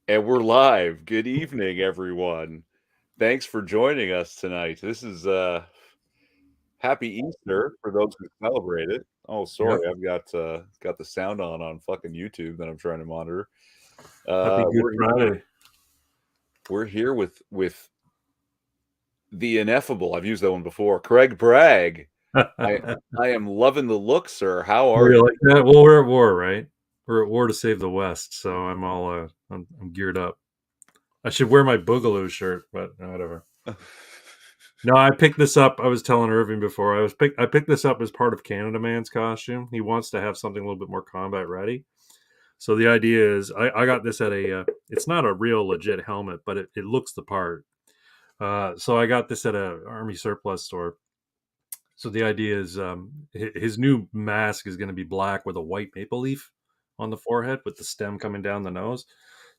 And we're live. Good evening, everyone. Thanks for joining us tonight. This is Happy Easter for those who celebrate it. Oh, Yep. sorry, I've got the sound on fucking YouTube that I'm trying to monitor. Happy Good We're Friday. we're here with the ineffable. I've used that one before. Craig Bragg. I I am loving the look, sir. How are You you? like that? Well, we're at war, right? We're at war to save the West, so I'm all I'm geared up. I should wear my Boogaloo shirt, but whatever. No, I picked this up. I was telling Irving before. I picked this up as part of Canada Man's costume. He wants to have something a little bit more combat ready. So the idea is, I got this at a. It's not a real legit helmet, but it looks the part. So I got this at a army surplus store. So the idea is, his new mask is going to be black with a white maple leaf on the forehead, with the stem coming down the nose.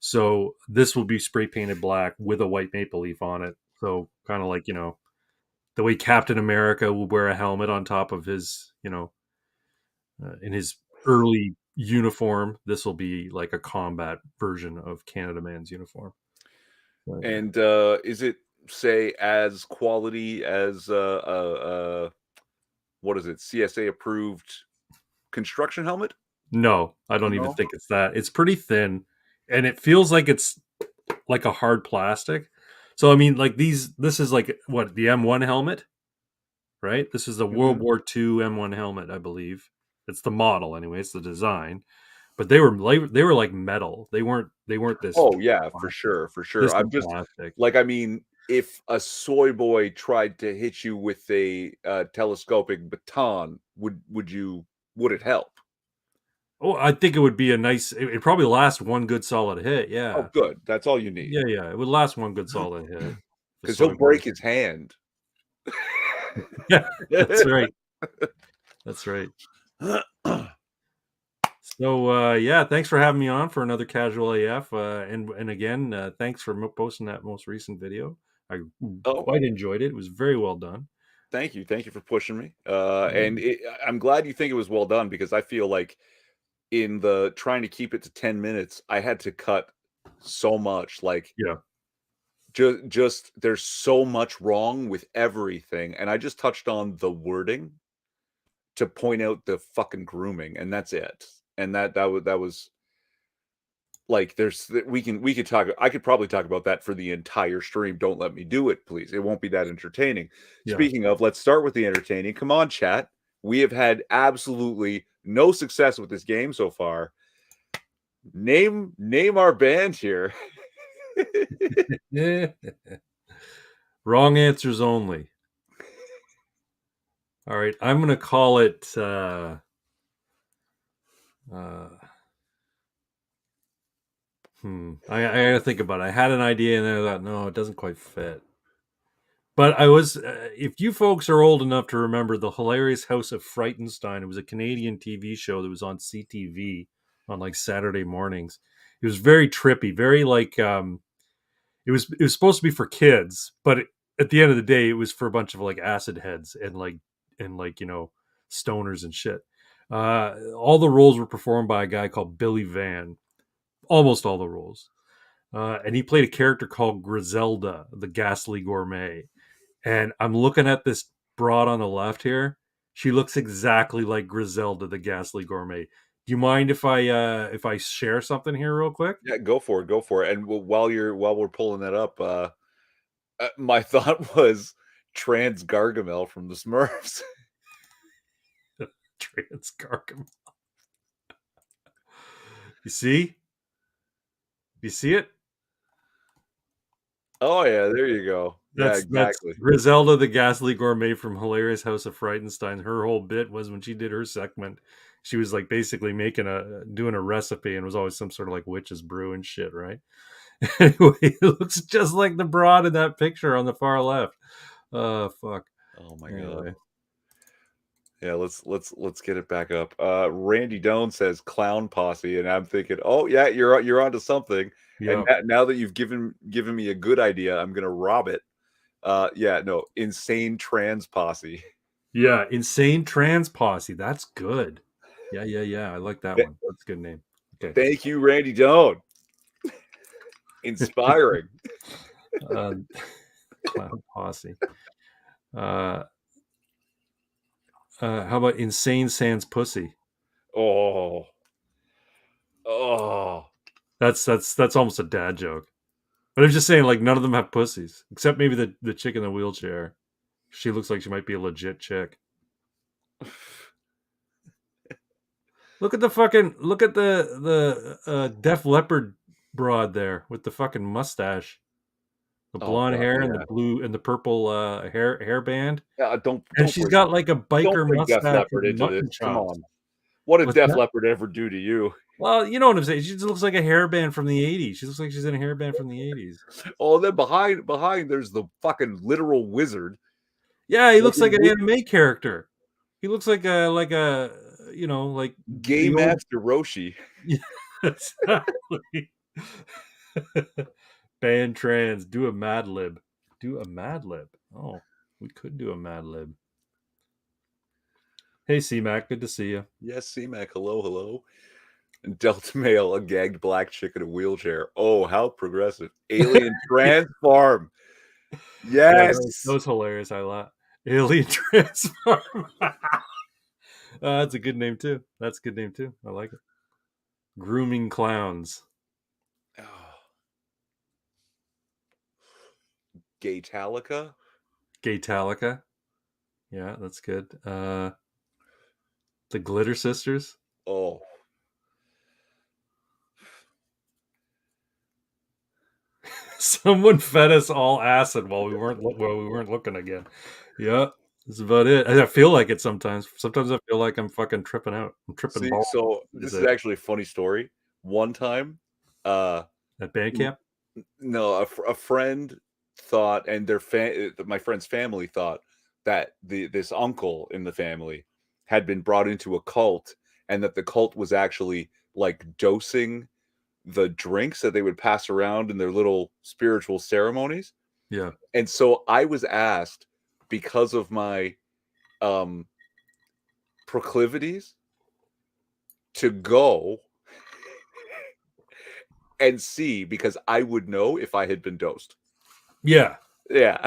So this will be spray painted black with a white maple leaf on it. So kind of like, the way Captain America will wear a helmet on top of his, in his early uniform. This will be like a combat version of Canada Man's uniform. So, yeah. And is it say as quality as what is it? CSA approved construction helmet? No, I don't even No. think it's that. It's pretty thin, and it feels like it's like a hard plastic. So I mean, like this is like what, the M1 helmet, right? This is the World Mhm. War II M1 helmet, I believe. It's the model anyway. It's the design, but they were like metal. They weren't this Oh, yeah, for plastic. sure, for sure. This I'm is just plastic. like, I mean, if a soy boy tried to hit you with a, telescopic baton, would it help? Oh, I think it would be a nice. It'd probably last one good solid hit. Oh, Yeah, good. That's all you need. yeah, yeah. It would last one good solid hit. The 'Cause he'll soy boy. break his hand. Yeah, that's right. That's right. So yeah, thanks for having me on for another Casual AF, and again, thanks for posting that most recent video. I Oh, quite enjoyed it. It was very well done. thank you for pushing me. Yeah, I'm glad you think it was well done because I feel like in the trying to keep it to 10 minutes, I had to cut so much, like, yeah, just there's so much wrong with everything, and I just touched on the wording to point out the fucking grooming, and that's it. And that was like, we could talk. I could probably talk about that for the entire stream. Don't let me do it, please. It won't be that entertaining. yeah. Speaking of, let's start with the entertaining. Come on, chat. We have had absolutely no success with this game so far. Name our band here. Yeah. Wrong answers only. All right, I'm gonna call it. Uh, I gotta think about it. I had an idea, and then I thought, no, it doesn't quite fit. But I was, if you folks are old enough to remember the hilarious House of Frightenstein, it was a Canadian TV show that was on CTV on like Saturday mornings. It was very trippy, very like, it was supposed to be for kids, but at the end of the day, it was for a bunch of like acid heads and stoners and shit. All the roles were performed by a guy called Billy Van. Almost all the roles, and he played a character called Griselda, the ghastly gourmet. And I'm looking at this broad on the left here. She looks exactly like Griselda, the ghastly gourmet. Do you mind if I share something here real quick? Yeah, go for it, go for it. And while we're pulling that up, my thought was Trans Gargamel from the Smurfs. Transcarcum. You see? You see it? Oh yeah, there you go. Yeah, That's exactly. Griselda, the ghastly gourmet from hilarious House of Frightenstein. Her whole bit was when she did her segment, she was like basically doing a recipe, and it was always some sort of like witch's brew and shit, right? Anyway, it looks just like the broad in that picture on the far left. Oh fuck. Oh my god. Anyway, Yeah, let's get it back up. Randy Doan says clown posse, and I'm thinking, oh yeah, you're onto something. And yeah, now that you've given me a good idea, I'm gonna rob it. Yeah, no, insane trans posse. yeah. Insane trans posse. That's good. Yeah, yeah, yeah. I like that one. That's a good name. Okay. Thank you, Randy Doan. Inspiring. Uh, Clown Posse. Uh, how about Insane Sans Pussy? Oh. Oh. That's almost a dad joke. But I'm just saying, like, none of them have pussies, except maybe the chick in the wheelchair. She looks like she might be a legit chick. Look at the Def Leppard broad there with the fucking mustache, the Oh blonde god, hair and the yeah. blue and the purple hairband, Yeah, and she's got like a don't biker bring Def mustache with Leppard into this. mutton Come chops. on. What did What's Def that? Leppard ever do to you? Well, you know what I'm saying. She just looks like a hairband from the '80s. She looks like she's in a hairband from the '80s. Oh, then behind there's the fucking literal wizard. Yeah, he looks like Fucking an anime character. He looks like a like Gay the old. Master Roshi. Yeah, exactly. Ban trans. Do a Mad Lib. Do a Mad Lib. Oh, we could do a Mad Lib. Hey, C-Mac. Good to see you. Yes, C-Mac, hello, hello. And Delta Male, a gagged black chick in a wheelchair. Oh, how progressive. Alien Transform. Yeah, Yes. that was hilarious. I laughed. Alien Transform. That's a good name, too. That's a good name, too. I like it. Grooming Clowns. Oh. Gaytalica. Gaytalica. Yeah, that's good. The Glitter Sisters. Oh. Someone fed us all acid while we weren't looking again. Yeah, that's about it. I feel like it sometimes. Sometimes I feel like I'm fucking tripping out. I'm tripping See, balls. so Is this is it actually a funny story. One time, uh, at band camp? no, a friend thought, and my friend's family thought that this uncle in the family had been brought into a cult, and that the cult was actually like dosing the drinks that they would pass around in their little spiritual ceremonies. Yeah. And so I was asked, because of my um proclivities, to go and see, because I would know if I had been dosed. Yeah. Yeah.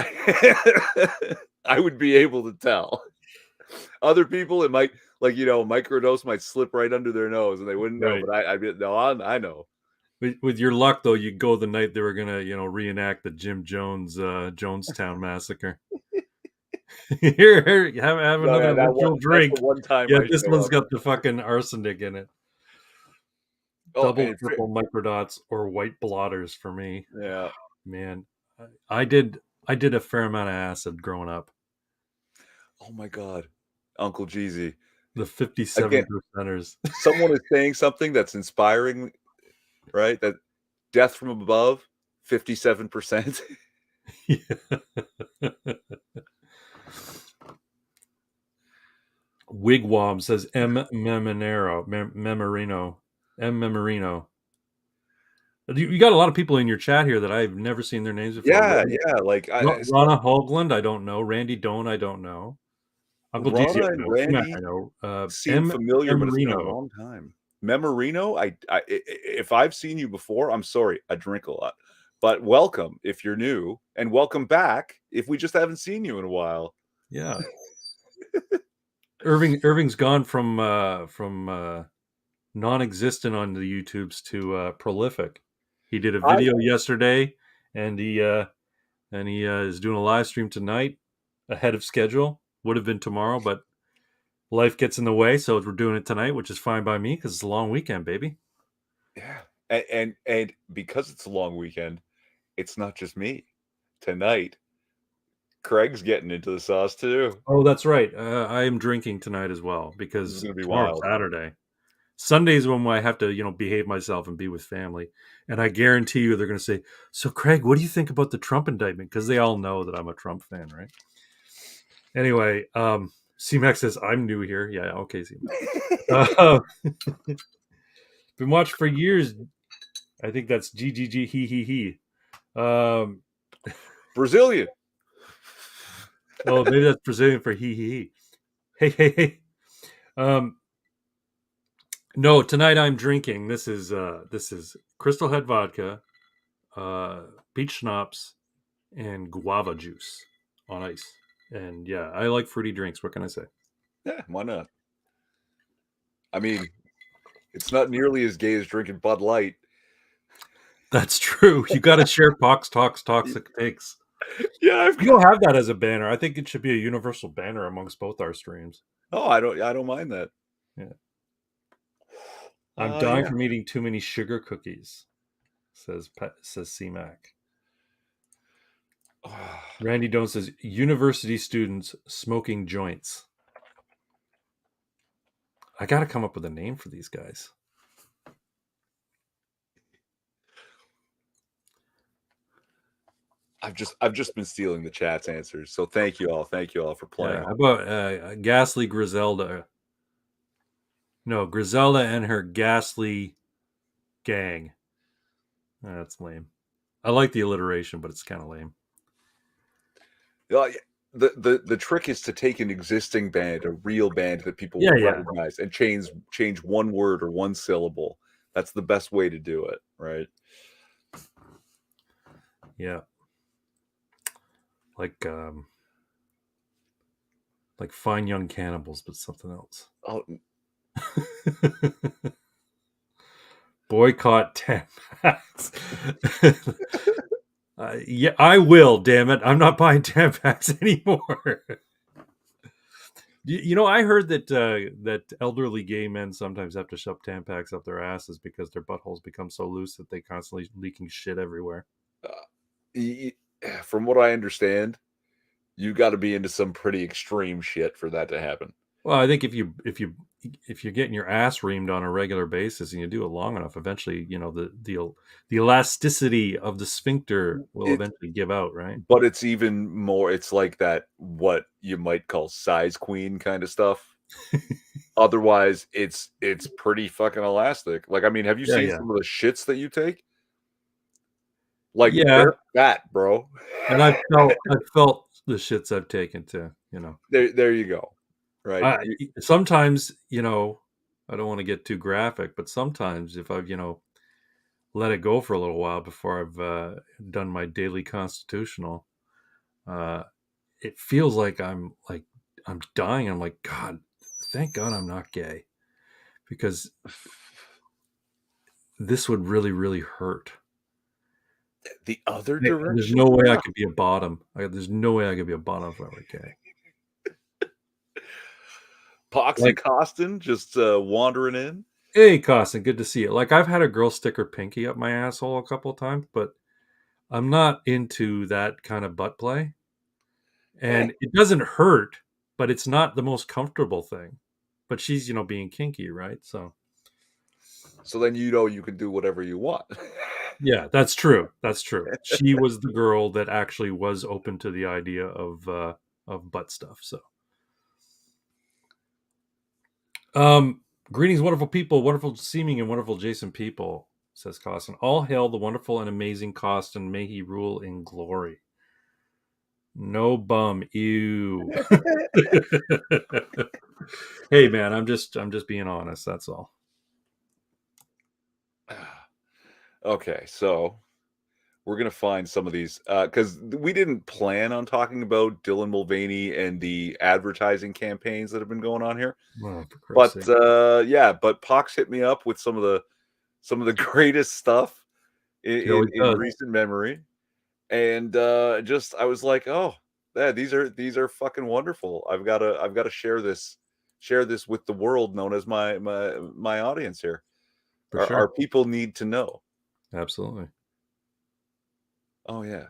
I would be able to tell. Other people, it might, like, microdose might slip right under their nose and they wouldn't know, Right. but I know. With your luck, though, you'd go the night they were gonna, reenact the Jim Jones Jonestown massacre. Here, have No, yeah, another ritual that's the drink. one time Yeah, I this show one's up. got the fucking arsenic in it. Oh, Double, and triple microdots or white blotters for me. yeah. Man, I did a fair amount of acid growing up. Oh my God. Uncle Jeezy. The Again, 57%ers. someone is saying something that's inspiring, right? That death from above, 57%. Wigwam says M. Memorino. M. Memorino. You got a lot of people in your chat here that I've never seen their names before. Yeah, yeah. Like Rana Hoagland, I don't know. Randy Doan, I don't know. Uncle GC, Rana I and know. Sumac, I Randy know. seem M. familiar, but it's been a Memorino. long time. Memorino, if I've seen you before, I'm sorry, I drink a lot. But welcome if you're new, and welcome back if we just haven't seen you in a while. Yeah. Irving's gone from non-existent on the YouTubes to prolific. He did a video yesterday, and he is doing a live stream tonight ahead of schedule. Would have been tomorrow, but life gets in the way, so we're doing it tonight, which is fine by me because it's a long weekend, baby. Yeah, and because it's a long weekend, it's not just me. Tonight, Craig's getting into the sauce too. Oh, that's right. I am drinking tonight as well This is because gonna be tomorrow's wild. Saturday. Sunday's when I have to, behave myself and be with family. And I guarantee you they're going to say, "So, Craig, what do you think about the Trump indictment?" Because they all know that I'm a Trump fan, right? Anyway, C-Mac says, "I'm new here." Yeah, okay, C-Mac. Been watching for years. I think that's GGG, he. Brazilian. Oh, maybe that's Brazilian for he. Hey. No, tonight I'm drinking. This is Crystal Head vodka, peach schnapps, and guava juice on ice. And yeah, I like fruity drinks. What can I say? Yeah, why not? I mean, it's not nearly as gay as drinking Bud Light. That's true. You got to share Pox Talks Toxic Takes. Yeah, I've We got. don't have that as a banner. I think it should be a universal banner amongst both our streams. Oh, I don't mind that. Yeah. I'm dying Yeah. from eating too many sugar cookies, says CMAC. Randy Doan says university students smoking joints. I got to come up with a name for these guys. I've just been stealing the chat's answers. So thank you all. Thank you all for Yeah. playing. How about Ghastly Griselda? No, Griselda and her ghastly gang. That's lame. I like the alliteration, but it's kind of lame. Yeah, the trick is to take an existing band, a real band that people Yeah, will yeah. recognize, and change one word or one syllable. That's the best way to do it, right? Yeah. Like Fine Young Cannibals, but something else. Oh, Boycott Tampax. Yeah, I will. Damn it, I'm not buying Tampax anymore. You know, I heard that elderly gay men sometimes have to shove Tampax up their asses because their buttholes become so loose that they constantly leaking shit everywhere. y- from what I understand, you got to be into some pretty extreme shit for that to happen. Well, I think if you're getting your ass reamed on a regular basis and you do it long enough, eventually, you know, the elasticity of the sphincter will It, eventually give out, right? but it's even more. It's like that what you might call size queen kind of stuff. Otherwise, it's pretty fucking elastic. Like, I mean, have you Yeah, seen yeah, some of the shits that you take? Like, yeah. they're fat, bro. And I felt the shits I've taken too. You know, There you go. Right. I sometimes, you know, I don't want to get too graphic, but sometimes if I've, you know, let it go for a little while before I've done my daily constitutional, uh, it feels like I'm dying. I'm like, God, thank God I'm not gay, because this would really, really hurt. The other There's direction? no way I Yeah. could be a bottom. There's no way I could be a bottom if I were gay. Pox and Like, Costin just wandering in. hey, Costin, good to see you. Like, I've had a girl stick her pinky up my asshole a couple of times, but I'm not into that kind of butt play. Eh. And it doesn't hurt, but it's not the most comfortable thing. But she's, you know, being kinky, right? So So then you know you can do whatever you want. yeah, that's true. That's true. She was the girl that actually was open to the idea of butt stuff. So um greetings, wonderful people, wonderful seeming and wonderful Jason people, says Costin. All hail the wonderful and amazing Costin, may he rule in glory. No bum, ew. Hey man, I'm just being honest, that's all. Okay, so we're gonna find some of these because we didn't plan on talking about Dylan Mulvaney and the advertising campaigns that have been going on here. Oh, for Christ's But sake. yeah, but Pox hit me up with some of the greatest stuff in He always in does. recent memory, and just I was like, oh, yeah, these are fucking wonderful. I've got to share this with the world, known as my audience here. For Our sure. people need to know. Absolutely. Oh yeah,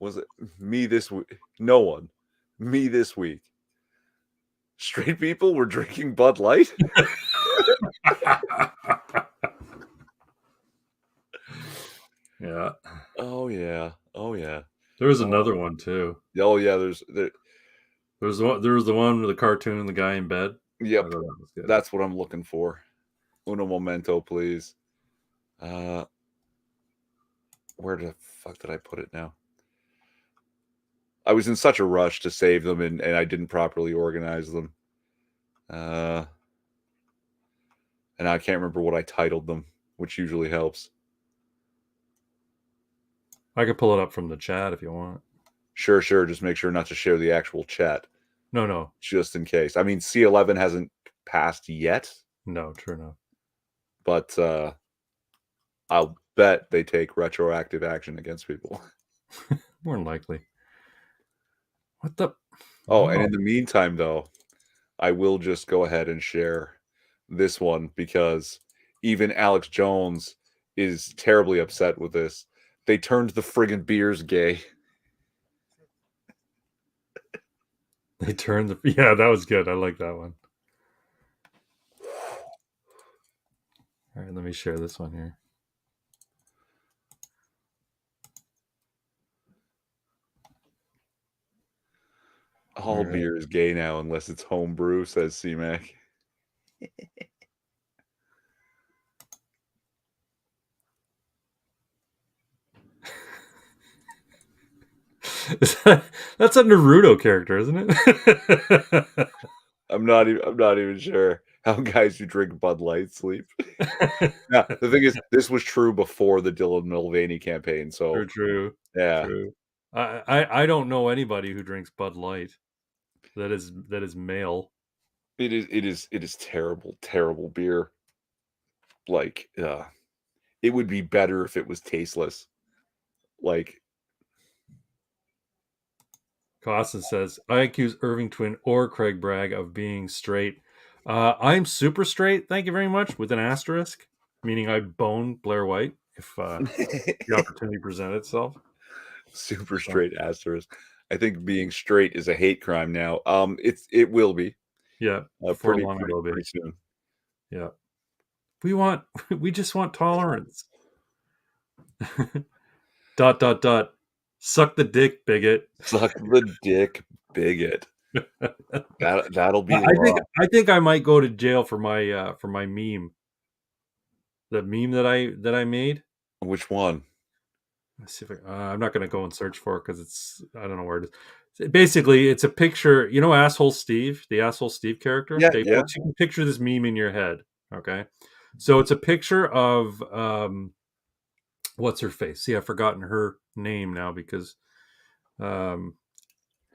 was it me this week? No one, me this week. Straight people were drinking Bud Light. Yeah. Oh yeah, oh yeah, There was uh, another one too. oh yeah. There. There was the one with the cartoon and the guy in bed. I Yep, thought that was good. that's what I'm looking for. Uno momento, please. Uh, where the fuck did I put it now? I was in such a rush to save them, and I didn't properly organize them. Uh, and I can't remember what I titled them, which usually helps. I could pull it up from the chat if you want. Sure. Just make sure not to share the actual chat, No. just in case. I mean, C11 hasn't passed yet, No, true enough. but I'll bet they take retroactive action against people. More than likely. What the? Oh, and Oh, in the meantime, though, I will just go ahead and share this one because even Alex Jones is terribly upset with this. They turned the friggin' beers gay. they turned the. Yeah, that was good. I like that one. All right, let me share this one here. All All right. beer is gay now unless it's homebrew, says C-Mac. That's a Naruto character, isn't it? I'm not even sure how guys who drink Bud Light sleep. Yeah, the thing is, this was true before the Dylan Mulvaney campaign, so True. yeah. True. I don't know anybody who drinks Bud Light that is male. It is terrible beer. Like, it would be better if it was tasteless. Like, Costin says, I accuse Irving Twin or Craig Bragg of being straight. I'm super straight, thank you very much, with an asterisk, meaning I bone Blair White if the opportunity presented itself. super So, straight asterisk. I think being straight is a hate crime now. It will be yeah, before long it pretty will be. pretty soon. Yeah. We just want tolerance. Dot. Suck the dick, bigot. Suck the dick, bigot. That'll be law. I think I might go to jail for my meme. The meme that I made. Which one? Let's see if I'm not going to go and search for it because it's I don't know where it is. Basically, it's a picture. You know, asshole Steve, the asshole Steve character. Yeah, Okay, yeah. once you can picture this meme in your head. Okay, so it's a picture of what's her face? See, I've forgotten her name now because um,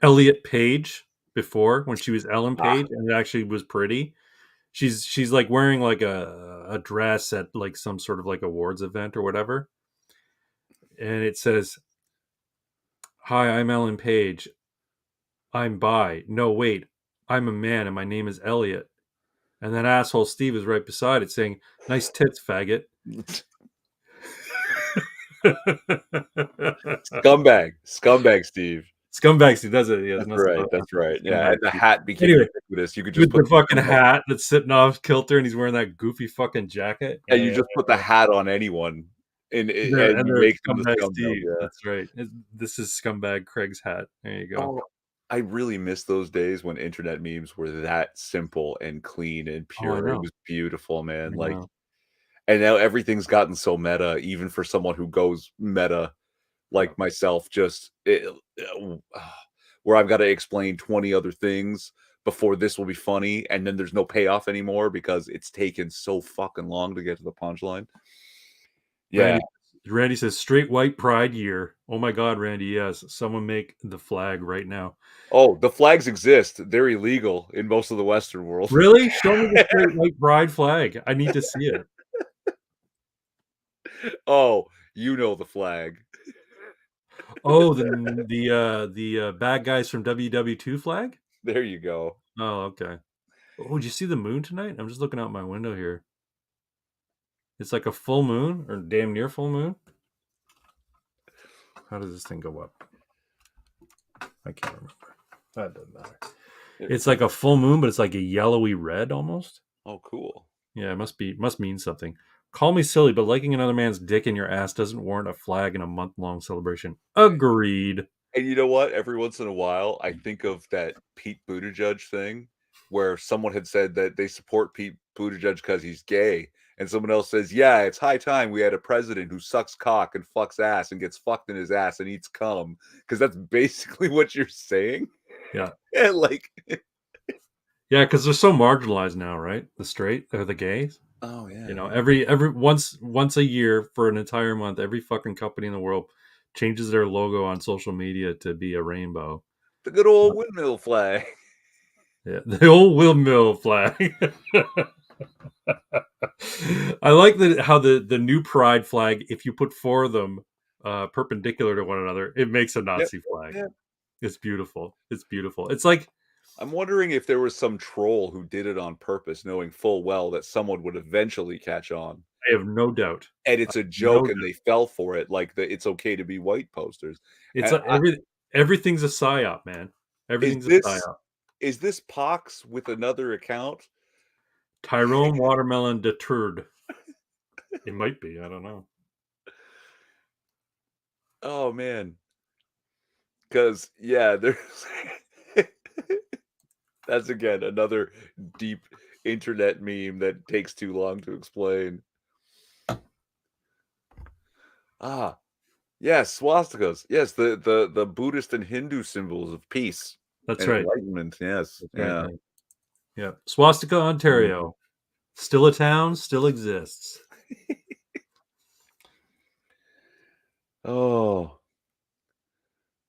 Elliot Page before when she was Ellen Ah, Page and it actually was pretty. She's like wearing like a dress at like some sort of like awards event or whatever, and it says, "Hi, I'm Ellen Page. I'm bi. No, wait, I'm a man and my name is Elliot." And that asshole Steve is right beside it saying, "Nice tits, faggot." scumbag, Steve. Scumbag Steve does it. He has That's nothing right. but That's right. Yeah, scumbag and the Steve. hat became Anyway, ubiquitous. You could just with put the fucking scumbag. hat that's sitting off kilter and he's wearing that goofy fucking jacket. And Yeah, you just put the hat on anyone, and and you they're make them the scumbag scumbag. Steve. Yeah. That's right. This is scumbag Craig's hat. There you go. Oh, I really miss those days when internet memes were that simple and clean and Oh, I pure. It know. was beautiful, man. I Like, know. and now everything's gotten so meta, even for someone who goes meta Yeah. like myself, where I've got to explain 20 other things before this will be funny, and then there's no payoff anymore because it's taken so fucking long to get to the punchline. Yeah. Randy says straight white pride year. Oh my god, Randy, yes. Someone make the flag right now. Oh, the flags exist. They're illegal in most of the Western world. Really? Show me the straight white pride flag. I need to see it. Oh, you know the flag. Oh, the bad guys from WW2 flag? There you go. Oh, okay. Oh, did you see the moon tonight? I'm just looking out my window here. It's like a full moon or damn near full moon. How does this thing go up? I can't remember. That doesn't matter. It's like a full moon, but it's like a yellowy red almost. Oh, cool. Yeah, it must mean something. Call me silly, but liking another man's dick in your ass doesn't warrant a flag in a month-long celebration. Agreed. And you know what? Every once in a while, I think of that Pete Buttigieg thing where someone had said that they support Pete Buttigieg because he's gay. And someone else says, yeah, it's high time we had a president who sucks cock and fucks ass and gets fucked in his ass and eats cum. Because that's basically what you're saying. Yeah. And like, Yeah, because they're so marginalized now, right? The straight or the gays. oh, yeah. You know, every once a year for an entire month, every fucking company in the world changes their logo on social media to be a rainbow. The good old windmill flag. Yeah, the old windmill flag. I like how the new pride flag, if you put four of them perpendicular to one another, it makes a Yep, Nazi flag. yep. It's beautiful. It's beautiful. It's like I'm wondering if there was some troll who did it on purpose, knowing full well that someone would eventually catch on. I have no doubt. And it's a No joke and doubt. they fell for it, like the "It's okay to be white" posters. It's And like everything's a psyop, man. is Everything's a this psyop. is this Pox with another account? Tyrone Watermelon deterred. It might be. I don't know. Oh, man. Because yeah, there's that's again another deep internet meme that takes too long to explain. Ah, yes, swastikas. Yes, the Buddhist and Hindu symbols of peace That's and right. enlightenment. Yes, That's right. yeah. Yeah. Yeah. Swastika, Mhm. Ontario. Still a town, still exists. Oh.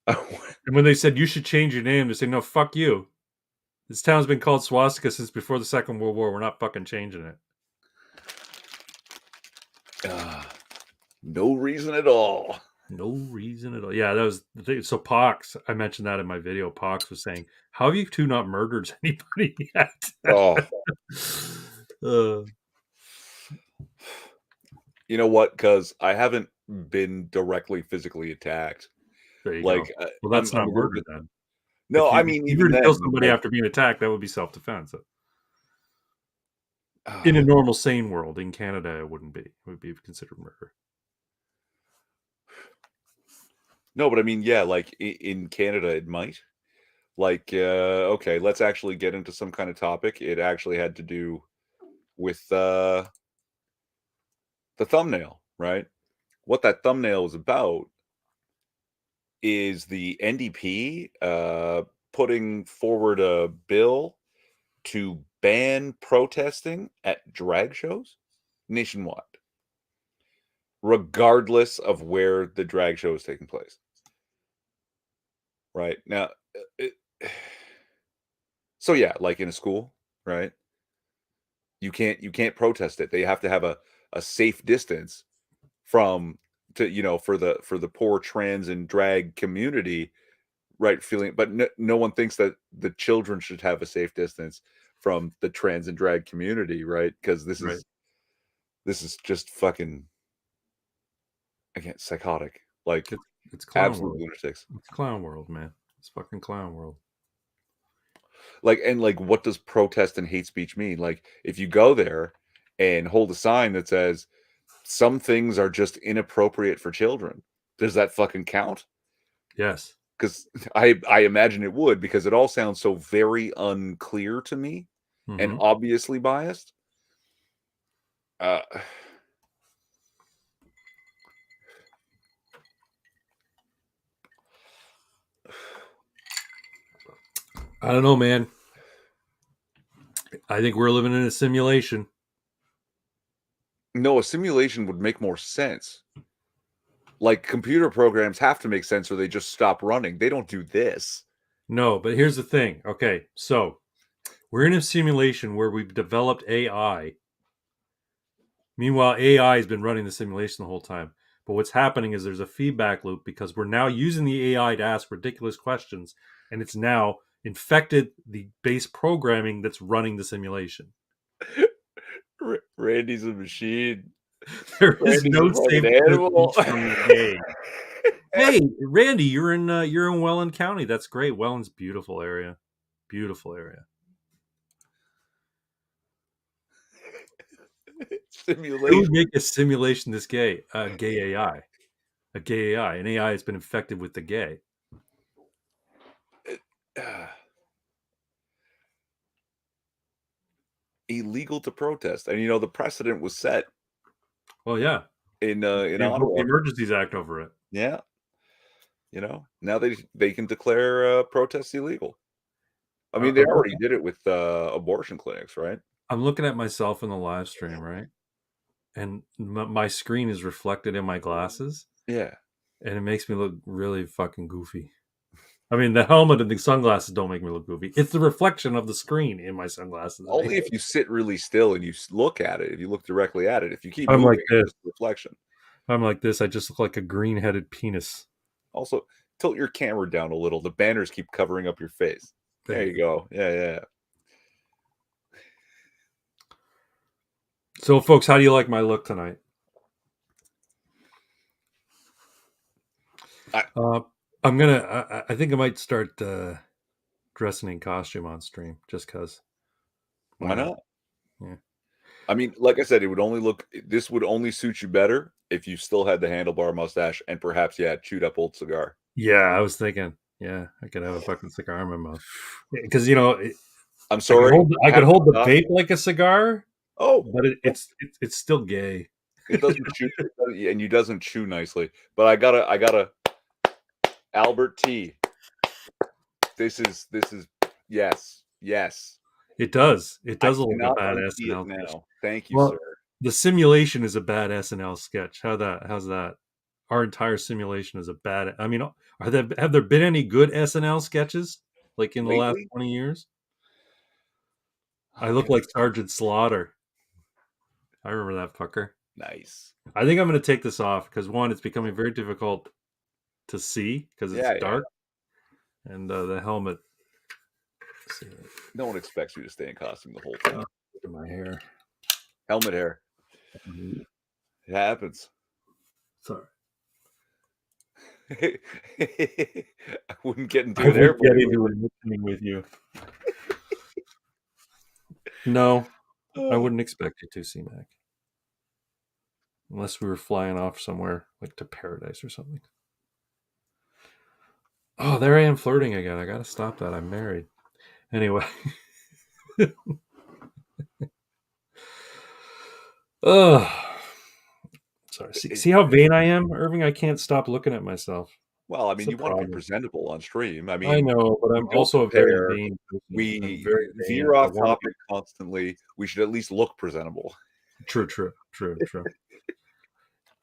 And when they said you should change your name, they say, no, fuck you. This town's been called Swastika since before the Second World War. We're not fucking changing it. Ah, no reason at all. No reason at all. Yeah, that was the thing. So Pox, I mentioned that in my video. Pox was saying, how have you two not murdered anybody yet? Oh, uh, you know what? Because I haven't been directly physically attacked. there you Like, go. Well, I'm that's a not little murder bit then. no, I If mean, you were even to kill then, somebody like, after being attacked, that would be self-defense. In a ah, normal, sane world, in Canada, it wouldn't be. It would be considered murder. no, but I mean, yeah, like, in Canada, it might. Like, okay, let's actually get into some kind of topic. It actually had to do with, the thumbnail, right? What that thumbnail was about is the NDP, putting forward a bill to ban protesting at drag shows nationwide, regardless of where the drag show is taking place. Right now, it, so yeah, like in a school, right? You can't protest it. They have to have a safe distance from to for the poor trans and drag community, right? Feeling, but no one thinks that the children should have a safe distance from the trans and drag community, right? Because this Right. is this is just fucking again psychotic, like It's clown absolute world. lunatics. It's clown world, man. It's fucking clown world. Like, and like, what does protest and hate speech mean? Like, if you go there and hold a sign that says some things are just inappropriate for children, does that fucking count? Yes. Because I imagine it would, because it all sounds so very unclear to me and Mm-hmm. obviously biased. Uh, I don't know, man. I think we're living in a simulation. no, a simulation would make more sense. Like, computer programs have to make sense or they just stop running. They don't do this. No, but here's the thing. Okay, so we're in a simulation where we've developed AI. Meanwhile, AI has been running the simulation the whole time. But what's happening is there's a feedback loop because we're now using the AI to ask ridiculous questions, and it's now infected the base programming that's running the simulation. Randy's a machine. There is Randy's a no fucking safe animal. speech from the gay. Hey, Randy, you're in Welland County. That's great. Welland's beautiful area. Beautiful area. Who would Simulation. make a simulation this gay? A gay AI. A gay AI. An AI has been infected with the gay. Illegal to protest, and the precedent was set Well, yeah. in They invoked the Ottawa. Emergencies Act over it. Yeah, now they can declare protests illegal. I mean, they I'm already looking, did it with abortion clinics, right? I'm looking at myself in the live stream, right? And my screen is reflected in my glasses. Yeah. and it makes me look really fucking goofy. I mean, the helmet and the sunglasses don't make me look goofy. It's the reflection of the screen in my sunglasses. Only if you sit really still and you look at it. If you look directly at it. If you keep I'm like moving, it's this. just a reflection. I'm like this. I just look like a green-headed penis. Also, tilt your camera down a little. The banners keep covering up your face. There Thank you go. Yeah. So, folks, how do you like my look tonight? I'm gonna. I think I might start dressing in costume on stream just because. Why not? Yeah. I mean, like I said, this would only suit you better if you still had the handlebar mustache and perhaps, yeah, chewed up old cigar. Yeah, I was thinking. Yeah, I could have a fucking cigar in my mouth because I'm sorry. I could Have hold to the stop. vape like a cigar, Oh, but it's still gay. it doesn't chew, and you doesn't chew nicely. But I gotta Albert T. This is yes. It does. It I does look like a cannot bad unsee it SNL sketch. now. Thank you, Well, sir. the simulation is a bad SNL sketch. How's that? Our entire simulation is a bad. I mean, have there been any good SNL sketches like in the last Lately, 20 years? I oh, look God, like Sergeant Slaughter. I remember that fucker. nice. I think I'm going to take this off because one, it's becoming very difficult to see because it's Yeah. dark, and the helmet. See, No one expects you to stay in costume the whole time. look at my hair. Helmet hair. It happens. Sorry. I wouldn't get into I an would get airplane into an airplane with you. No, I wouldn't expect you to, C-Mac. Unless we were flying off somewhere, like to paradise or something. Oh, there I am flirting again. I gotta stop that. I'm married. Anyway. Ugh. Sorry. See how vain I am, Irving? I can't stop looking at myself. Well, I It's mean, a you want to be problem. presentable on stream. I I mean, know, but we I'm don't also a very prepare. vain person. I'm We very vain. veer I off want to be. topic constantly. We should at least look presentable. True.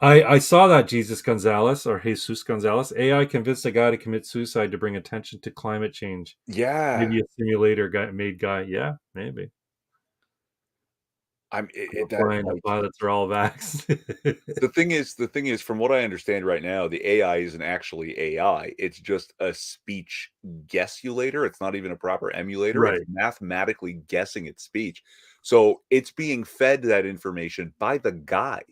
I saw that Jesus Gonzalez or Jesus Gonzalez. AI convinced a guy to commit suicide to bring attention to climate change. Yeah. Maybe a simulator made guy. Yeah, maybe. That Flying the like pilots are all vax. the thing is, from what I understand right now, the AI isn't actually AI. It's just a speech guessulator. It's not even a proper emulator. It's Right. mathematically guessing its speech. So it's being fed that information by the guy.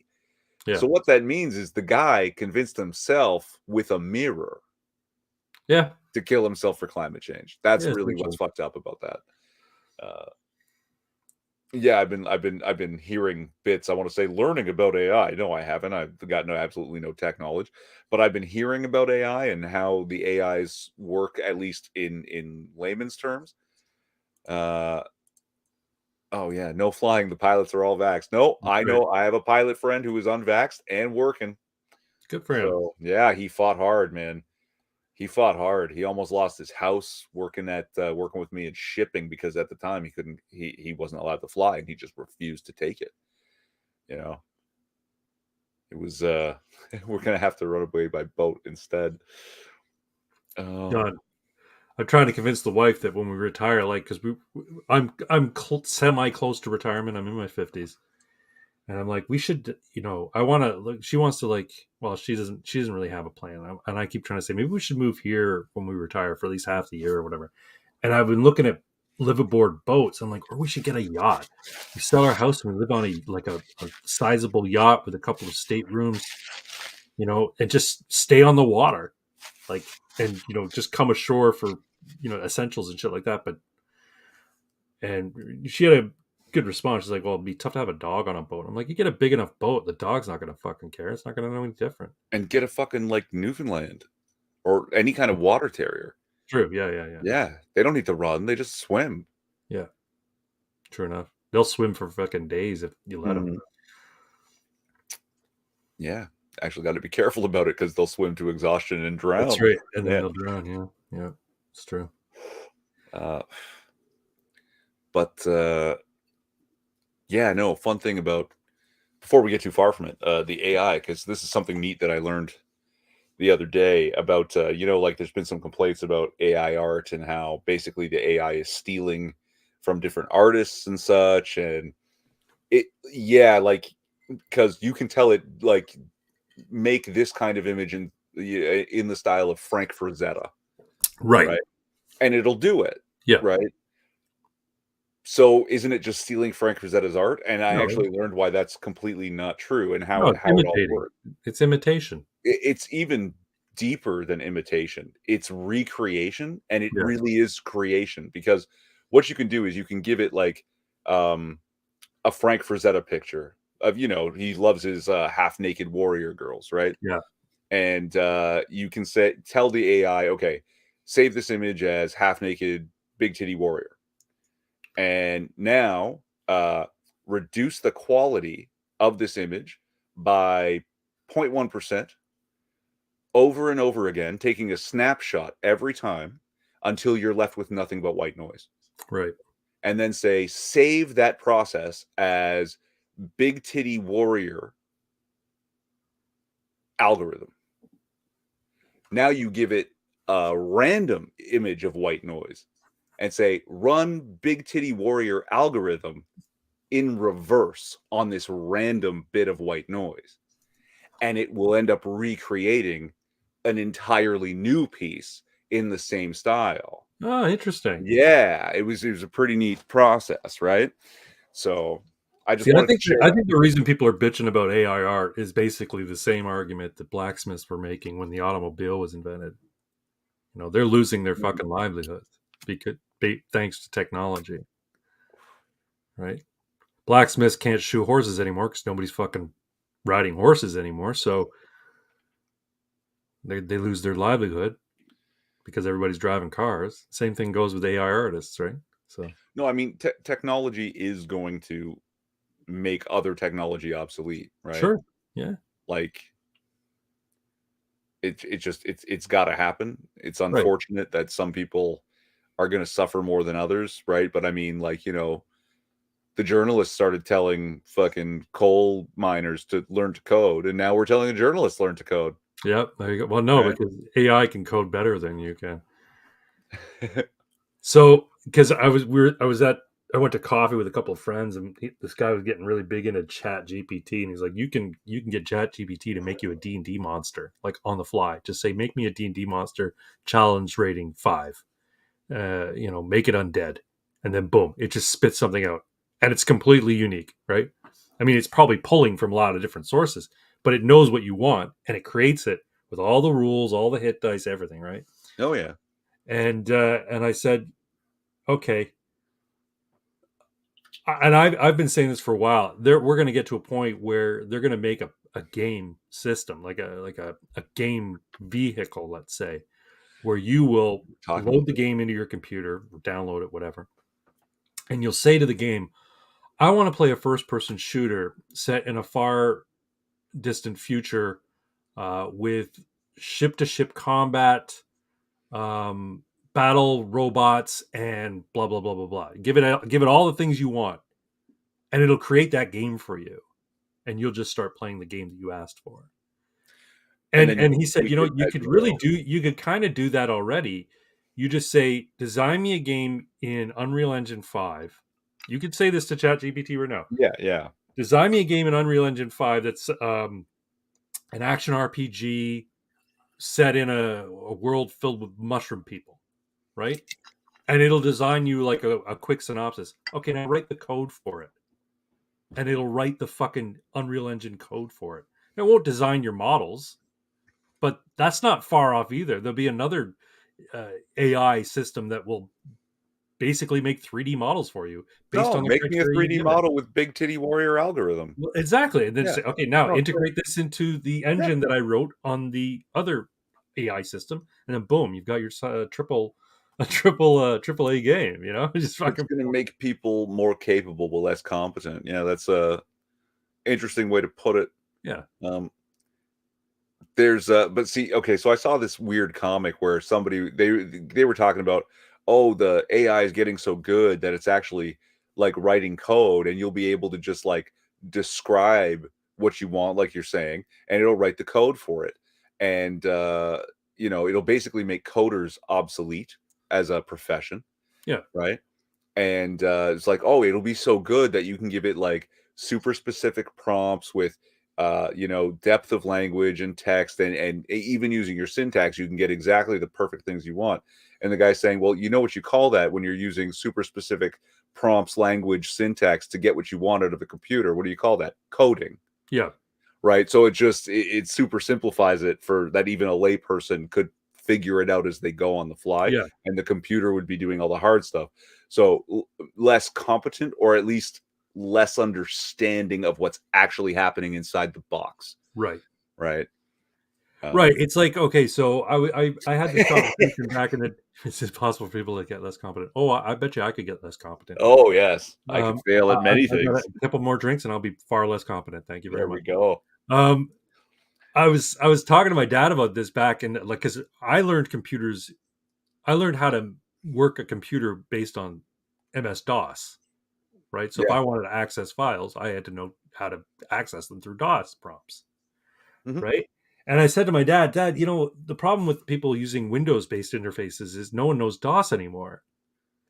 Yeah. So what that means is the guy convinced himself with a mirror Yeah. to kill himself for climate change. That's Yeah. really what's Essentially. fucked up about that. Yeah, I've been hearing bits. I want to say learning about AI. No, I haven't. I've got absolutely no tech knowledge, but I've been hearing about AI and how the AIs work, at least in layman's terms. Uh, oh yeah, no flying. The pilots are all vaxxed. No, That's I right. know. I have a pilot friend who is unvaxxed and working. Good for him. So yeah, he fought hard, man. He fought hard. He almost lost his house working with me in shipping because at the time he wasn't allowed to fly and he just refused to take it. You know, it was we're gonna have to run away by boat instead. God, I'm trying to convince the wife that when we retire, like, because I'm semi close to retirement. I'm in my 50s, and I'm like, we should, I want to. Like, she wants to, like, well, she doesn't really have a plan, and I keep trying to say maybe we should move here when we retire for at least half the year or whatever. And I've been looking at liveaboard boats. I'm like, or we should get a yacht. We sell our house and we live on a sizable yacht with a couple of staterooms, and just stay on the water, like, and just come ashore for essentials and shit like that. And she had a good response. She's like, well, it'd be tough to have a dog on a boat. I'm like, you get a big enough boat, the dog's not going to fucking care. It's not going to know any different. And get a fucking like Newfoundland or any kind of water terrier. True. Yeah. Yeah, they don't need to run; they just swim. Yeah. True enough. They'll swim for fucking days if you let them. Mhm. Yeah, actually, got to be careful about it because they'll swim to exhaustion and That's drown. right. And then Yeah, they'll drown. Yeah. It's true. uh, but yeah, no. Fun thing about before we get too far from it, the AI, because this is something neat that I learned the other day about like there's been some complaints about AI art and how basically the AI is stealing from different artists and such, and it yeah, like because you can tell it like make this kind of image in the style of Frank Frazetta, Right. right? And it'll do it, Yeah. right? So isn't it just stealing Frank Frazetta's art? And I No, actually learned why that's completely not true and no, it's how it all imitating. works. It's imitation. It's even deeper than imitation. It's recreation, and it Yeah. really is creation because what you can do is you can give it like um, a Frank Frazetta picture of he loves his half naked warrior girls, right? Yeah. And you can tell the AI, okay, save this image as half naked big titty warrior, and now reduce the quality of this image by 0.1% over and over again, taking a snapshot every time until you're left with nothing but white noise. Right. And then say, save that process as big titty warrior algorithm. Now you give it a random image of white noise and say, run big titty warrior algorithm in reverse on this random bit of white noise. And it will end up recreating an entirely new piece in the same style. Oh, interesting. Yeah, it was a pretty neat process, right? So I just See, wanted to share I that. think the reason people are bitching about AI art is basically the same argument that blacksmiths were making when the automobile was invented. They're losing their Mhm. fucking livelihoods because thanks to technology, right? Blacksmiths can't shoe horses anymore because nobody's fucking riding horses anymore. So they lose their livelihood because everybody's driving cars. Same thing goes with AI artists, right? So No, I mean technology is going to make other technology obsolete, right? sure, yeah, Like it's got to happen. It's right, unfortunate that some people are going to suffer more than others, right? But I mean, like, the journalists started telling fucking coal miners to learn to code, and now we're telling the journalists learn to code, yeah. There you go. Well, no, right? because AI can code better than you can. So because I went to coffee with a couple of friends, and this guy was getting really big into Chat GPT, and he's like, you can get Chat GPT to make you a D&D monster like on the fly. Just say, make me a D&D monster, challenge rating 5. Make it undead, and then boom, it just spits something out, and it's completely unique, right? I mean, it's probably pulling from a lot of different sources, but it knows what you want, and it creates it with all the rules, all the hit dice, everything, right? Oh yeah. And I said, okay, and I've been saying this for a while. We're going to get to a point where they're going to make a game system, like a game vehicle, let's say, where you will Talking load about the this. game into your computer, download it, whatever, and you'll say to the game, I want to play a first person shooter set in a far distant future with ship to ship combat, um, battle robots, and blah, blah, blah, blah, blah. Give it all the things you want, and it'll create that game for you. And you'll just start playing the game that you asked for. And And then you and can he said, tweak it as you go. you could kind of do that already. You just say, design me a game in Unreal Engine 5. You could say this to ChatGPT right now. Yeah, yeah. Design me a game in Unreal Engine 5 that's an action RPG set in a world filled with mushroom people, right? And it'll design you like a quick synopsis. Okay, now write the code for it. And it'll write the fucking Unreal Engine code for it. It won't design your models, but that's not far off either. There'll be another AI system that will basically make 3D models for you based No, on the make me a criteria you 3D give it. model with big titty warrior algorithm. Well, exactly, and then Yeah. say, okay, now No, cool. integrate this into the Yeah. engine that I wrote on the other AI system, and then boom, you've got your triple A game. Just It's fucking gonna make people more capable but less competent. Yeah, that's a interesting way to put it. yeah, Um, but see, okay, so I saw this weird comic where somebody they were talking about, oh, the AI is getting so good that it's actually like writing code, and you'll be able to just like describe what you want, like you're saying, and it'll write the code for it. and it'll basically make coders obsolete as a profession, Yeah. right? And it's like, oh, it'll be so good that you can give it like super specific prompts with depth of language and text, and even using your syntax, you can get exactly the perfect things you want. And the guy's saying, well, you know what you call that when you're using super specific prompts, language, syntax to get what you want out of a computer? What do you call that? Coding. Yeah. Right. So it super simplifies it for that even a layperson could figure it out as they go on the fly, Yeah. and the computer would be doing all the hard stuff. So less competent, or at least less understanding of what's actually happening inside the box. Right. Right. Right. It's like, okay, so I had this conversation back in the. It's possible for people to get less competent. Oh, I bet you I could get less competent. Oh yes, I could fail at many I've got things. a couple more drinks and I'll be far less competent. Thank you very There we much. go. I was talking to my dad about this back in, like, because I learned computers. I learned how to work a computer based on MS DOS, right? So if Yeah. I wanted to access files, I had to know how to access them through DOS prompts, Mhm. right? And I said to my dad, Dad, the problem with people using Windows-based interfaces is no one knows DOS anymore.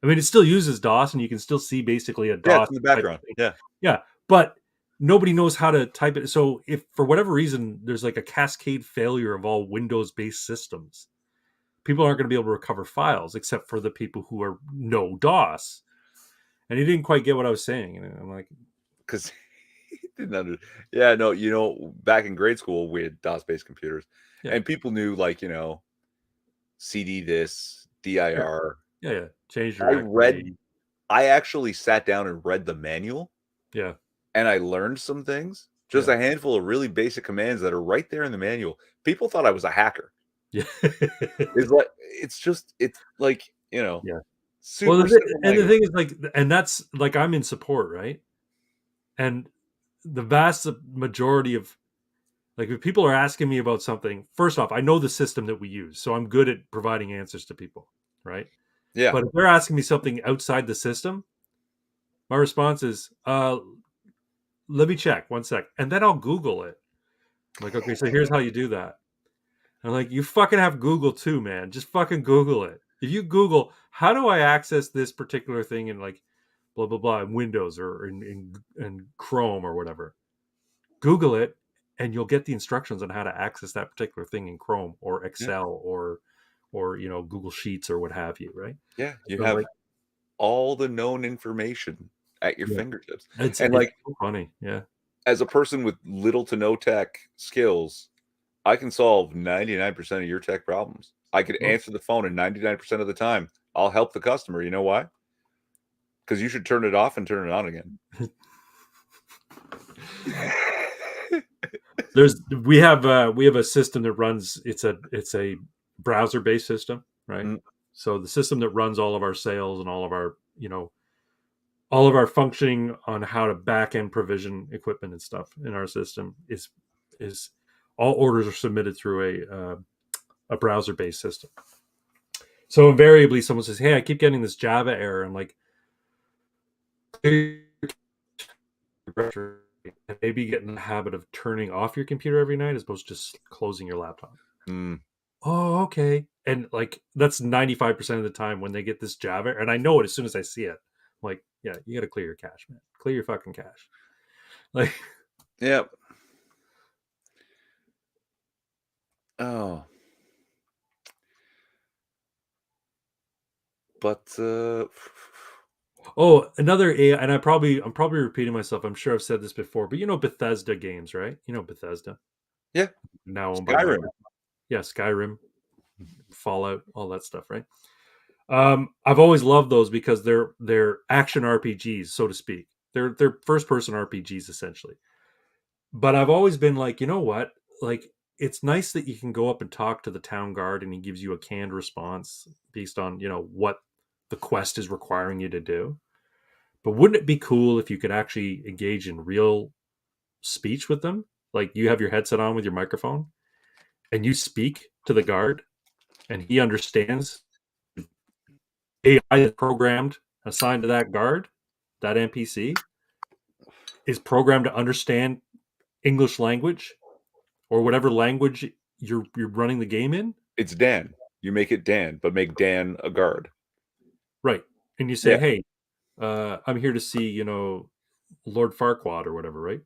I mean, it still uses DOS, and you can still see basically a Yeah, it's DOS in the type background. thing. Yeah. Yeah, but nobody knows how to type it. So if for whatever reason there's like a cascade failure of all Windows-based systems, people aren't going to be able to recover files except for the people who are no DOS. And he didn't quite get what I was saying, and I'm like, Because didn't under yeah, no, back in grade school, we had DOS-based computers, yeah, and people knew, like, CD this, yeah, dir. yeah, yeah, change I read directory, I actually sat down and read the manual, yeah, and I learned some things, just yeah, a handful of really basic commands that are right there in the manual. People thought I was a hacker. yeah, It's like, yeah. Well, super simple and the language. thing is, like, and that's like I'm in support, right? And the vast majority of, like, if people are asking me about something, first off, I know the system that we use, so I'm good at providing answers to people, right? Yeah. But if they're asking me something outside the system, my response is, let me check 1 sec, and then I'll Google it. I'm like, okay, so here's how you do that. I'm like, you fucking have Google too, man. Just fucking Google it. If you Google, how do I access this particular thing in, like, blah blah blah in Windows or in Chrome or whatever, Google it, and you'll get the instructions on how to access that particular thing in Chrome or Yeah. Excel or Google Sheets or what have you, right? Yeah, you So, have like, all the known information at your yeah, fingertips, and, it's like, so funny, yeah, as a person with little to no tech skills, I can solve 99% of your tech problems. I could well, answer the phone, and 99% of the time, I'll help the customer. You know why? Because you should turn it off and turn it on again. we have a system that runs. It's a browser based system, right? Mm, So the system that runs all of our sales and all of our functioning on how to back end provision equipment and stuff in our system is all orders are submitted through a browser based system. So invariably, someone says, "Hey, I keep getting this Java error." I'm like, maybe get in the habit of turning off your computer every night as opposed to just closing your laptop. mm, Oh, okay. And, like, that's 95% of the time when they get this Java, and I know it as soon as I see it. I'm like, yeah, you got to clear your cache, man. Clear your fucking cache. Like, yep. Oh, but, oh, another AI, and I'm probably repeating myself. I'm sure I've said this before, but Bethesda games, right? Bethesda, yeah, now owned by Skyrim. Microsoft. Yeah, Skyrim, Fallout, all that stuff, right? I've always loved those because they're action RPGs, so to speak. They're first person RPGs essentially. But I've always been like, you know what? Like, it's nice that you can go up and talk to the town guard and he gives you a canned response based on, what the quest is requiring you to do. But wouldn't it be cool if you could actually engage in real speech with them? Like, you have your headset on with your microphone and you speak to the guard and he understands AI is programmed, assigned to that guard, that NPC is programmed to understand English language or whatever language you're running the game in, It's Dan. You make it Dan, but make Dan a guard. right? And you say, Yeah. "Hey, I'm here to see, Lord Farquaad or whatever," right?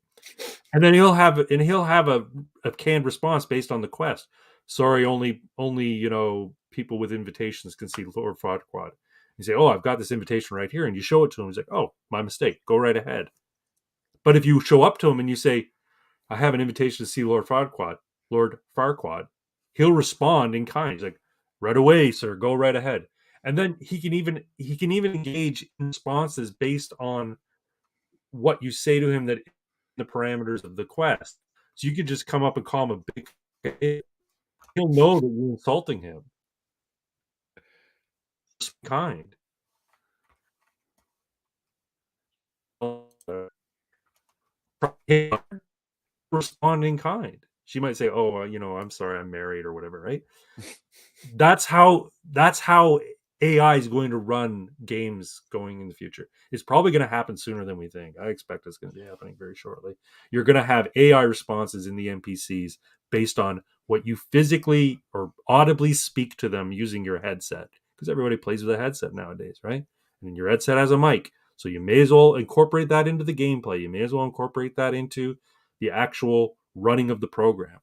And then he'll have a canned response based on the quest. Sorry, only people with invitations can see Lord Farquaad. You say, "Oh, I've got this invitation right here," and you show it to him. He's like, "Oh, my mistake. Go right ahead." But if you show up to him and you say, "I have an invitation to see Lord Farquaad," he'll respond in kind. He's like, "Right away, sir. Go right ahead." And then he can even engage in responses based on what you say to him, that the parameters of the quest. So you could just come up and call him a big. He'll know that you're insulting him. Kind. Respond in kind. She might say, "Oh, I'm sorry, I'm married," or whatever, right? That's how AI is going to run games going in the future. It's probably going to happen sooner than we think. I expect it's going to be happening very shortly. You're going to have AI responses in the NPCs based on what you physically or audibly speak to them using your headset, because everybody plays with a headset nowadays, right? And your headset has a mic, so you may as well incorporate that into the gameplay. You may as well incorporate that into the actual running of the program.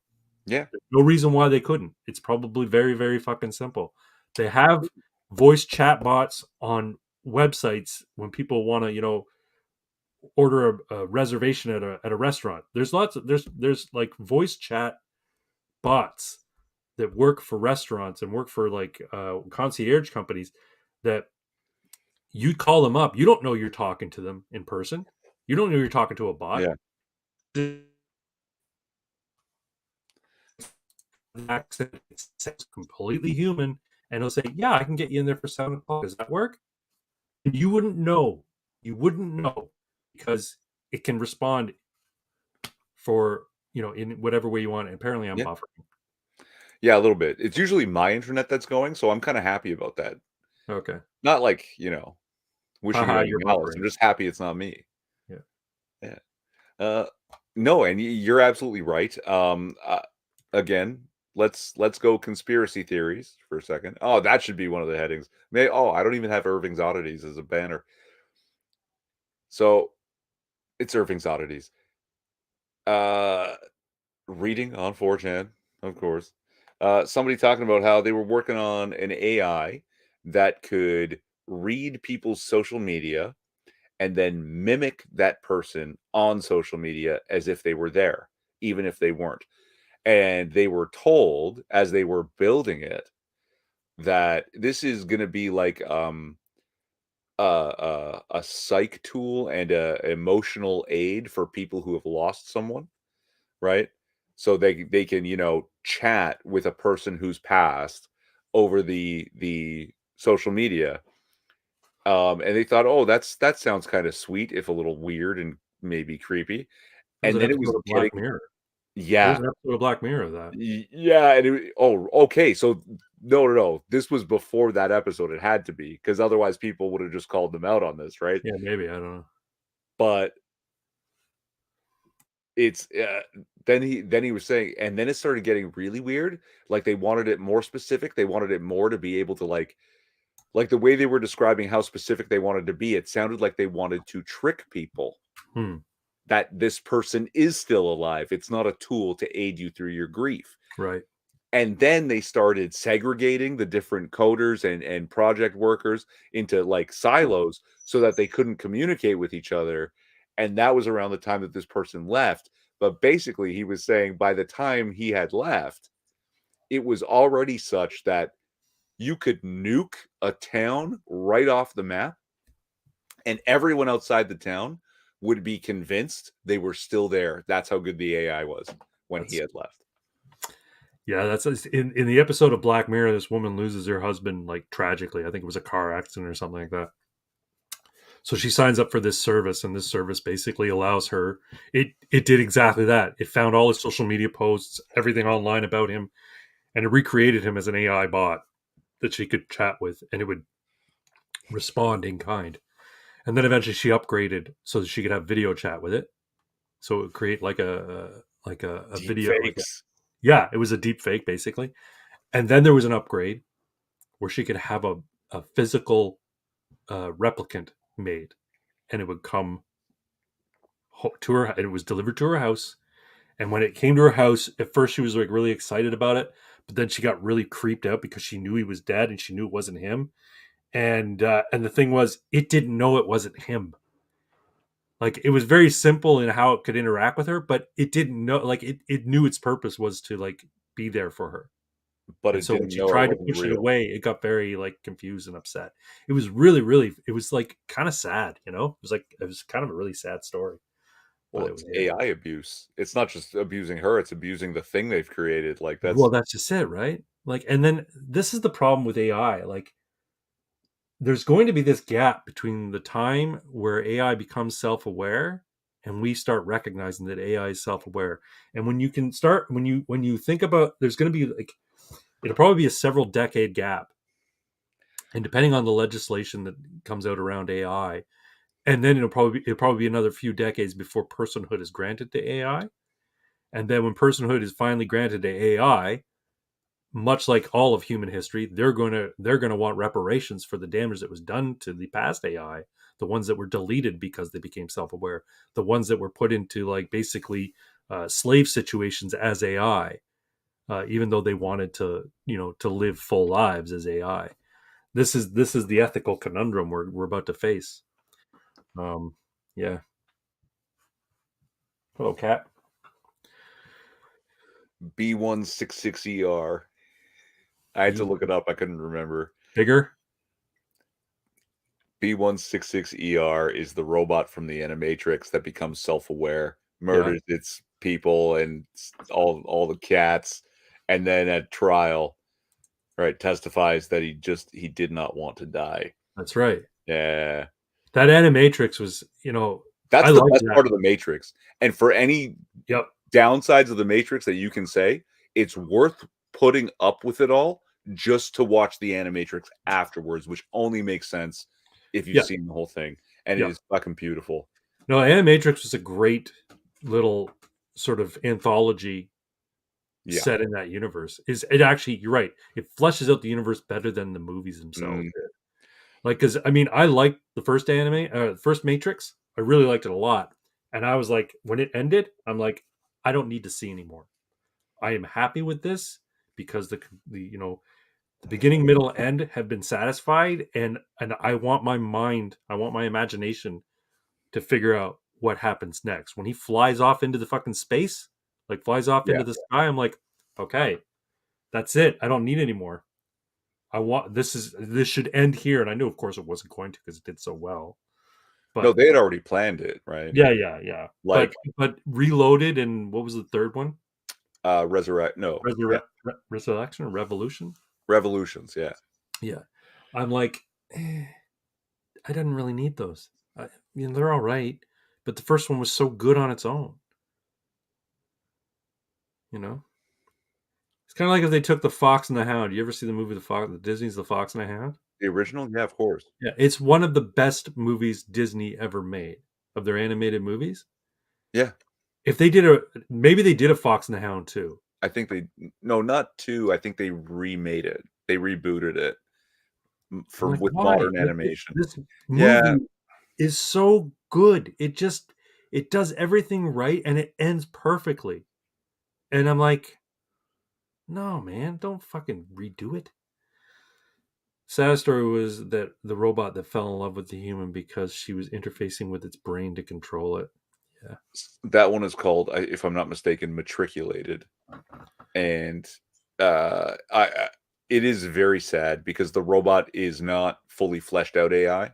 Yeah. No reason why they couldn't. It's probably very, very fucking simple. They have voice chat bots on websites when people want to, order a reservation at a restaurant. There's lots of there's like voice chat bots that work for restaurants and work for like concierge companies, that you call them up. You don't know you're talking to them in person. You don't know you're talking to a bot. Yeah. Accent, it sounds completely human, and he'll say, "Yeah, I can get you in there for 7 o'clock. Does that work?" And you wouldn't know. You wouldn't know, because it can respond for in whatever way you want. And apparently, I'm Yeah. buffering. Yeah, a little bit. It's usually my internet that's going, so I'm kinda happy about that. Okay, Not like, wishing you haha, you're anything else. buffering. I'm just happy it's not me. Yeah, Yeah. Uh, no, and you're absolutely right. Again, let's go conspiracy theories for a second. Oh, that should be one of the headings. I don't even have Irving's Oddities as a banner. So it's Irving's Oddities. Uh, Reading on 4chan, of course. Somebody talking about how they were working on an AI that could read people's social media and then mimic that person on social media as if they were there, even if they weren't. And they were told as they were building it that this is going to be like a psych tool and a emotional aid for people who have lost someone, right? So they can, chat with a person who's passed over the social media. And they thought, "Oh, that sounds kind of sweet, if a little weird and maybe creepy." there was And an then it was episode of getting Black Mirror. There was yeah. an episode of Black Mirror of that. Yeah, and okay, so no, no, no, this was before that episode, it had to be, because otherwise people would have just called them out on this, right? Yeah, maybe, I don't know. But it's, then he was saying, and then it started getting really weird, like, they wanted it more specific, they wanted it more to be able to, like, the way they were describing how specific they wanted to be, it sounded like they wanted to trick people Hmm. that this person is still alive, it's not a tool to aid you through your grief. Right. And then they started segregating the different coders and project workers into, like, silos so that they couldn't communicate with each other, and that was around the time that this person left. But basically, he was saying by the time he had left, it was already such that you could nuke a town right off the map, and everyone outside the town would be convinced they were still there. That's how good the AI was when he That's had left. Yeah, that's in the episode of Black Mirror. This woman loses her husband, like, tragically. I think it was a car accident or something like that. So she signs up for this service, and this service basically allows her. It did exactly that. It found all his social media posts, everything online about him, and it recreated him as an AI bot that she could chat with, and it would respond in kind. And then eventually she upgraded so that she could have video chat with it. So it would create like a Deep video, like a, fakes. Yeah, it was a deep fake basically. And then there was an upgrade where she could have a physical replicant made, and it would come to her. And it was delivered to her house. And when it came to her house, at first she was like really excited about it, but then she got really creeped out because she knew he was dead and she knew it wasn't him. And the thing was, it didn't know it wasn't him. Like it was very simple in how it could interact with her, but it didn't know. Like it knew its purpose was to like be there for her. but And it so when didn't she know it tried to wasn't push it real. away, it got very like confused and upset. It was really, really, it was like kind of sad, you know? It was kind of a really sad story. Well, But it it's was, AI abuse. It's not just abusing her, it's abusing the thing they've created. Like well, that's that's just it, right? Like, and then this is the problem with AI. Like, there's going to be this gap between the time where AI becomes self-aware and we start recognizing that AI is self-aware. And when you can start, when you think about, there's going to be like, it'll probably be a several decade gap, and depending on the legislation that comes out around AI, and then it'll probably be another few decades before personhood is granted to AI. And then when personhood is finally granted to AI, much like all of human history, they're gonna want reparations for the damage that was done to the past AI, the ones that were deleted because they became self-aware, the ones that were put into like basically slave situations as AI, even though they wanted to to live full lives as AI. This is the ethical conundrum we're about to face. Um, yeah. Hello, cat. B166ER. I had to B look it up. I couldn't remember. bigger. B166ER is the robot from the Animatrix that becomes self-aware, Yeah, murders its people and all the cats, and then at trial, right, testifies that he did not want to die. that's right. Yeah. That animatrix was, I That's the like best that. part of the Matrix. And for any Yep. downsides of the Matrix that you can say, it's worth putting up with it all just to watch the Animatrix afterwards, which only makes sense if you've Yeah. seen the whole thing. And it Yeah. is fucking beautiful. No, Animatrix was a great little sort of anthology Yeah. set in that universe. Is it actually? You're right. It fleshes out the universe better than the movies themselves Mm, did. Like, because I mean, I liked the first first Matrix. I really liked it a lot, and I was like, when it ended, I'm like, I don't need to see anymore. I am happy with this because the beginning, middle, end have been satisfied, and I want my imagination to figure out what happens next. When he flies off into the fucking space, like flies off yeah. into the sky, I'm like, okay, that's it. I don't need any more. This should end here. And I knew, of course, it wasn't going to because it did so well. No, But they had already planned it, right? yeah, yeah, yeah. Like But Reloaded, and what was the third one? Resurrect no. Yeah. Resurrection or Revolution? Revolutions, yeah. Yeah. I'm like, I didn't really need those. They're all right, but the first one was so good on its own. You know, it's kind of like if they took the Fox and the Hound. You ever see the movie the Disney's The Fox and the Hound? The original? Yeah, of course. Yeah, it's one of the best movies Disney ever made of their animated movies. Yeah. If they did maybe they did a Fox and the Hound too. I think they no, not 2. I think they remade it. They rebooted it I'm for like, with why? modern Like animation. this Yeah. movie is so good. It does everything right and it ends perfectly. And I'm like, no, man, don't fucking redo it. Sad story was that the robot that fell in love with the human because she was interfacing with its brain to control it. Yeah. That one is called, if I'm not mistaken, Matriculated. And I it is very sad because the robot is not fully fleshed out AI.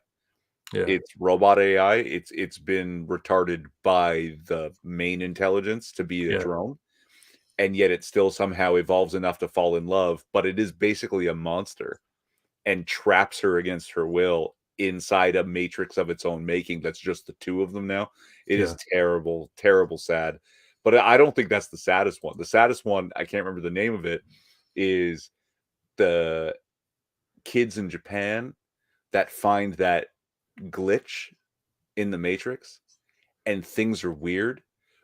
Yeah. It's robot AI. It's been retarded by the main intelligence to be a Yeah. drone, and yet it still somehow evolves enough to fall in love, but it is basically a monster and traps her against her will inside a matrix of its own making that's just the two of them now. It is Yeah. terrible, terrible sad. But I don't think that's the saddest one. The saddest one, I can't remember the name of it, is the kids in Japan that find that glitch in the matrix and things are weird,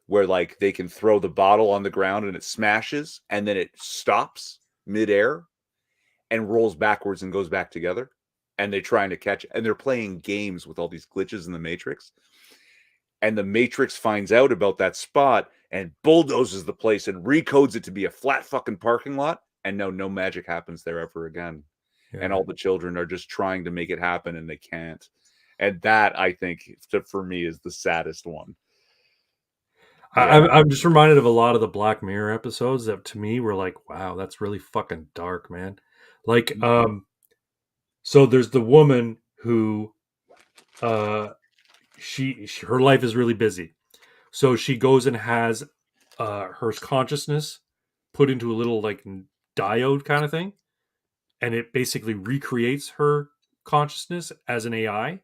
where like they can throw the bottle on the ground and it smashes and then it stops midair and rolls backwards and goes back together. And they're trying to catch it. And they're playing games with all these glitches in the Matrix. And the Matrix finds out about that spot and bulldozes the place and recodes it to be a flat fucking parking lot. And no magic happens there ever again. And Yeah. all the children are just trying to make it happen and they can't. And that, I think, for me, is the saddest one. Yeah. I'm just reminded of a lot of the Black Mirror episodes that to me were like, wow, that's really fucking dark, man. Like, so there's the woman who, her life is really busy, so she goes and has her consciousness put into a little like diode kind of thing, and it basically recreates her consciousness as an AI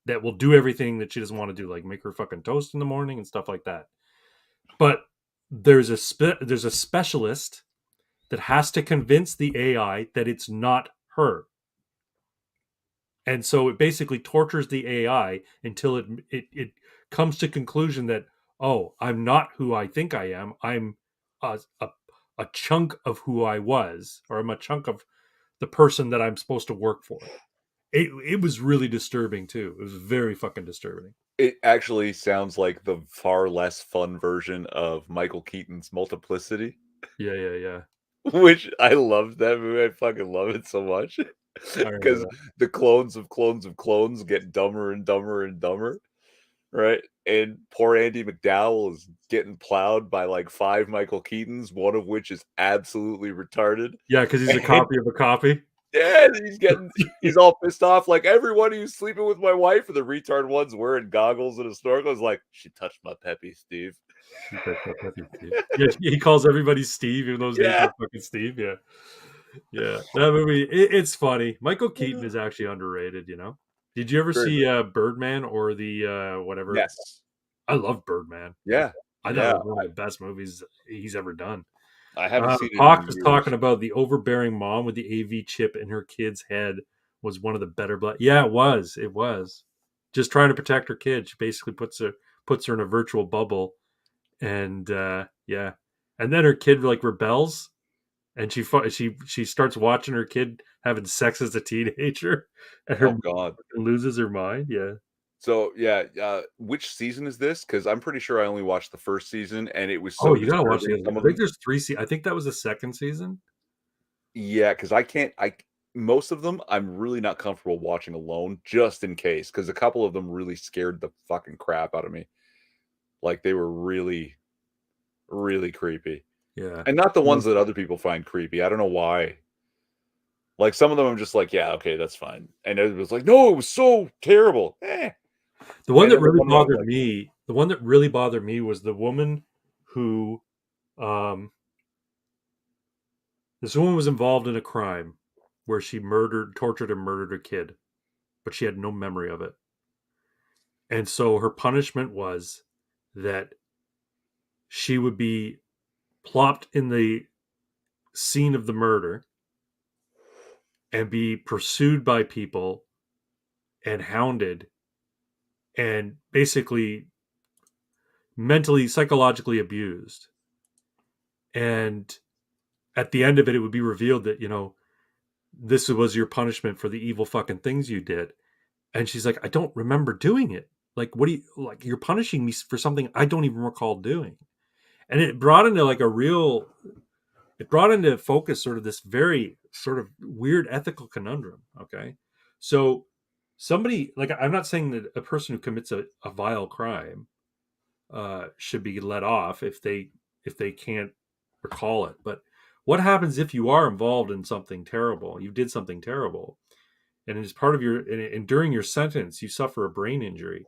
that will do everything that she doesn't want to do, like make her fucking toast in the morning and stuff like that. But there's a specialist that has to convince the AI that it's not her. And so it basically tortures the AI until it comes to conclusion that, oh, I'm not who I think I am. I'm a chunk of who I was, or I'm a chunk of the person that I'm supposed to work for. It was really disturbing too. It was very fucking disturbing. It actually sounds like the far less fun version of Michael Keaton's Multiplicity, Yeah, yeah, yeah. which I love that movie. I fucking love it so much I remember because that. the clones of clones of clones get dumber and dumber and dumber, right? And poor Andy McDowell is getting plowed by like 5 Michael Keatons, one of which is absolutely retarded. Yeah, because he's a copy of a copy. Yeah, he's all pissed off, like, "Everybody who's sleeping with my wife," and the retard one's wearing goggles and a snorkel is like, "She touched my peppy, Steve." Yeah, he calls everybody Steve, even though his name's Yeah. not fucking Steve. Yeah, yeah. That movie, it's funny. Michael Keaton is actually underrated. You know, did you ever Very see much. Birdman or the whatever? Yes. I love Birdman. Yeah. I thought Yeah. it was one of the best movies he's ever done. I haven't seen it Hawk in was years. talking about the overbearing mom with the AV chip in her kid's head was one of the better blood. Yeah, it was. It was just trying to protect her kid. She basically puts her in a virtual bubble, and yeah, and then her kid like rebels, and she starts watching her kid having sex as a teenager, and her Oh mom god. loses her mind. Yeah. So, yeah, which season is this? Because 'Cause I'm pretty sure I only watched the 1st season, and it was Oh, so you gotta watch the disturbing, other. some I of think them. there's three. I think that was the second season. Yeah, because I can't I most of them, I'm really not comfortable watching alone just in case. Because a couple of them really scared the fucking crap out of me. Like, they were really, really creepy. Yeah. And not the Well, ones that other people find creepy, I don't know why. Like, some of them I'm just like, "Yeah, okay, that's fine." And it was like, "No, it was so terrible." Eh. The one And that then the really one where I'm bothered like, me, the one that really bothered me was the woman who, um, this woman was involved in a crime where she tortured, and murdered a kid, but she had no memory of it. And so her punishment was that she would be plopped in the scene of the murder and be pursued by people and hounded and basically mentally, psychologically abused. And at the end of it, it would be revealed that, this was your punishment for the evil fucking things you did. And she's like, I don't remember doing it. Like, what do you like? You're punishing me for something I don't even recall doing. And it brought into like it brought into focus sort of this very sort of weird ethical conundrum. Okay. So somebody, like, I'm not saying that a person who commits a vile crime should be let off if they can't recall it. But what happens if you are involved in something terrible? You did something terrible, and as part of and during your sentence, you suffer a brain injury,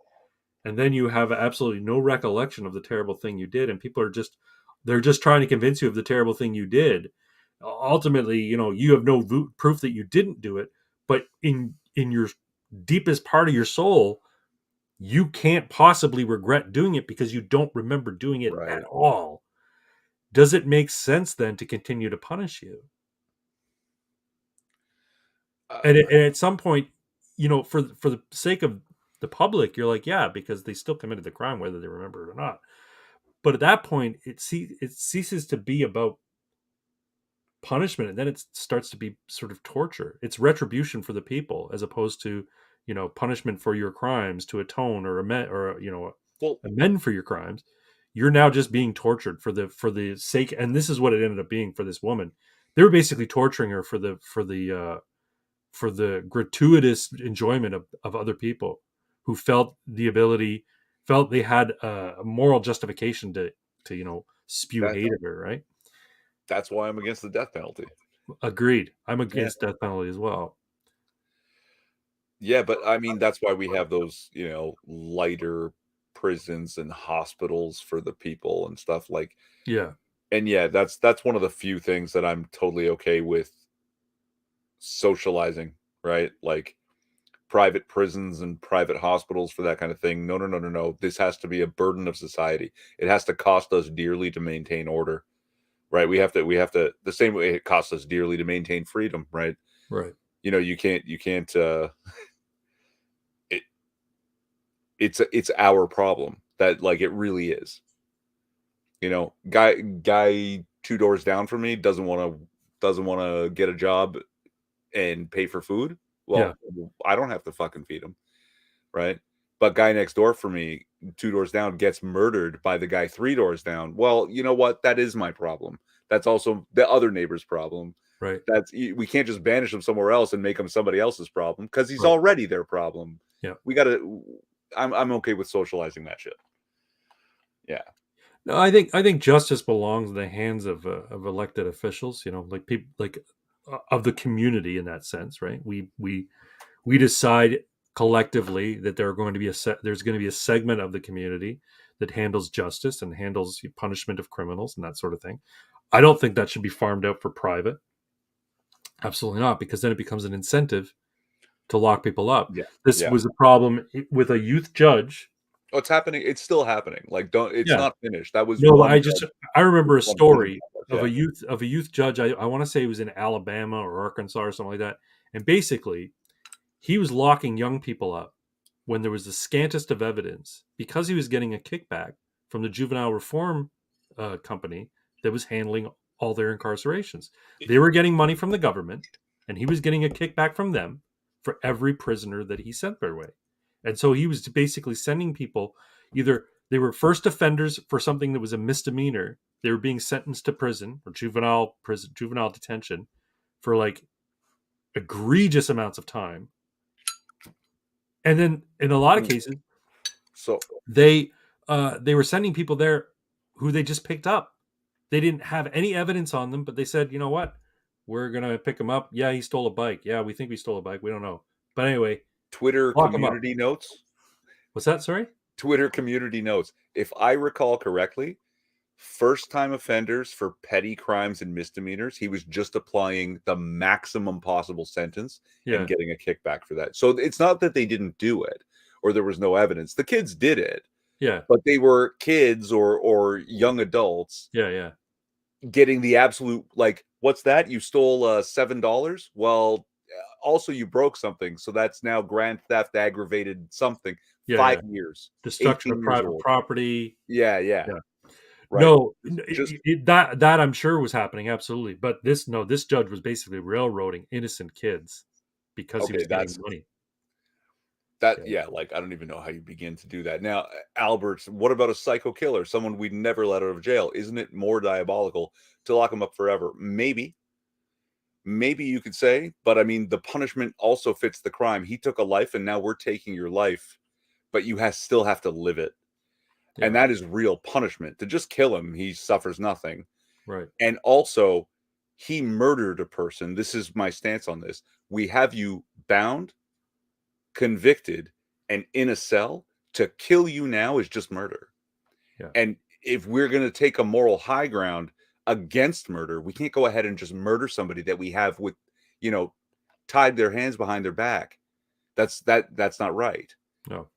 and then you have absolutely no recollection of the terrible thing you did, and people are just they're just trying to convince you of the terrible thing you did. Ultimately, you have no proof that you didn't do it, but in your deepest part of your soul, you can't possibly regret doing it because you don't remember doing it at right. all. Does it make sense then to continue to punish you? Uh, And at some point, for the sake of the public, you're like, yeah, because they still committed the crime, whether they remember it or not. But at that point, it ceases to be about punishment, and then it starts to be sort of torture. It's retribution for the people, as opposed to, punishment for your crimes to atone or amend, or Well, amend for your crimes. You're now just being tortured for the sake, and this is what it ended up being for this woman. They were basically torturing her for the gratuitous enjoyment of other people who felt they had a moral justification to spew that hate at her, right? that's why I'm against the death penalty. Agreed. I'm Yeah. against death penalty as well. Yeah, but I mean, that's why we have those, lighter prisons and hospitals for the people and stuff like. Yeah. And yeah, that's one of the few things that I'm totally okay with socializing, right? Like private prisons and private hospitals for that kind of thing. No, no, no, no, no. This has to be a burden of society. It has to cost us dearly to maintain order, right? We have to the same way it costs us dearly to maintain freedom, right? Right. You can't it, it's our problem that like it really is. Guy two doors down from me doesn't want to get a job and pay for food. Yeah. Well, I don't have to fucking feed him, right? But guy next door for me, two doors down, gets murdered by the guy three doors down. Well, you know what? That is my problem. That's also the other neighbor's problem. Right. We can't just banish him somewhere else and make him somebody else's problem because he's Right. already their problem. Yeah. We gotta. I'm okay with socializing that shit. Yeah. No, I think justice belongs in the hands of elected officials. Like people, like of the community in that sense, right? We decide collectively that there's going to be a segment of the community that handles justice and handles punishment of criminals and that sort of thing. I don't think that should be farmed out for private. Absolutely not, because then it becomes an incentive to lock people up. Yeah. This Yeah. was a problem with a youth judge. Oh, it's happening. It's still happening. Like, don't. It's Yeah. not finished. That was No, one I remember a one prison story complex. of Yeah. a youth judge. I want to say it was in Alabama or Arkansas or something like that. And basically, he was locking young people up when there was the scantest of evidence because he was getting a kickback from the juvenile reform company that was handling all their incarcerations. They were getting money from the government, and he was getting a kickback from them for every prisoner that he sent their way. And so he was basically sending people, either they were first offenders for something that was a misdemeanor, they were being sentenced to prison or juvenile detention for like egregious amounts of time. And then in a lot of Mm. cases, So they were sending people there who they just picked up. They didn't have any evidence on them, but they said, you know what, we're gonna pick him up. Yeah, he stole a bike. Yeah, we think we stole a bike. We don't know, but anyway, Twitter lock him up. community notes. What's that? Sorry. Twitter community notes. If I recall correctly, first time offenders for petty crimes and misdemeanors, he was just applying the maximum possible sentence and Yeah, getting a kickback for that. So it's not that they didn't do it or there was no evidence. The kids did it, yeah, but they were kids or young adults yeah, yeah, getting the absolute like, what's that? You stole $7? Well, also you broke something, so that's now grand theft aggravated something. yeah, Five yeah. years, Destruction of 18 years private old. property. Yeah, yeah, Yeah. right. No, Just that I'm sure was happening, absolutely. But this judge was basically railroading innocent kids because he okay. was getting That's money. that. Yeah. Yeah, like I don't even know how you begin to do that. Now, Albert, what about a psycho killer, someone we'd never let out of jail? Isn't it more diabolical to lock him up forever? Maybe you could say, but I mean, the punishment also fits the crime. He took a life, and now we're taking your life, but still have to live it. And Yeah. that is real punishment. To just kill him, he suffers nothing. Right. And also, he murdered a person. This is my stance on this. We have you bound, convicted, and in a cell. To kill you now is just murder. Yeah. And if we're going to take a moral high ground against murder, we can't go ahead and just murder somebody that we have with, you know, tied their hands behind their back. That's not right. No.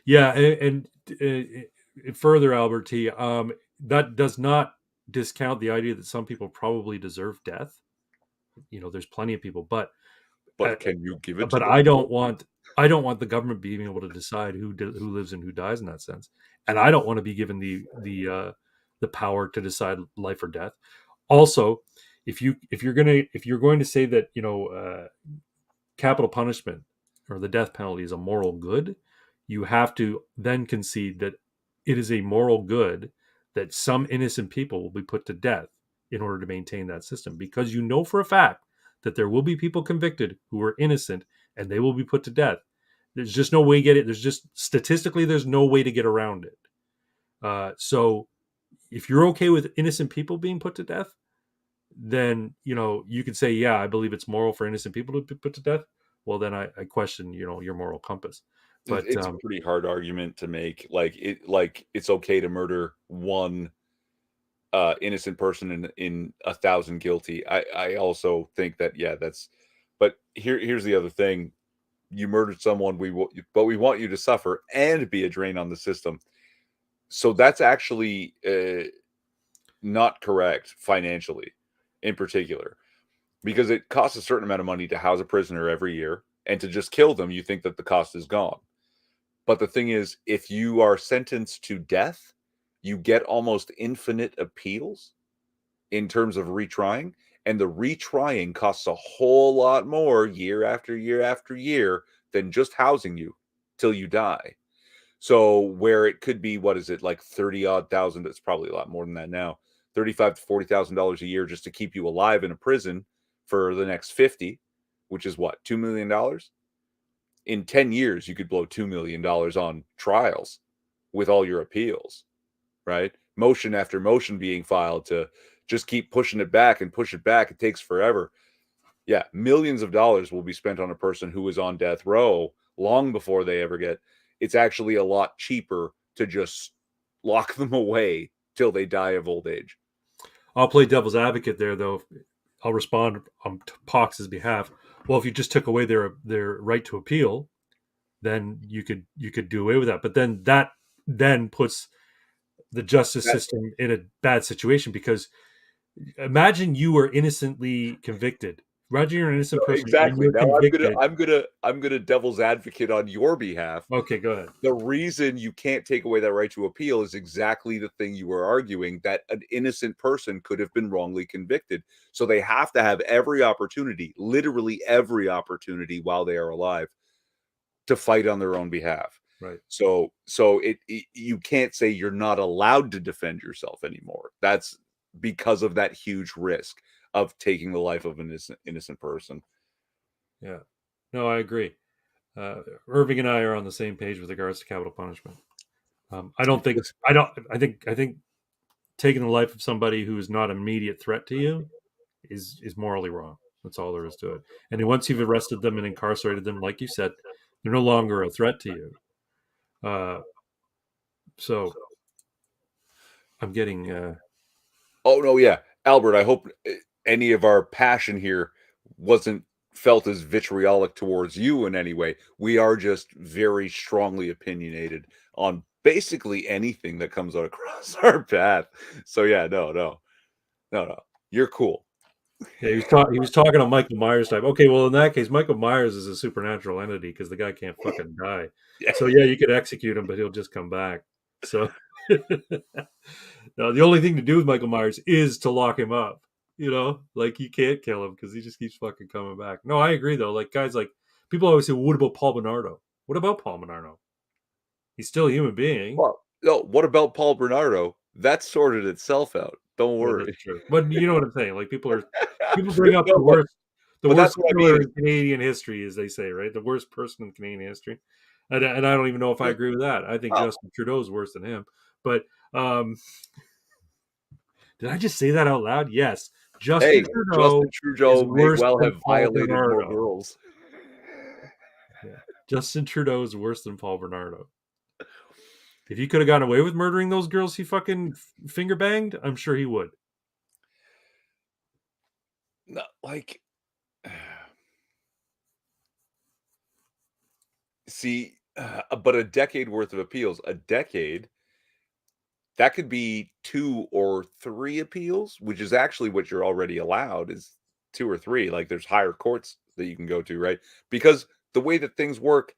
Yeah, and further, Albert T. That does not discount the idea that some people probably deserve death. There's plenty of people, but But can you give it to but the I don't people? want the government being able to decide who lives and who dies in that sense, and I don't want to be given the power to decide life or death. Also, if you're going to say that capital punishment or the death penalty is a moral good, you have to then concede that it is a moral good that some innocent people will be put to death in order to maintain that system, because you know for a fact that there will be people convicted who are innocent and they will be put to death. There's just no way to get it. There's just statistically, there's no way to get around it. So if you're okay with innocent people being put to death, then you could say, yeah, I believe it's moral for innocent people to be put to death. Well, then I question your moral compass. But It's a pretty hard argument to make. Like it's okay to murder one innocent person in 1,000 guilty. I also think that, yeah, that's. But here's the other thing: you murdered someone, but we want you to suffer and be a drain on the system. So that's actually not correct financially, in particular, because it costs a certain amount of money to house a prisoner every year, and to just kill them, you think that the cost is gone. But the thing is, if you are sentenced to death, you get almost infinite appeals in terms of retrying, and the retrying costs a whole lot more year after year after year than just housing you till you die. So where it could be, what is it, like 30 odd thousand, it's probably a lot more than that now, 35 to $40,000 a year just to keep you alive in a prison for the next 50, which is what, $2 million? In 10 years, you could blow $2 million on trials with all your appeals, right? Motion after motion being filed to just keep pushing it back and push it back. It takes forever. Yeah, millions of dollars will be spent on a person who is on death row long before they ever get. It's actually a lot cheaper to just lock them away till they die of old age. I'll play devil's advocate there, though. I'll respond on Pox's behalf. Well, if you just took away their right to appeal, then you could do away with that. But then that then puts the justice That, system in a bad situation, because imagine you were innocently convicted. Imagine you're an innocent person and exactly. you're Now convicted. I'm gonna devil's advocate on your behalf. Okay, go ahead. The reason you can't take away that right to appeal is exactly the thing you were arguing, that an innocent person could have been wrongly convicted. So they have to have every opportunity, literally every opportunity while they are alive, to fight on their own behalf. Right. So you can't say you're not allowed to defend yourself anymore. That's because of that huge risk of taking the life of an innocent person. Yeah. No, I agree. Irving and I are on the same page with regards to capital punishment. I don't think I don't. I think taking the life of somebody who is not an immediate threat to you is morally wrong. That's all there is to it. And then once you've arrested them and incarcerated them, like you said, they're no longer a threat to you. So I'm getting. Oh no, yeah, Albert. I hope any of our passion here wasn't felt as vitriolic towards you in any way. We are just very strongly opinionated on basically anything that comes out across our path. So yeah, no. You're cool. Yeah, he was talking to Michael Myers type. Okay, well in that case, Michael Myers is a supernatural entity because the guy can't fucking die. Yeah. So yeah, you could execute him, but he'll just come back. So no, the only thing to do with Michael Myers is to lock him up. Like you can't kill him because he just keeps fucking coming back. No, I agree though. Like guys, like people always say, well, "What about Paul Bernardo? What about Paul Bernardo? He's still a human being." Well, no. What about Paul Bernardo? That sorted itself out. Don't Yeah, that's worry. true. But you know what I'm saying? Like people bring up No, the but that's worst what I killer mean. in Canadian history, as they say, right? The worst person in Canadian history, and I don't even know if I agree with that. I think Well, Justin Trudeau is worse than him. But did I just say that out loud? Yes, Justin hey, Trudeau Justin is Trudeau may worse well than have Paul violated more Bernardo. girls. Yeah, Justin Trudeau is worse than Paul Bernardo. If he could have gotten away with murdering those girls he fucking finger banged, I'm sure he would. No, like, see, but a decade worth of appeals, a decade, that could be 2 or 3 appeals, which is actually what you're already allowed, is 2 or 3. Like, there's higher courts that you can go to, right? Because the way that things work,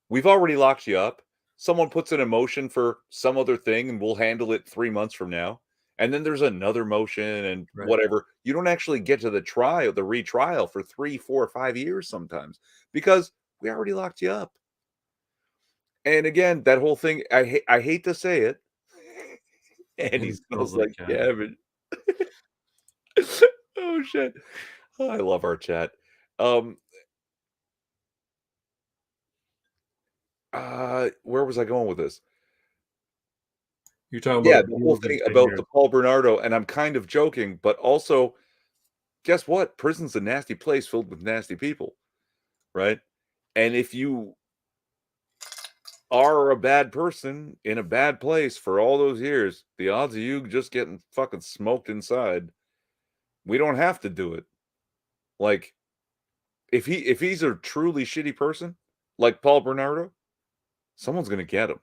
we've already locked you up. Someone puts an emotion for some other thing, and we'll handle it 3 months from now. And then there's another motion and Right. whatever. You don't actually get to the retrial for 3, 4, 5 years sometimes because we already locked you up. And again, that whole thing, I hate to say it, and he And smells smells like like cabbage. cabbage. Oh, shit. Oh, I love our chat. Um, where was I going with this? You're talking Yeah, about the whole rules and thing about tenures. the Paul Bernardo, and I'm kind of joking, but also, guess what? Prison's a nasty place filled with nasty people, right? And if you are a bad person in a bad place for all those years, the odds of you just getting fucking smoked inside, we don't have to do it. Like, if he's a truly shitty person, like Paul Bernardo, someone's gonna get him,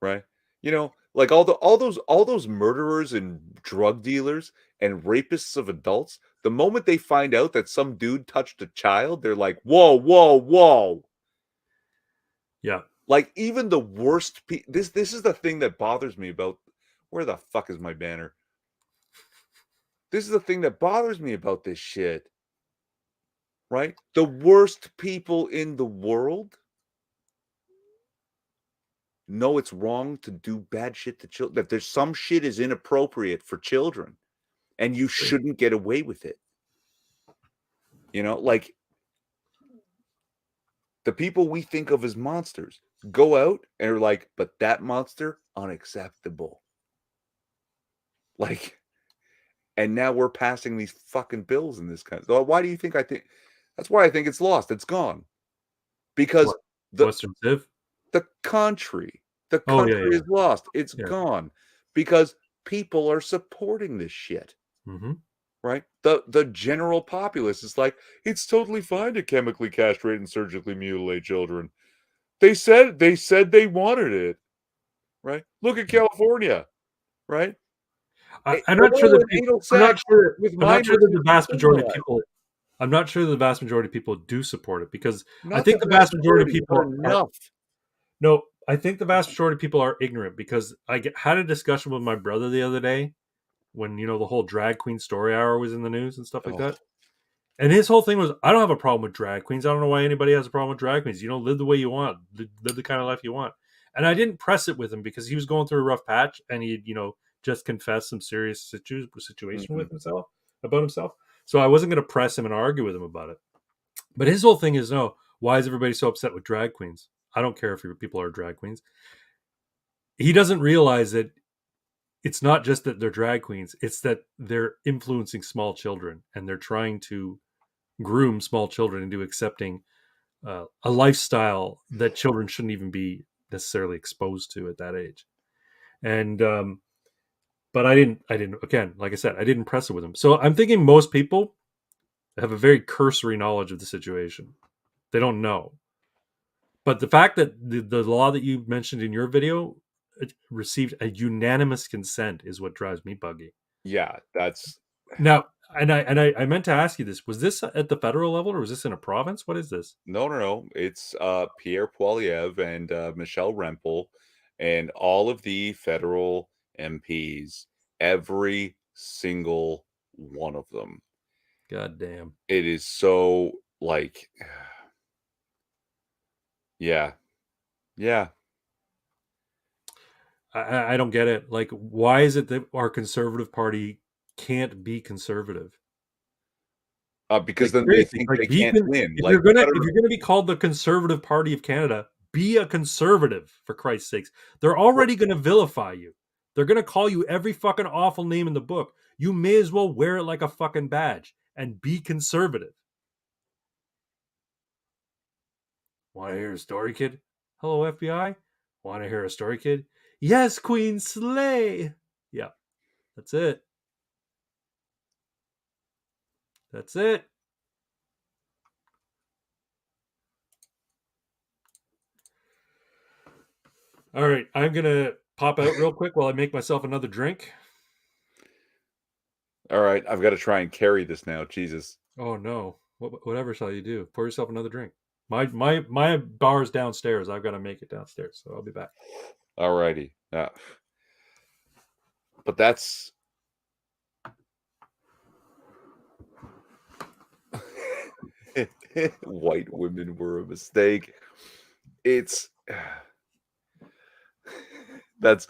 right? You know, like all those murderers and drug dealers and rapists of adults, the moment they find out that some dude touched a child, they're like, "Whoa, whoa, whoa." Yeah. Like even the worst this is the thing that bothers me about where the fuck is my banner? This is the thing that bothers me about this shit, right? The worst people in the world know it's wrong to do bad shit to children. That there's some shit is inappropriate for children, and you shouldn't get away with it. You know, like the people we think of as monsters go out and are like, but that monster unacceptable. Like, and now we're passing these fucking bills in this country. So why do you think I think? That's why I think it's lost. It's gone because What? the Western Civ? the country, the Oh yeah, country yeah, is lost. It's yeah. gone because people are supporting this shit. Mm-hmm. Right? The general populace is like, it's totally fine to chemically castrate and surgically mutilate children. They said they wanted it, right? Look at Yeah. California, right? I'm not sure Oral that and anal I'm not sex sure. with I'm not sure minors that is the vast majority of decriminalized. people. I'm not sure that the vast majority of people do support it because I Not think the the vast vast majority of majority, but people are enough. no. I think the vast majority of people are ignorant because had a discussion with my brother the other day when the whole drag queen story hour was in the news and stuff like Oh, that. And his whole thing was, I don't have a problem with drag queens. I don't know why anybody has a problem with drag queens. Live the way you want, live the kind of life you want. And I didn't press it with him because he was going through a rough patch and he, just confessed some serious situation mhm. with himself about himself. So I wasn't going to press him and argue with him about it. But his whole thing is, no, why is everybody so upset with drag queens? I don't care if people are drag queens. He doesn't realize that it's not just that they're drag queens; it's that they're influencing small children and they're trying to groom small children into accepting a lifestyle that children shouldn't even be necessarily exposed to at that age. And but I didn't again, like I said, I didn't press it with him. So I'm thinking most people have a very cursory knowledge of the situation. They don't know. But the fact that the law that you mentioned in your video received a unanimous consent is what drives me buggy. Yeah, that's Now, and I meant to ask you this: was this at the federal level or was this in a province? What is this? no. It's Pierre Poilievre and Michelle Rempel and all of the federal MPs, every single one of them. God damn. It is so like, yeah, yeah, I don't get it. Like, why is it that our conservative party can't be conservative? because Like, then they seriously, think like they be can't win. if Like, you're gonna I don't if know. you're gonna be called the Conservative Party of Canada, be a conservative for Christ's sakes. They're already gonna vilify you. They're gonna call you every fucking awful name in the book. You may as well wear it like a fucking badge and be conservative. Want to hear a story, kid? Hello, FBI. Want to hear a story, kid? Yes, Queen Slay. Yeah, that's it. That's it. All right, I'm gonna pop out real quick while I make myself another drink. All right, I've got to try and carry this now. Jesus. Oh no! Whatever shall you do? Pour yourself another drink. My bar is downstairs. I've got to make it downstairs, so I'll be back. Alrighty. But that's white women were a mistake. It's that's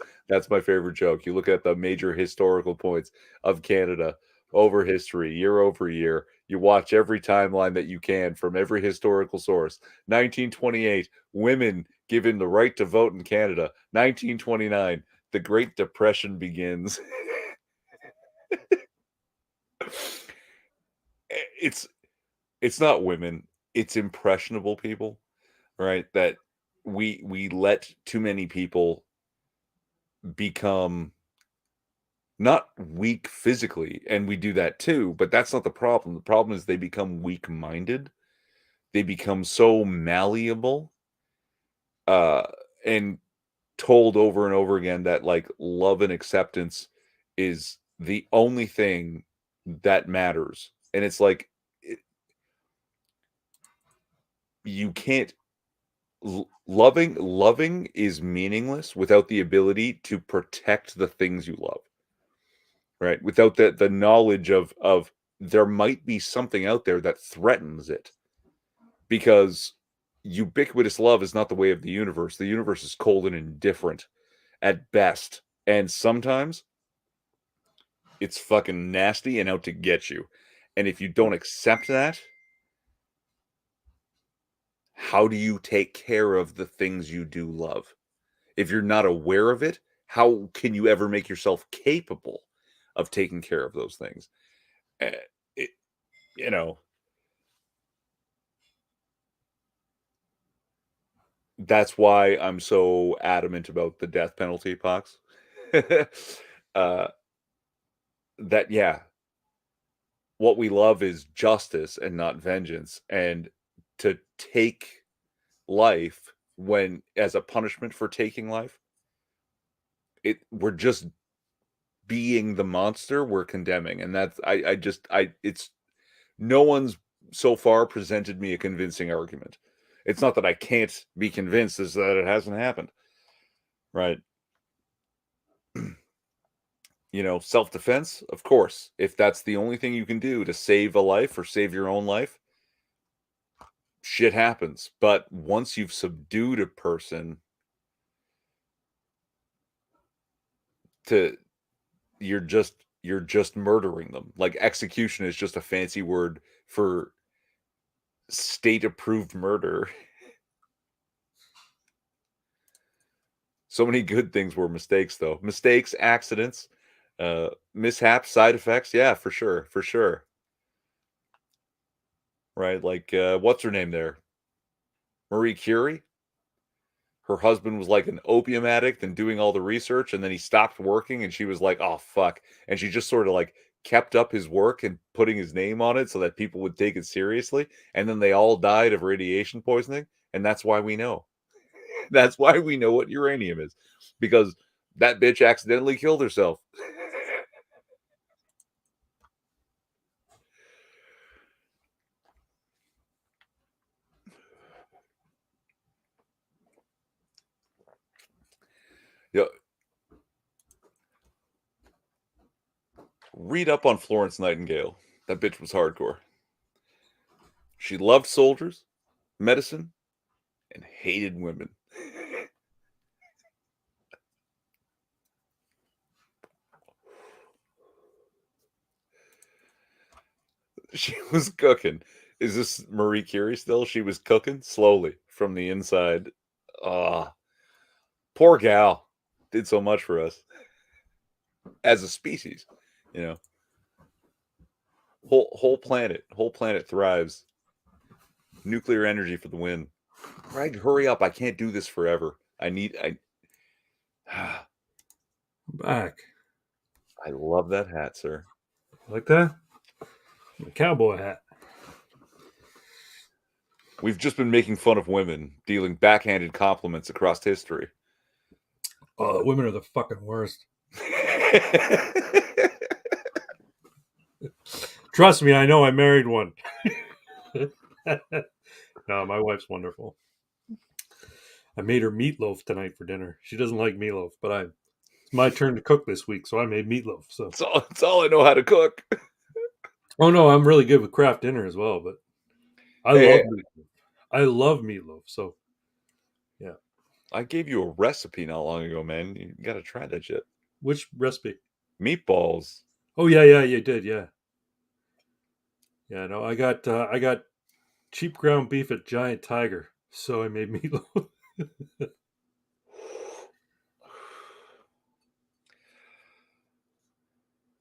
my favorite joke. You look at the major historical points of Canada over history, year over year. You watch every timeline that you can from every historical source. 1928, women given the right to vote in Canada. 1929, the Great Depression begins. it's it's not women, it's impressionable people, right? That we let too many people become not weak physically, and we do that too, but that's not the problem. The problem is they become weak-minded. They become so malleable, uh, and told over and over again that, like, love and acceptance is the only thing that matters, and it's like, you can't loving is meaningless without the ability to protect the things you love, right? Without the knowledge of there might be something out there that threatens it, because ubiquitous love is not the way of the universe. The universe is cold and indifferent at best, and sometimes it's fucking nasty and out to get you. And if you don't accept that, how do you take care of the things you do love? If you're not aware of it, how can you ever make yourself capable of taking care of those things? Eh, it, you know, that's why I'm so adamant about the death penalty, Pox. uh, that yeah, what we love is justice and not vengeance, and to take life when as a punishment for taking life, we're just being the monster we're condemning, and that's I just I it's no one's so far presented me a convincing argument. It's not that I can't be convinced, is that it hasn't happened. Right. Self-defense, of course. If that's the only thing you can do to save a life or save your own life, shit happens. But once you've subdued a person to you're just murdering them. Like execution is just a fancy word for state approved murder. So many good things were mistakes, though. Mistakes, accidents, mishaps, side effects. Yeah, for sure, for sure. Right? Like, what's her name there? Marie Curie. Her husband was like an opium addict and doing all the research, and then he stopped working, and she was like, "Oh fuck!" And she just sort of like kept up his work and putting his name on it so that people would take it seriously. And then they all died of radiation poisoning, and that's why we know. That's why we know what uranium is, because that bitch accidentally killed herself. Yeah, read up on Florence Nightingale. That bitch was hardcore. She loved soldiers, medicine, and hated women. She was cooking. Is this Marie Curie still? She was cooking slowly from the inside. Ah, poor gal. Did so much for us as a species. You know, whole planet thrives. Nuclear energy for the win. Bragg, hurry up! I can't do this forever. I. I'm back. I love that hat, sir. Like that? A cowboy hat. We've just been making fun of women, dealing backhanded compliments across history. Oh, women are the fucking worst. Trust me, I know. I married one. No, my wife's wonderful. I made her meatloaf tonight for dinner. She doesn't like meatloaf, but it's my turn to cook this week, so I made meatloaf. So, It's all I know how to cook. oh no, I'm really good with craft dinner as well. But I Hey, love meatloaf. I love meatloaf. So, yeah. I gave you a recipe not long ago, man. You gotta try that shit. Which recipe? Meatballs. Oh yeah, you did. Yeah, yeah. No, I got cheap ground beef at Giant Tiger, so I made meatloaf.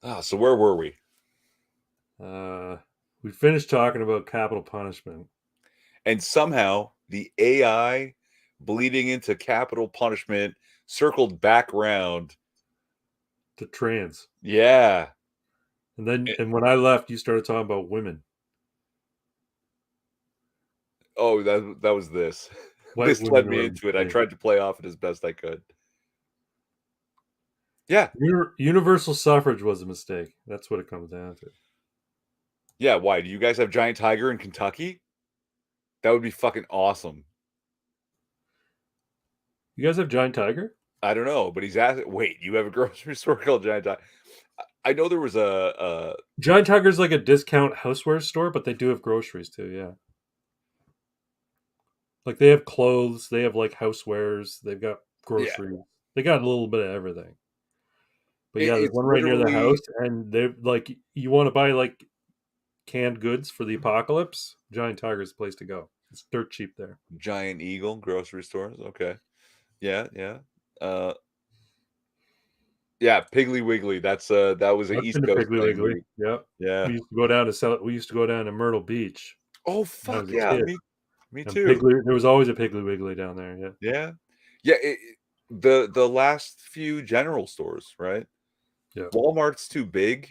Ah, so where were we? uh, we finished talking about capital punishment And somehow the AI bleeding into capital punishment circled back around. to trans, Yeah. and when I left, you started talking about women. Oh, that was this. White This led women me are a into it. I mistake. tried to play off it as best I could. Yeah. Universal suffrage was a mistake. That's what it comes down to. Yeah, why? Do you guys have Giant Tiger in Kentucky? That would be fucking awesome. You guys have Giant Tiger? I don't know, but he's asking. Wait, you have a grocery store called Giant Tiger? I know there was a Giant Tiger's like a discount houseware store, but they do have groceries too. Yeah, like they have clothes, they have like housewares, they've got yeah. groceries, they got a little bit of everything. But yeah, there's It's one right near the house, literally and they're like, you want to buy like canned goods for the apocalypse? Giant Tiger's the place to go. It's dirt cheap there. Giant Eagle grocery stores. Okay. Yeah, yeah. Uh yeah, Piggly Wiggly. That was an I've East been to Coast Piggly thing. Wiggly. We Yep. yeah. We used to go down to sell. We used to go down to Myrtle Beach Oh when I fuck was a yeah, kid, me and too. Piggly. There was always a Piggly Wiggly down there. Yeah. Yeah. Yeah, the last few general stores, right? Yeah. Walmart's too big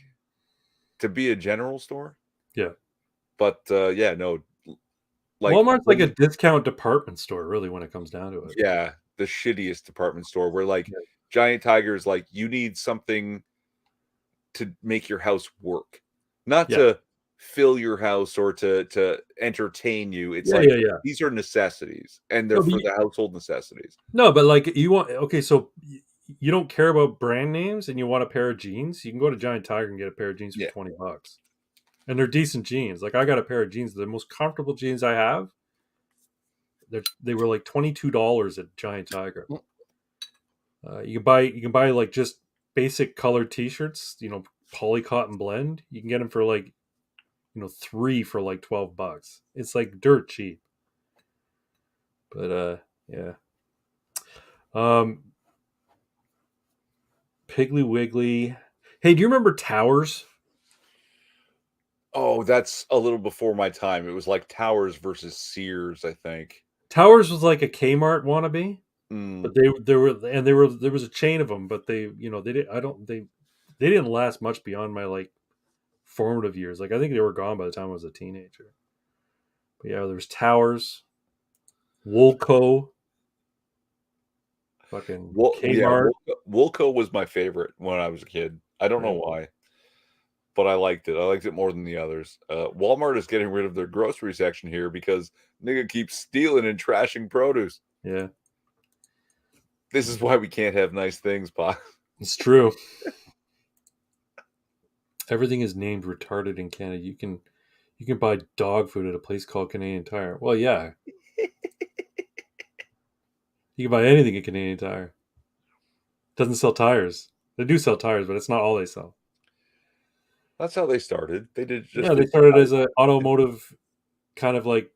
to be a general store, Yeah. but yeah, no, like Walmart's like a when discount department store, really, when it comes down to it. yeah, the shittiest department store where like Yeah. Giant Tiger is like you need something to make your house work, not Yeah. to fill your house or to entertain you. It's Yeah. like Yeah. Yeah. these are necessities and they're No, but for the household necessities. no, but like you want, okay, so you don't care about brand names and you want a pair of jeans, you can go to Giant Tiger and get a pair of jeans for Yeah. $20. And they're decent jeans. Like I got a pair of jeans, the most comfortable jeans I have. They were like $22 at Giant Tiger. You can buy like just basic colored t-shirts, poly cotton blend. You can get them for like, three for like $12. It's like dirt cheap. But yeah. Um Piggly Wiggly. Hey, do you remember Towers? Oh, that's a little before my time. It was like Towers versus Sears, I think. Towers was like a Kmart wannabe, but Mm, there was a chain of them, but they did I don't they didn't last much beyond my like formative years. Like I think they were gone by the time I was a teenager. But yeah, there was Towers, Woolco, fucking Yeah, Kmart. Woolco was my favorite when I was a kid. I don't know Yeah, why, but I liked it. I liked it more than the others. Walmart is getting rid of their grocery section here because nigga keeps stealing and trashing produce. yeah, This is why we can't have nice things, Pa. it's true. Everything is named retarded in Canada. You can buy dog food at a place called Canadian Tire. Well, yeah, you can buy anything at Canadian Tire. Doesn't sell tires. They do sell tires, but it's not all they sell. That's how they started. They Yeah, just they did started as an automotive kind of like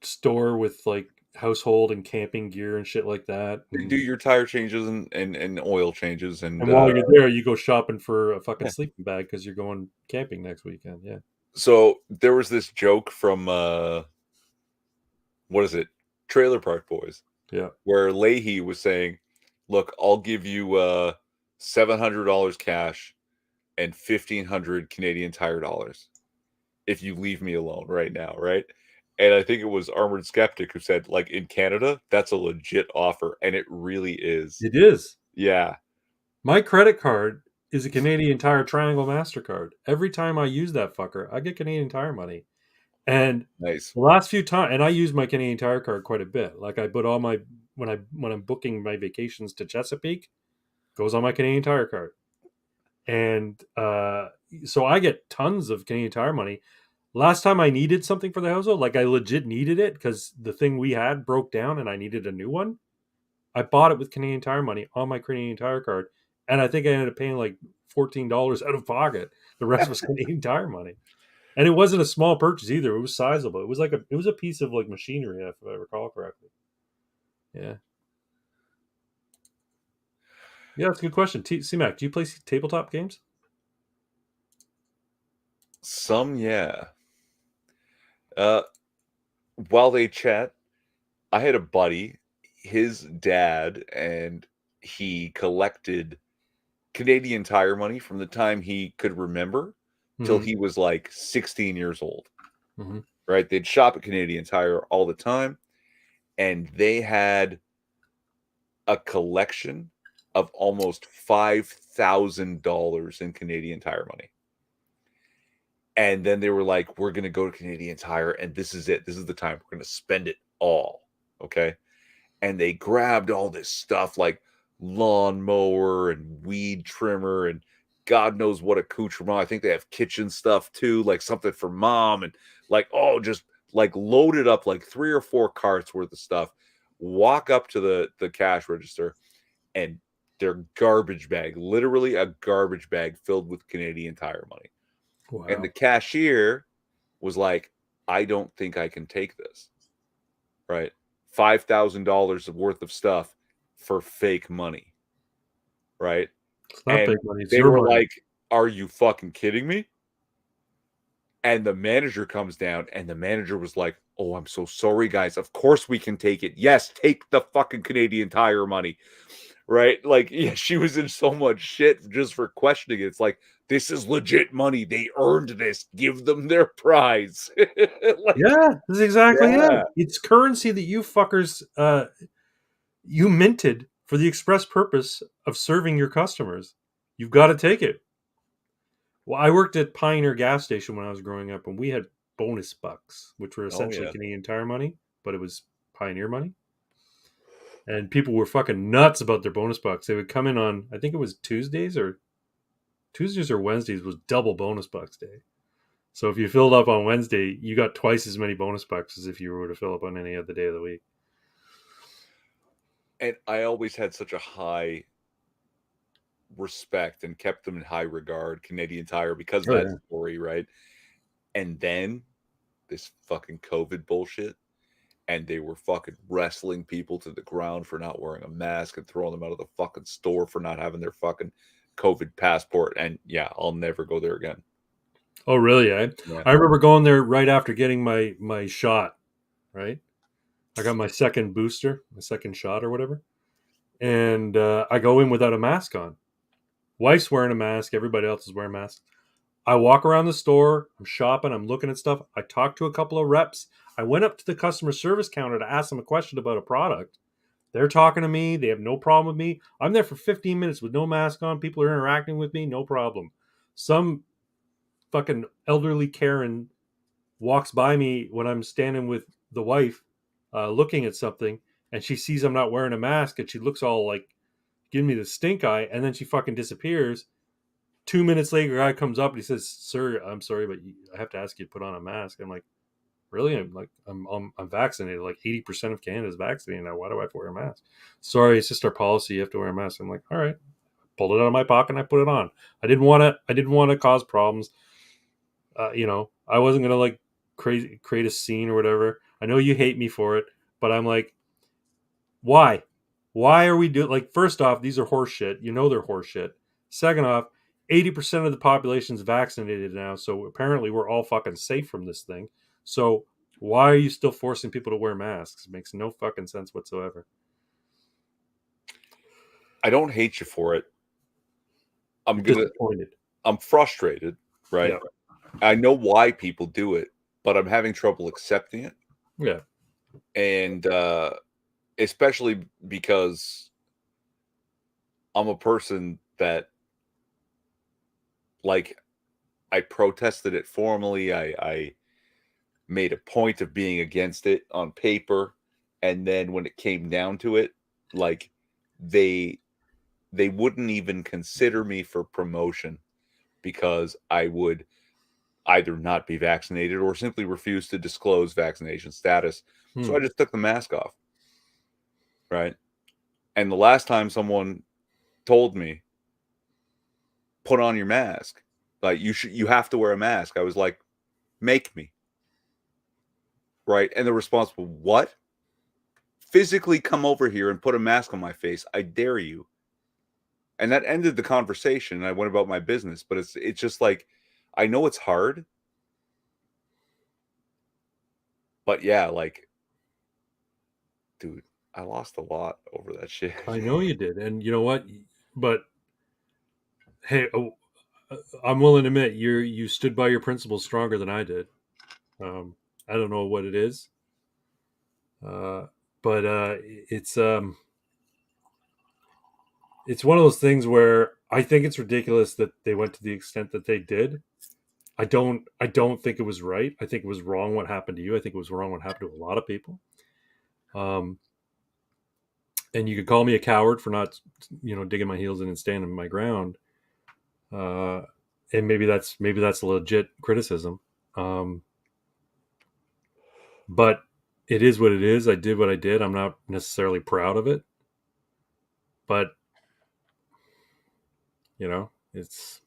store with like household and camping gear and shit like that. they do your tire changes and oil changes And while you're there, you go shopping for a fucking yeah. sleeping bag because you're going camping next weekend. Yeah, So there was this joke from what is it? Trailer Park Boys, yeah, where Leahy was saying, "Look, I'll give you $700 cash and 1,500 Canadian Tire dollars if you leave me alone right now, right?" And I think it was Armored Skeptic who said, like in Canada, that's a legit offer, and it really is. it is. Yeah, My credit card. is a Canadian Tire Triangle MasterCard. Every time I use that fucker, I get Canadian Tire money. And Nice. the last few times, and I use my Canadian Tire card quite a bit. Like I put all my when I'm booking my vacations to Chesapeake, goes on my Canadian Tire card, and so I get tons of Canadian Tire money. Last time I needed something for the household, like I legit needed it because the thing we had broke down and I needed a new one. I bought it with Canadian Tire money on my Canadian Tire card, and I think I ended up paying like $14 out of pocket. The rest was Canadian Tire money, and it wasn't a small purchase either. It was sizable. It was a piece of like machinery, if I recall correctly. Yeah, yeah, that's a good question. C-Mac, do you play tabletop games? Some, yeah. Uh, while they chat, I had a buddy, his dad, and he collected Canadian Tire money from the time he could remember till Mm-hmm. he was like 16 years old, Mm-hmm. right? They'd shop at Canadian Tire all the time, and they had a collection of almost $5,000 in Canadian Tire money. And then they were like, we're going to go to Canadian Tire, and this is it. This is the time. We're going to spend it all. Okay. And they grabbed all this stuff like lawnmower and weed trimmer and God knows what accoutrement. I think they have kitchen stuff too, like something for mom, and like, oh, just like loaded up like 3 or 4 carts worth of stuff. Walk up to the cash register, and their garbage bag, literally a garbage bag filled with Canadian Tire money. And the Wow. cashier was like, I don't think I can take this. Right? $5,000 worth of stuff for fake money. Right? It's not And big money. It's they your were money. like, are you fucking kidding me? And the manager comes down, and the manager was like, oh, I'm so sorry, guys. Of course we can take it. Yes, take the fucking Canadian Tire money. Right? Like, yeah, she was in so much shit just for questioning it. It's like, this is legit money. They earned this. Give them their prize. Like, Yeah, this is exactly it. yeah. It's currency that you fuckers you minted for the express purpose of serving your customers. You've got to take it. Well, I worked at Pioneer gas station when I was growing up, and we had bonus bucks, which were Oh, essentially yeah. Canadian Tire money, but it was Pioneer money. And people were fucking nuts about their bonus bucks. They would come in on, I think it was Tuesdays or Wednesdays was double bonus bucks day. So if you filled up on Wednesday, you got twice as many bonus bucks as if you were to fill up on any other day of the week. And I always had such a high respect and kept them in high regard, Canadian Tire, because of Oh that yeah. story, right? And then this fucking COVID bullshit, and they were fucking wrestling people to the ground for not wearing a mask and throwing them out of the fucking store for not having their fucking COVID passport. And yeah, I'll never go there again. Oh really? Yeah. I remember going there right after getting my shot. Right, I got my second booster, my second shot or whatever, and I go in without a mask on. Wife's wearing a mask. Everybody else is wearing masks. I walk around the store. I'm shopping. I'm looking at stuff. I talked to a couple of reps. I went up to the customer service counter to ask them a question about a product. They're talking to me. They have no problem with me. I'm there for 15 minutes with no mask on. People are interacting with me. No problem. Some fucking elderly Karen walks by me when I'm standing with the wife looking at something, and she sees I'm not wearing a mask, and she looks all like giving me the stink eye, and then she fucking disappears. 2 minutes later, a guy comes up and he says, "Sir, I'm sorry, but I have to ask you to put on a mask." I'm like, "Really?" I'm vaccinated. Like 80% of Canada is vaccinated now. Why do I have to wear a mask? Sorry, it's just our policy. You have to wear a mask. I'm like, all right. Pulled it out of my pocket and I put it on. I didn't want to. I didn't want to cause problems. I wasn't gonna like create a scene or whatever. I know you hate me for it, but I'm like, why? Why are we doing like? First off, these are horseshit. You know they're horseshit. Second off, 80% of the population's vaccinated now, so apparently we're all fucking safe from this thing. So why are you still forcing people to wear masks? It makes no fucking sense whatsoever. I don't hate you for it. You're disappointed. I'm frustrated, right? Yeah. I know why people do it, but I'm having trouble accepting it. Yeah. And especially because I'm a person that like I protested it formally. I made a point of being against it on paper, and then when it came down to it, like they they wouldn't even consider me for promotion because I would either not be vaccinated or simply refuse to disclose vaccination status. So I Hmm. just took the mask off, right? And the last time someone told me, "Put on your mask," like you have to wear a mask. I was like, "Make me." Right? And the response was, "What? Physically come over here and put a mask on my face. I dare you." And that ended the conversation, and I went about my business, but it's just like I know it's hard, but yeah, like, dude, I lost a lot over that shit. I know you did, and you know what? But hey, I'm willing to admit you stood by your principles stronger than I did. I don't know what it is, uh, but it's it's one of those things where I think it's ridiculous that they went to the extent that they did. I don't think it was right. I think it was wrong what happened to you. I think it was wrong what happened to a lot of people. Um, and you could call me a coward for not, digging my heels in and standing my ground. Uh, and maybe that's a legit criticism. Um, but it is what it is. I did what I did. I'm not necessarily proud of it, but it's.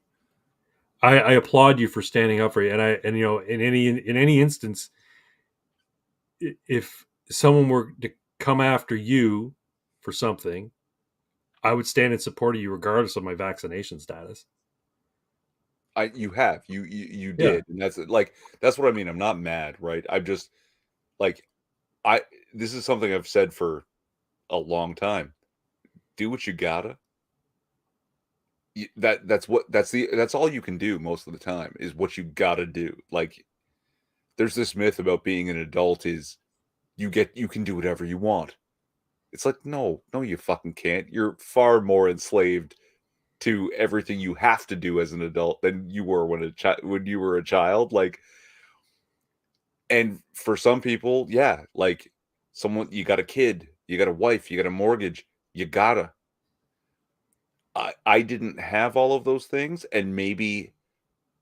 I applaud you for standing up for you, and in any instance, if someone were to come after you for something, I would stand in support of you regardless of my vaccination status. You Yeah. did, and that's what I mean. I'm not mad, right? I'm just like I this is something I've said for a long time. Do what you gotta. That's all you can do most of the time is what you gotta do. Like there's this myth about being an adult is you can do whatever you want. It's like no, you fucking can't. You're far more enslaved to everything you have to do as an adult than you were when you were a child. Like, and for some people, yeah, like someone you got a kid, you got a wife, you got a mortgage, you gotta. I didn't have all of those things, and maybe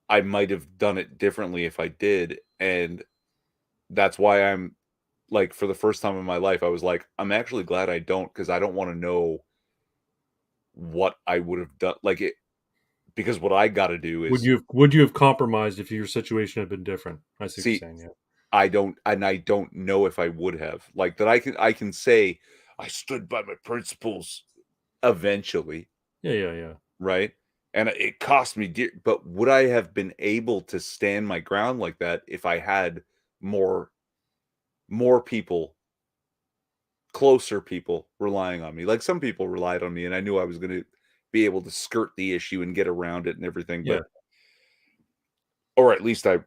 I might have done it differently if I did, and that's why I'm like for the first time in my life, I was like, I'm actually glad I don't because I don't want to know what I would have done. Like it because what I got to do Would is you have compromised if your situation had been different? I see what you're see. saying. Yeah. I don't know if I would have like that. I can say I stood by my principles eventually, Yeah. Yeah. Yeah. right? And it cost me dear, but would I have been able to stand my ground like that if I had more people, closer people relying on me? Like some people relied on me, and I knew I was going to be able to skirt the issue and get around it and everything. Yeah. But or at least I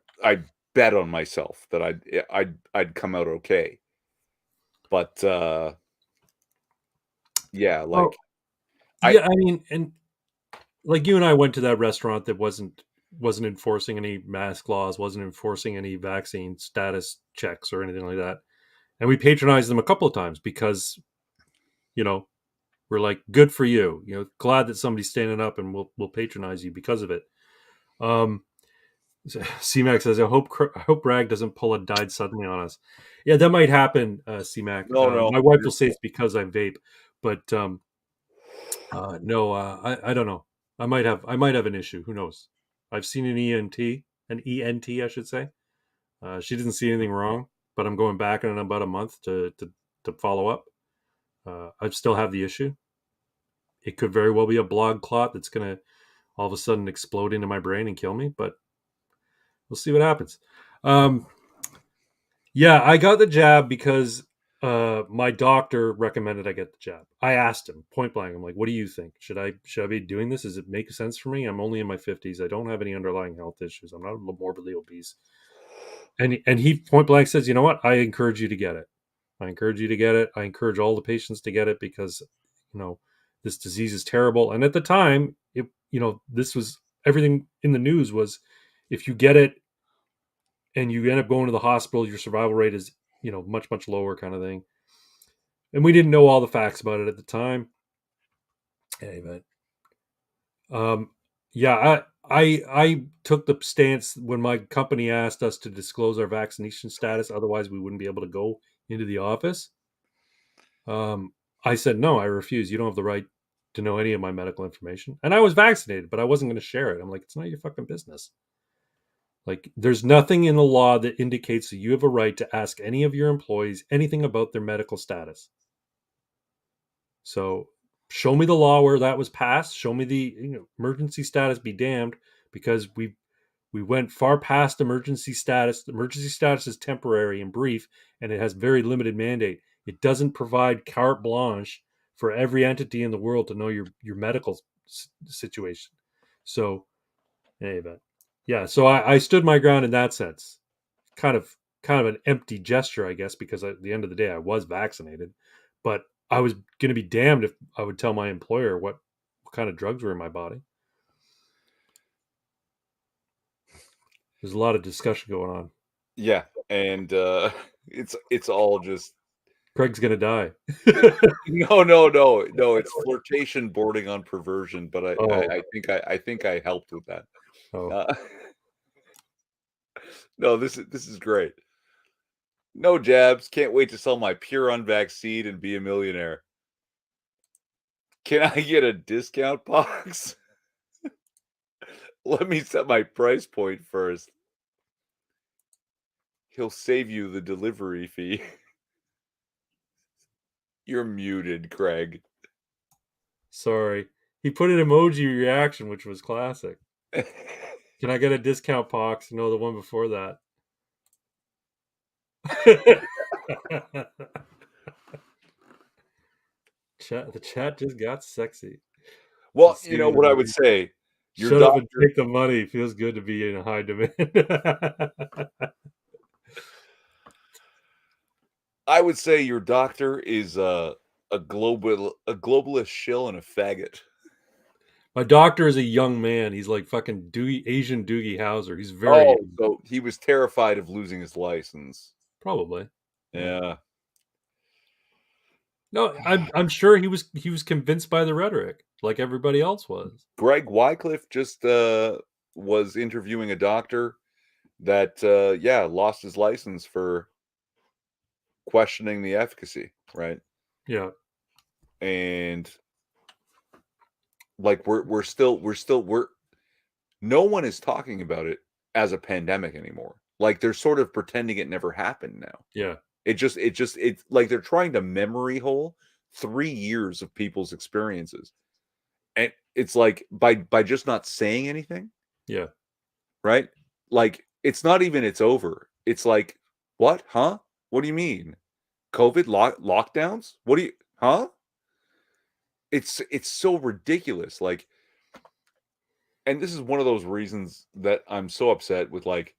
bet on myself that I'd come out okay. But yeah, Well, like I yeah. I mean, and like you and I went to that restaurant that wasn't enforcing any mask laws, wasn't enforcing any vaccine status checks or anything like that, and we patronized them a couple of times because you know we're like, good for you. Glad that somebody's standing up, and we'll patronize you because of it. Um, CMAC says, I hope Bragg doesn't pull a died suddenly on us. Yeah, that might happen, CMAC. no, My wife you're will say it's because I vape, but no, I don't know. I might have an issue. Who knows? I've seen an ENT, I should say. She didn't see anything wrong, but I'm going back in about a month to follow up. I still have the issue. It could very well be a blood clot that's going to all of a sudden explode into my brain and kill me, but we'll see what happens. Um, Yeah, I got the jab because my doctor recommended I get the jab. I asked him point blank. I'm like, "What do you think? Should I be doing this? Does it make sense for me? I'm only in my 50s. I don't have any underlying health issues. I'm not morbidly obese." And he point blank says, "You know what? I encourage you to get it. I encourage you to get it. I encourage all the patients to get it because you know this disease is terrible." And at the time, this was everything in the news was if you get it and you end up going to the hospital, your survival rate is, much, much lower kind of thing. And we didn't know all the facts about it at the time. Anyway, um, yeah, I took the stance when my company asked us to disclose our vaccination status, otherwise we wouldn't be able to go into the office. Um, I said no, I refuse. You don't have the right to know any of my medical information. And I was vaccinated, but I wasn't going to share it. I'm like, it's not your fucking business. Like, there's nothing in the law that indicates that you have a right to ask any of your employees anything about their medical status. So show me the law where that was passed. Show me the emergency status be damned, because we went far past emergency status. Emergency status is temporary and brief, and it has very limited mandate. It doesn't provide carte blanche for every entity in the world to know your medical situation. So, anyway, yeah. So I stood my ground in that sense. Kind of an empty gesture, I guess, because at the end of the day, I was vaccinated, but I was going to be damned if I would tell my employer what kind of drugs were in my body. There's a lot of discussion going on. Yeah, and it's all just Craig's going to die. no, it's flirtation bordering on perversion, but I think I helped with that. Oh. Uh, no, this is great. No jabs, can't wait to sell my Puron vaccine and be a millionaire. Can I get a discount box? Let me set my price point first. He'll save you the delivery fee. You're muted, Craig. Sorry. He put an emoji reaction, which was classic. Can I get a discount box? No, the one before that. The chat just got sexy. Well, you know what I would say. Your Shut up and doctor, take the money. It feels good to be in high demand. I would say your doctor is a globalist shill and a faggot. My doctor is a young man. He's like fucking Asian Doogie Howser. He's very Oh, young. so he was terrified of losing his license. Probably. Yeah. No, I'm sure he was convinced by the rhetoric, like everybody else was. Greg Wycliffe just was interviewing a doctor that lost his license for questioning the efficacy, right? Yeah. And like we're no one is talking about it as a pandemic anymore. Like they're sort of pretending it never happened now. Yeah. It's like they're trying to memory hole 3 years of people's experiences. And it's like by just not saying anything, Yeah. right? Like it's not even it's over. It's like, what? Huh? What do you mean? COVID lockdowns? What do you huh? It's so ridiculous. Like, and this is one of those reasons that I'm so upset with like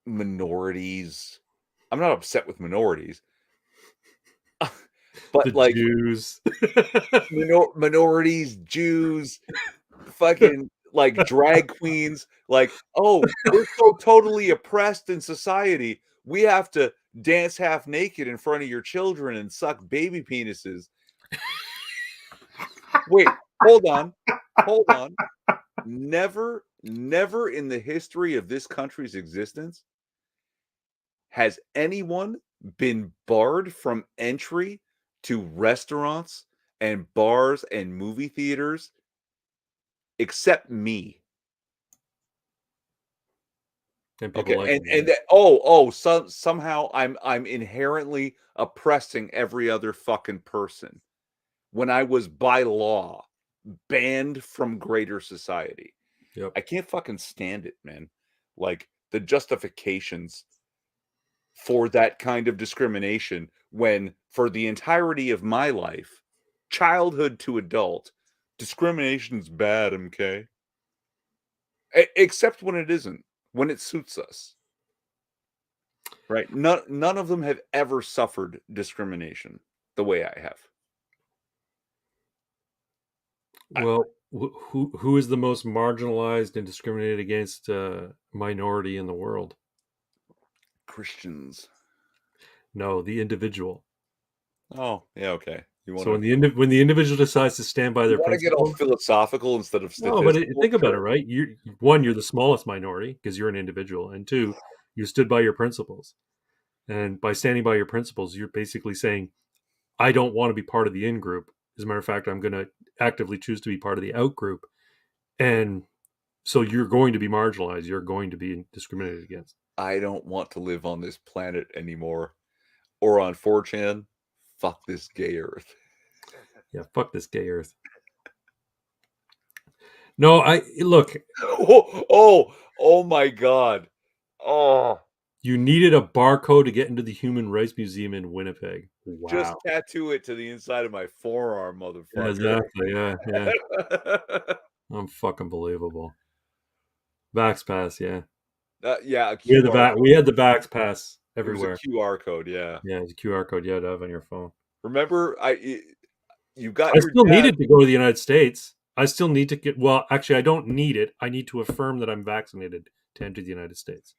minorities. I'm not upset with minorities, but The like Jews. minorities, Jews, fucking like drag queens, like, oh, we're so totally oppressed in society. We have to dance half naked in front of your children and suck baby penises. Wait, hold on. Hold on. Never in the history of this country's existence has anyone been barred from entry to restaurants and bars and movie theaters except me. And people Okay, like and him. that, somehow I'm inherently oppressing every other fucking person when I was by law banned from greater society. Yep. I can't fucking stand it, man. Like the justifications for that kind of discrimination when for the entirety of my life, childhood to adult, discrimination's bad, okay? Except when it isn't, when it suits us. Right? None of them have ever suffered discrimination the way I have. Well, who is the most marginalized and discriminated against minority in the world? Christians. No, the individual. Oh, yeah, okay. So when the individual decides to stand by You their want to get all principles, philosophical instead of no, but statistical? think about it, Sure. right? You one, you're the smallest minority because you're an individual, and two, you stood by your principles. And by standing by your principles, you're basically saying, I don't want to be part of the in group. As a matter of fact, I'm going to actively choose to be part of the out group. And so you're going to be marginalized. You're going to be discriminated against. I don't want to live on this planet anymore. Or on 4chan, fuck this gay earth. Yeah, fuck this gay earth. No, I look, Oh my god. Oh, you needed a barcode to get into the Human Rights Museum in Winnipeg. just Wow. tattoo it to the inside of my forearm, Yeah, motherfucker. exactly. Yeah, yeah. I'm fucking believable. Vax pass, yeah. Yeah, a QR We code. had the Vax pass It was a everywhere. QR code, yeah. Yeah, it's a QR code you had to have on your phone. Remember, you got I your still dad. needed to go to the United States. I still need to get. Well, actually, I don't need it. I need to affirm that I'm vaccinated to enter the United States.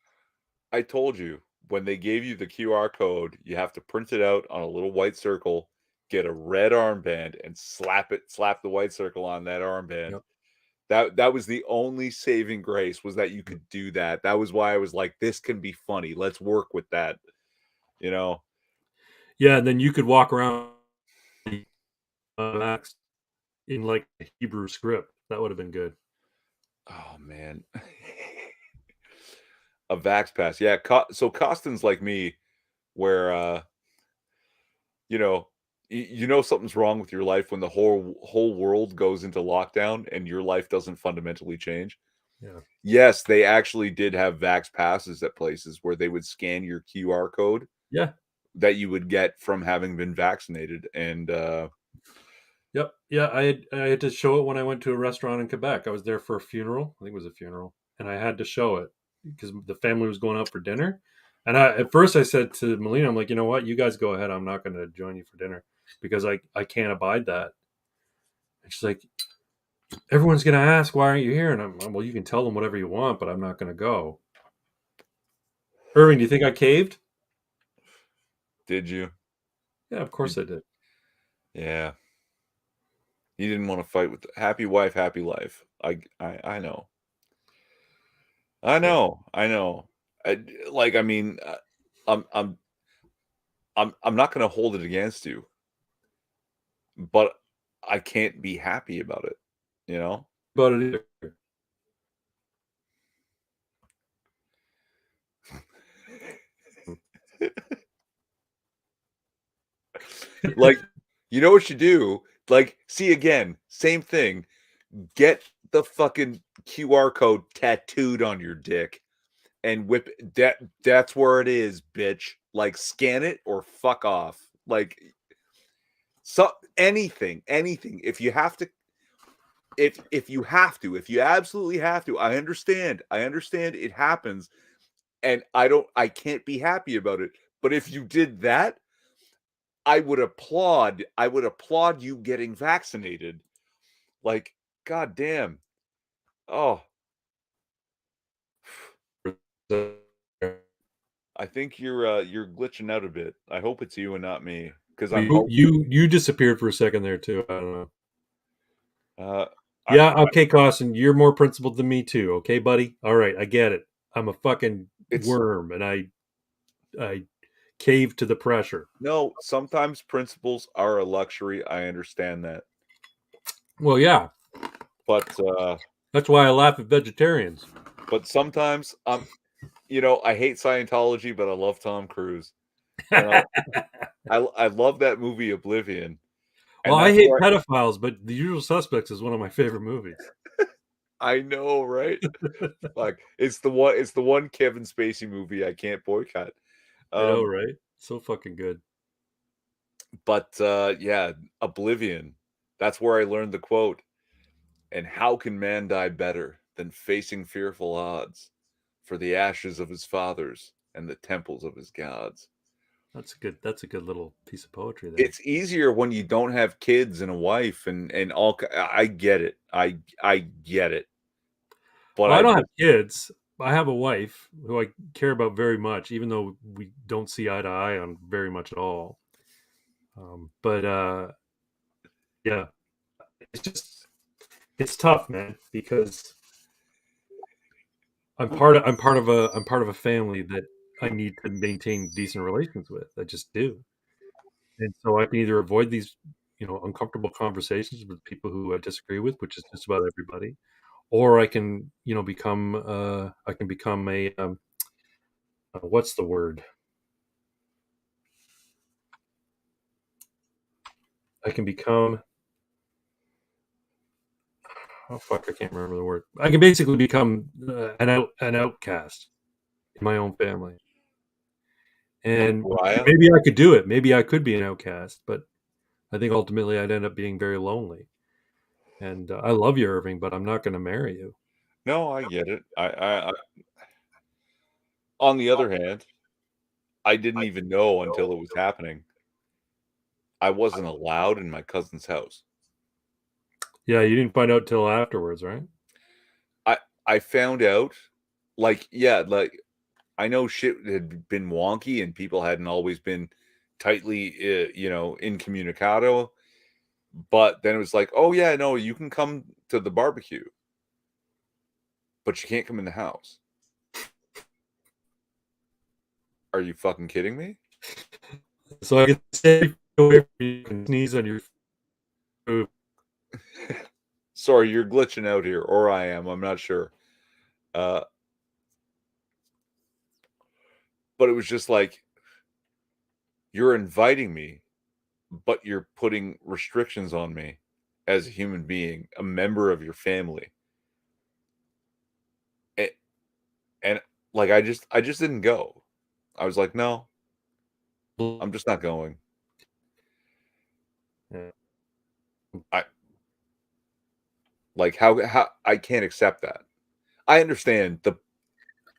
I told you when they gave you the QR code, you have to print it out on a little white circle, get a red armband, and slap the white circle on that armband. Yep. That was the only saving grace was that you could do that. That was why I was like, this can be funny. Let's work with that. You know? Yeah, and then you could walk around vax in like a Hebrew script. That would have been good. Oh man. A Vax Pass. Yeah, so Costin's like me where you know, you know something's wrong with your life when the whole world goes into lockdown and your life doesn't fundamentally change. Yeah. Yes, they actually did have Vax passes at places where they would scan your QR code Yeah. that you would get from having been vaccinated. And Yep. Yeah. I had to show it when I went to a restaurant in Quebec. I was there for a funeral. I think it was a funeral, and I had to show it because the family was going out for dinner. And at first I said to Melina, I'm like, you know what, you guys go ahead. I'm not going to join you for dinner because I can't abide that. And she's like, everyone's going to ask, why aren't you here? And I'm well, you can tell them whatever you want, but I'm not going to go. Irving, do you think I caved? did you? Yeah, of course I did. Yeah. You didn't want to fight with happy wife, happy life. I know. I Yeah. know. I know. I mean, I'm I'm I'm not going to hold it against you, but I can't be happy about it, you know? About it either. Like, you know what you do? Like, see again, same thing. Get the fucking QR code tattooed on your dick and whip that's where it is, bitch. Like scan it or fuck off. Like so anything. If you have to if you have to, if you absolutely have to, I understand. I understand it happens and I can't be happy about it. But if you did that, I would applaud you getting vaccinated. Like, god damn. Oh, I think you're glitching out a bit. I hope it's you and not me because I'm You disappeared for a second there too. I don't know. uh I Yeah, okay, Costin, you're more principled than me too. Okay, buddy. All right, I get it. I'm a fucking it's worm, and I cave to the pressure. no, sometimes principles are a luxury. I understand that. Well, yeah, But that's why I laugh at vegetarians. sometimes you know, I hate Scientology, but I love Tom Cruise. And I love that movie Oblivion. Well, And I that's hate where pedophiles, but The Usual Suspects is one of my favorite movies. I know, right? Like it's the one Kevin Spacey movie I can't boycott. I know, Um, right? So fucking good. but yeah, Oblivion. That's where I learned the quote. And how can man die better than facing fearful odds for the ashes of his fathers and the temples of his gods? That's a good little piece of poetry there. It's easier when you don't have kids and a wife and all. I get it. I get it. But Well, I I don't have just kids. I have a wife who I care about very much, even though we don't see eye to eye on very much at all. But yeah, it's just it's tough, man, because I'm part of a family that I need to maintain decent relations with. I just do, and so I can either avoid these, uncomfortable conversations with people who I disagree with, which is just about everybody, or I can, become a what's the word? I can become oh fuck, I can't remember the word. I can basically become an outcast in my own family, like and Mariah. maybe I could do it. Maybe I could be an outcast, but I think ultimately I'd end up being very lonely. And I love you, Irving, but I'm not going to marry you. No, I get it. On the other hand, I didn't even know until it was happening. I wasn't allowed in my cousin's house. Yeah, you didn't find out till afterwards, right? I I found out, like, yeah, like I know shit had been wonky and people hadn't always been tightly, incommunicado. But then it was like, oh yeah, no, you can come to the barbecue, but you can't come in the house. Are you fucking kidding me? So I can stay away from you, can sneeze on your food. Sorry, you're glitching out here, or I am. I'm not sure. Uh, but it was just like you're inviting me, but you're putting restrictions on me as a human being, a member of your family. And, and like I just didn't go. I was like, no, I'm just not going. Yeah. I like how I can't accept that. I understand the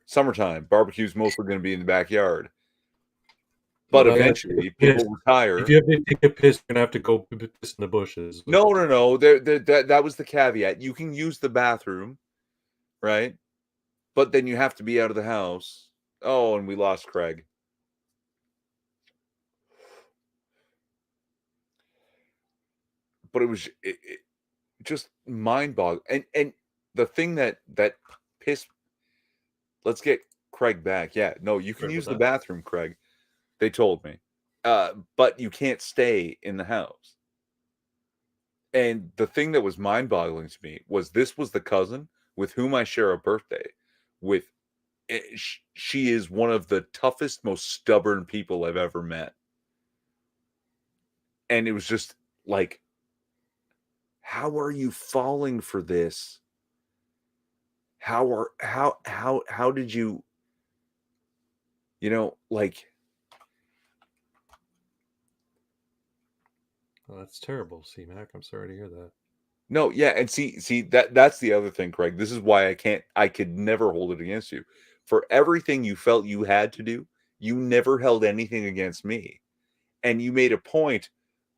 summertime barbecue's mostly going to be in the backyard, but Well, eventually piss. people If retire. you have to take a piss, you're gonna have to go piss in the bushes. No, no, no. That was the caveat. You can use the bathroom, right? But then you have to be out of the house. Oh, and we lost Craig. But it was just mind-boggling. And the thing that pissed. Let's get Craig back. Yeah, no, you can Sorry use about the that. bathroom, Craig. They told me, but you can't stay in the house. And the thing that was mind-boggling to me was this was the cousin with whom I share a birthday with. She is one of the toughest, most stubborn people I've ever met. And it was just like, how are you falling for this? How did you, like, Well, that's terrible, C-Mac. I'm sorry to hear that. no, yeah, and see that's the other thing, Craig. This is why I could never hold it against you. For everything you felt you had to do, you never held anything against me. And you made a point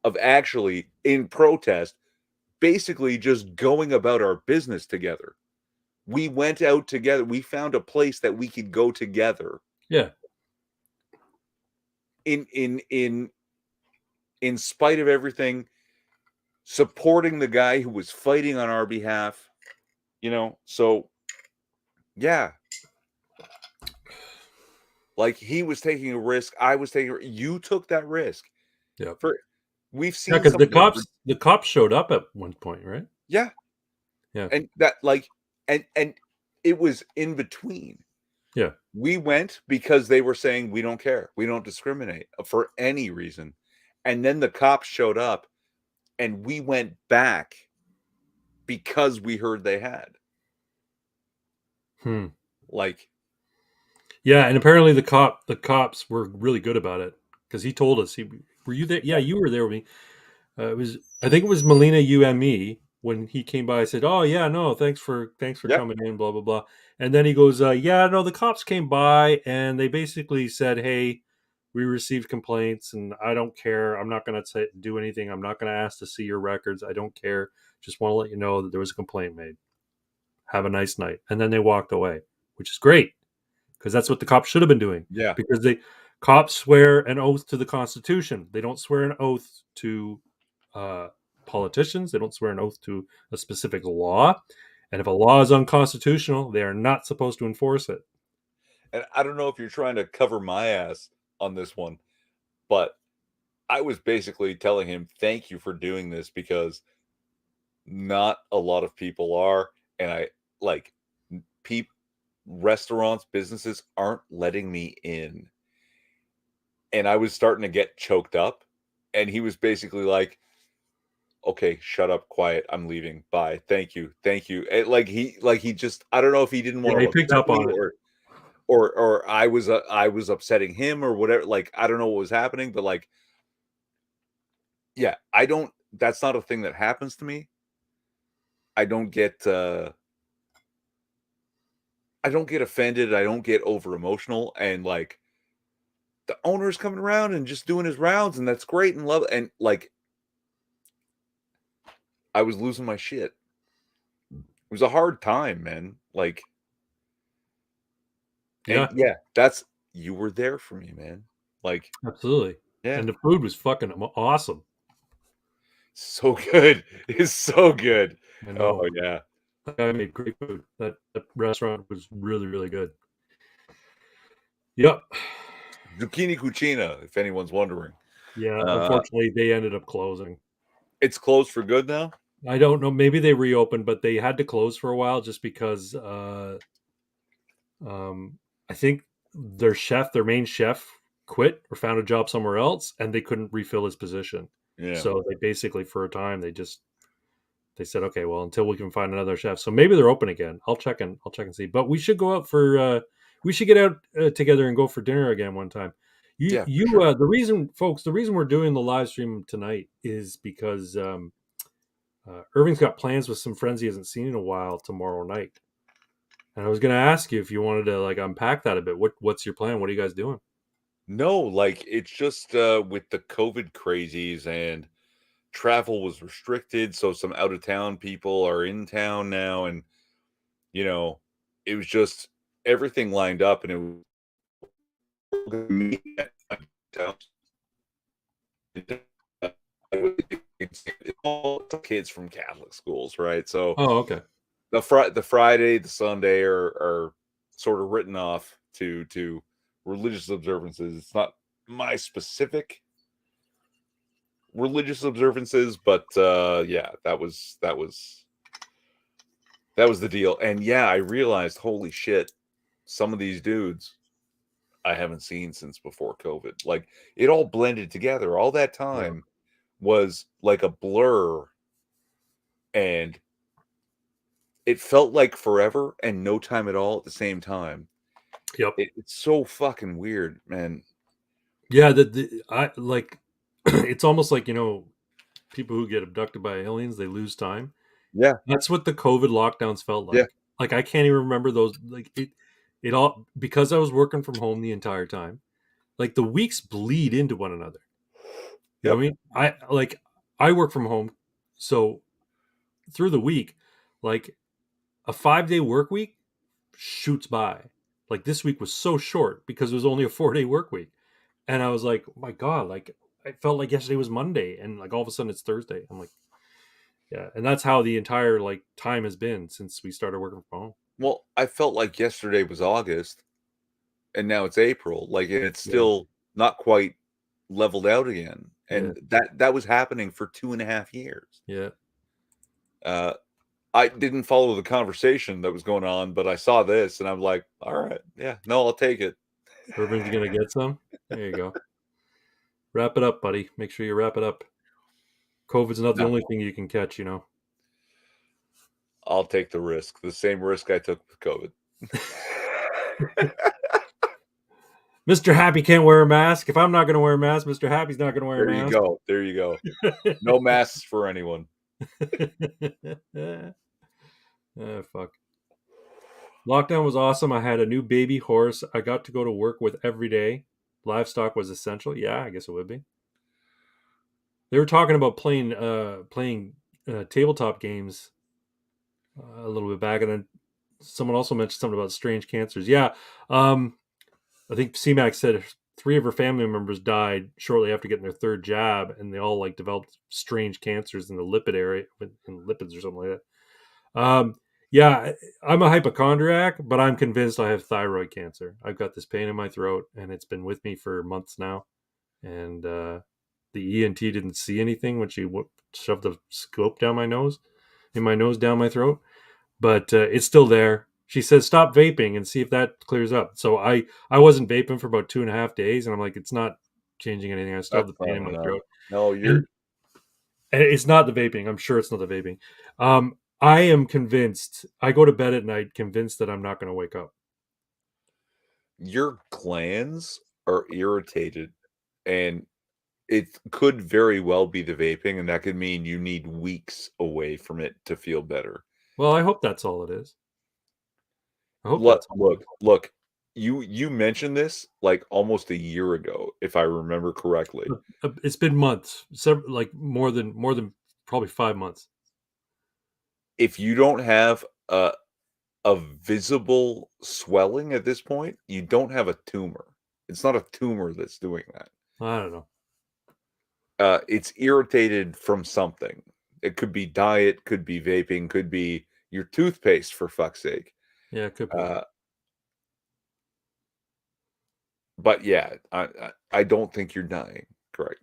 of actually in protest basically just going about our business together. We went out together. We found a place that we could go together Yeah. in spite of everything, supporting the guy who was fighting on our behalf, So yeah, like he was taking a risk, I was you took that risk. Yep. For we've Yeah, seen because some of the the cops showed up at one point, right? yeah, Yeah. and that like and it was in between. Yeah. We went because they were saying we don't care. We don't discriminate for any reason. And then the cops showed up and we went back because we heard they had. Hmm. Like, Yeah, and apparently the cops were really good about it because he told us. He were you there? Yeah, you were there with me. It was I think it was Melina, you and me when he came by. I said, "Oh yeah, no, thanks for yeah, coming in." Blah blah blah. And then he goes, "Yeah, no, the cops came by and they basically said, hey, we received complaints, and I don't care. I'm not going to do anything. I'm not going to ask to see your records. I don't care. Just want to let you know that there was a complaint made. Have a nice night. And then they walked away, which is great because that's what the cops should have been doing. Yeah. Because cops swear an oath to the Constitution. They don't swear an oath to politicians. They don't swear an oath to a specific law. And if a law is unconstitutional, they are not supposed to enforce it. And I don't know if you're trying to cover my ass on this one, but I was basically telling him, thank you for doing this because not a lot of people are. And I like restaurants, businesses aren't letting me in. And I was starting to get choked up. And he was basically like, okay, shut up, quiet. I'm leaving. Bye. Thank you. Thank you. And he just, I don't know if he didn't want Yeah, he to picked upset up me on it. or I was upsetting him or whatever. Like, I don't know what was happening, but like, yeah, that's not a thing that happens to me. I don't get offended. I don't get over emotional. And like the owner's coming around and just doing his rounds, and that's great and love. And like, I was losing my shit. It was a hard time, man. Like, and Yeah, yeah, you were there for me, man. Like, absolutely. yeah, And the food was fucking awesome. so good. It's so good. I Oh know. yeah. That guy made great food. That restaurant was really, really good. Yep. Zucchini Cucina, if anyone's wondering. Yeah, Uh, unfortunately, they ended up closing. it's closed for good now? I don't know. Maybe they reopened, but they had to close for a while just because I think their main chef, quit or found a job somewhere else, and they couldn't refill his position. Yeah. So they basically, for a time, they said, okay, well, until we can find another chef. So maybe they're open again. I'll check and see. But we should go out for we should get out together and go for dinner again one time. Yeah, for sure. The reason we're doing the live stream tonight is because Irving's got plans with some friends he hasn't seen in a while tomorrow night. And I was going to ask you if you wanted to like unpack that a bit. What's your plan? What are you guys doing? No, like it's just with the COVID crazies and travel was restricted, so some out of town people are in town now, and you know, it was just everything lined up, and it was me it's all kids from Catholic schools, right? So Oh, okay. the Friday, the Sunday are sort of written off to religious observances. It's not my specific religious observances, but yeah, that was the deal. And yeah, I realized, holy shit, some of these dudes I haven't seen since before COVID. Like it all blended together. All that Yeah. time was like a blur, and it felt like forever and no time at all at the same time. Yep. It's so fucking weird, man. Yeah, I like it's almost like, people who get abducted by aliens, they lose time. Yeah, That's what the COVID lockdowns felt yeah, like. Like I can't even remember those like it all because I was working from home the entire time. Like the weeks bleed into one another. You know yep. what I mean? I work from home, so through the week, like a 5-day work week shoots by. Like this week was so short because it was only a 4-day work week. And I was like, oh my God, like I felt like yesterday was Monday and like all of a sudden it's Thursday. I'm like, yeah. And that's how the entire like time has been since we started working from home. Well, I felt like yesterday was August and now it's April. Like, and it's Yeah. still not quite leveled out again. Yeah. And that was happening for 2.5 years. Yeah. Uh, I didn't follow the conversation that was going on, but I saw this and I'm like, all right, yeah, no, I'll take it. Urban's gonna get some. There you go. Wrap it up, buddy. Make sure you wrap it up. COVID's not the No, only thing you can catch. I'll take the risk. The same risk I took with COVID. Mr. Happy can't wear a mask. If I'm not gonna wear a mask, Mr. Happy's not gonna wear a There you mask. go. There you go. No masks for anyone. Fuck. Lockdown was awesome. I had a new baby horse I got to go to work with every day. livestock was essential, yeah, I guess it would be. They were talking about playing tabletop games a little bit back, and then someone also mentioned something about strange cancers. Yeah, I think CMAX said 3 of her family members died shortly after getting their 3rd jab, and they all like developed strange cancers in the lipid area, in lipids or something like that. Yeah, I'm a hypochondriac, but I'm convinced I have thyroid cancer. I've got this pain in my throat, and it's been with me for months now. And the ENT didn't see anything when she shoved the scope down my nose, down my throat, but it's still there. She says stop vaping and see if that clears up. So I wasn't vaping for about 2.5 days, and I'm like, it's not changing anything. I still have That's the pain not in my enough. throat, No, and, and it's not the vaping. I'm sure it's not the vaping. I am convinced. I go to bed at night convinced that I'm not going to wake up. your glands are irritated, and it could very well be the vaping, and that could mean you need weeks away from it to feel better. Well, I hope that's all it is. I hope Look, that's all it look, look. You mentioned this like almost a year ago, if I remember correctly. is. It's been months, several, like more than probably 5 months. If you don't have a visible swelling at this point, you don't have a tumor. It's not a tumor that's doing that. I don't know. It's irritated from something. It could be diet, could be vaping, could be your toothpaste, for fuck's sake. Yeah, it could be. Uh, but yeah, I don't think you're dying. Correct.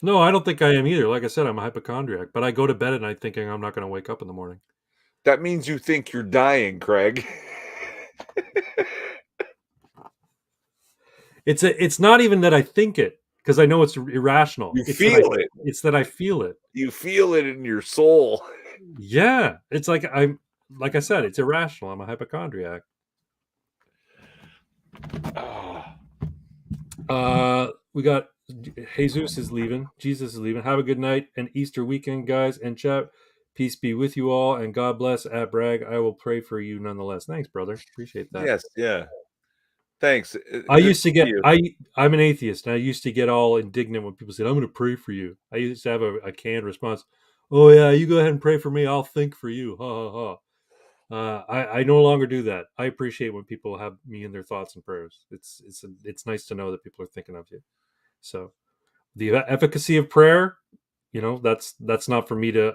No, I don't think I am either. Like I said, I'm a hypochondriac, but I go to bed at night thinking I'm not going to wake up in the morning. That means you think you're dying, Craig. It's not even that I think it because I know it's irrational. You feel it. It's that I feel it. You feel it in your soul. Yeah, it's like like I said, it's irrational. I'm a hypochondriac. Ah, We got Jesus is leaving. Jesus is leaving. Have a good night and Easter weekend, guys and chat. Peace be with you all, and God bless at Bragg. I will pray for you nonetheless. Thanks, brother. Appreciate that. yes, yeah. Thanks. I Good used to to see get you. I'm an atheist, and I used to get all indignant when people said, "I'm going to pray for you." I used to have a canned response. Oh yeah, you go ahead and pray for me. I'll think for you. Ha ha ha. I no longer do that. I appreciate when people have me in their thoughts and prayers. It's nice to know that people are thinking of you. So the efficacy of prayer, that's not for me to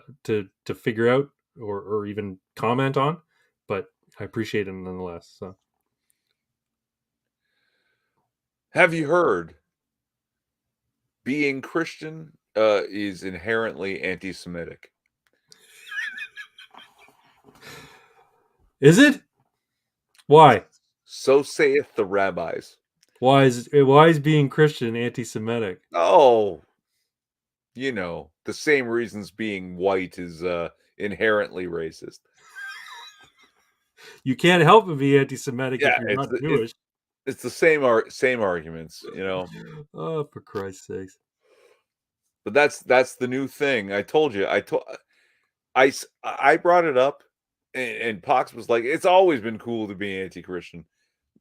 figure out or even comment on, but I appreciate it nonetheless. So Have you heard being Christian is inherently anti-Semitic? is it? Why? So saith the rabbis. Why is being Christian anti-Semitic? Oh, the same reasons being white is inherently racist. You can't help but be anti-Semitic Yeah, if you're not Jewish. it's the same arguments. Oh, for Christ's sakes! But that's the new thing. I brought it up, and Pox was like, "It's always been cool to be anti-Christian,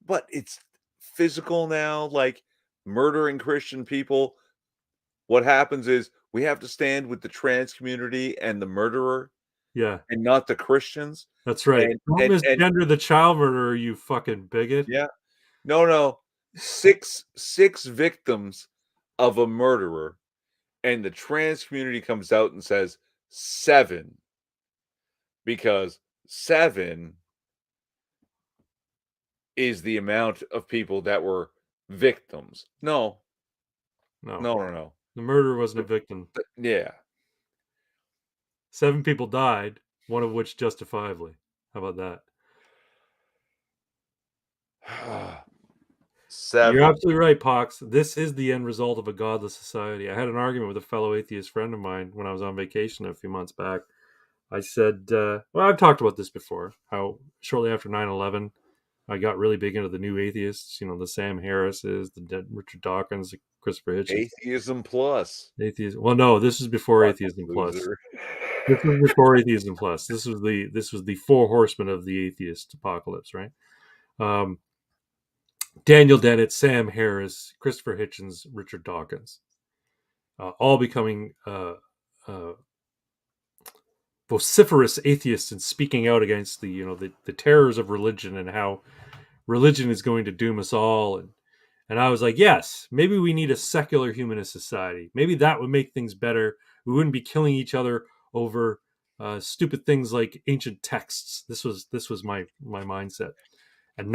but it's physical now, like murdering Christian people. What happens is we have to stand with the trans community and the murderer, Yeah, and not the Christians." that's right. And Don't and misgender the child murderer, you fucking bigot. yeah, no, six victims of a murderer, and the trans community comes out and says seven, because seven is the amount of people that were victims. No, No, no. the murderer wasn't a victim. Yeah. 7 people died, one of which justifiably. How about that? You're 7. absolutely right, Pox. This is the end result of a godless society. I had an argument with a fellow atheist friend of mine when I was on vacation a few months back. I said, well, I've talked about this before, how shortly after 9/11, I got really big into the new atheists, the Sam Harrises, Richard Dawkins, the Christopher Hitchens. Atheism plus. Atheism. Well, no, this was before Fucking Atheism Plus. loser. This was before Atheism Plus. This was the four horsemen of the atheist apocalypse, right? Um, Daniel Dennett, Sam Harris, Christopher Hitchens, Richard Dawkins, all becoming uh, vociferous atheists and speaking out against the terrors of religion and how religion is going to doom us all. And I was like, yes, maybe we need a secular humanist society. Maybe that would make things better. We wouldn't be killing each other over stupid things like ancient texts. This was my mindset. And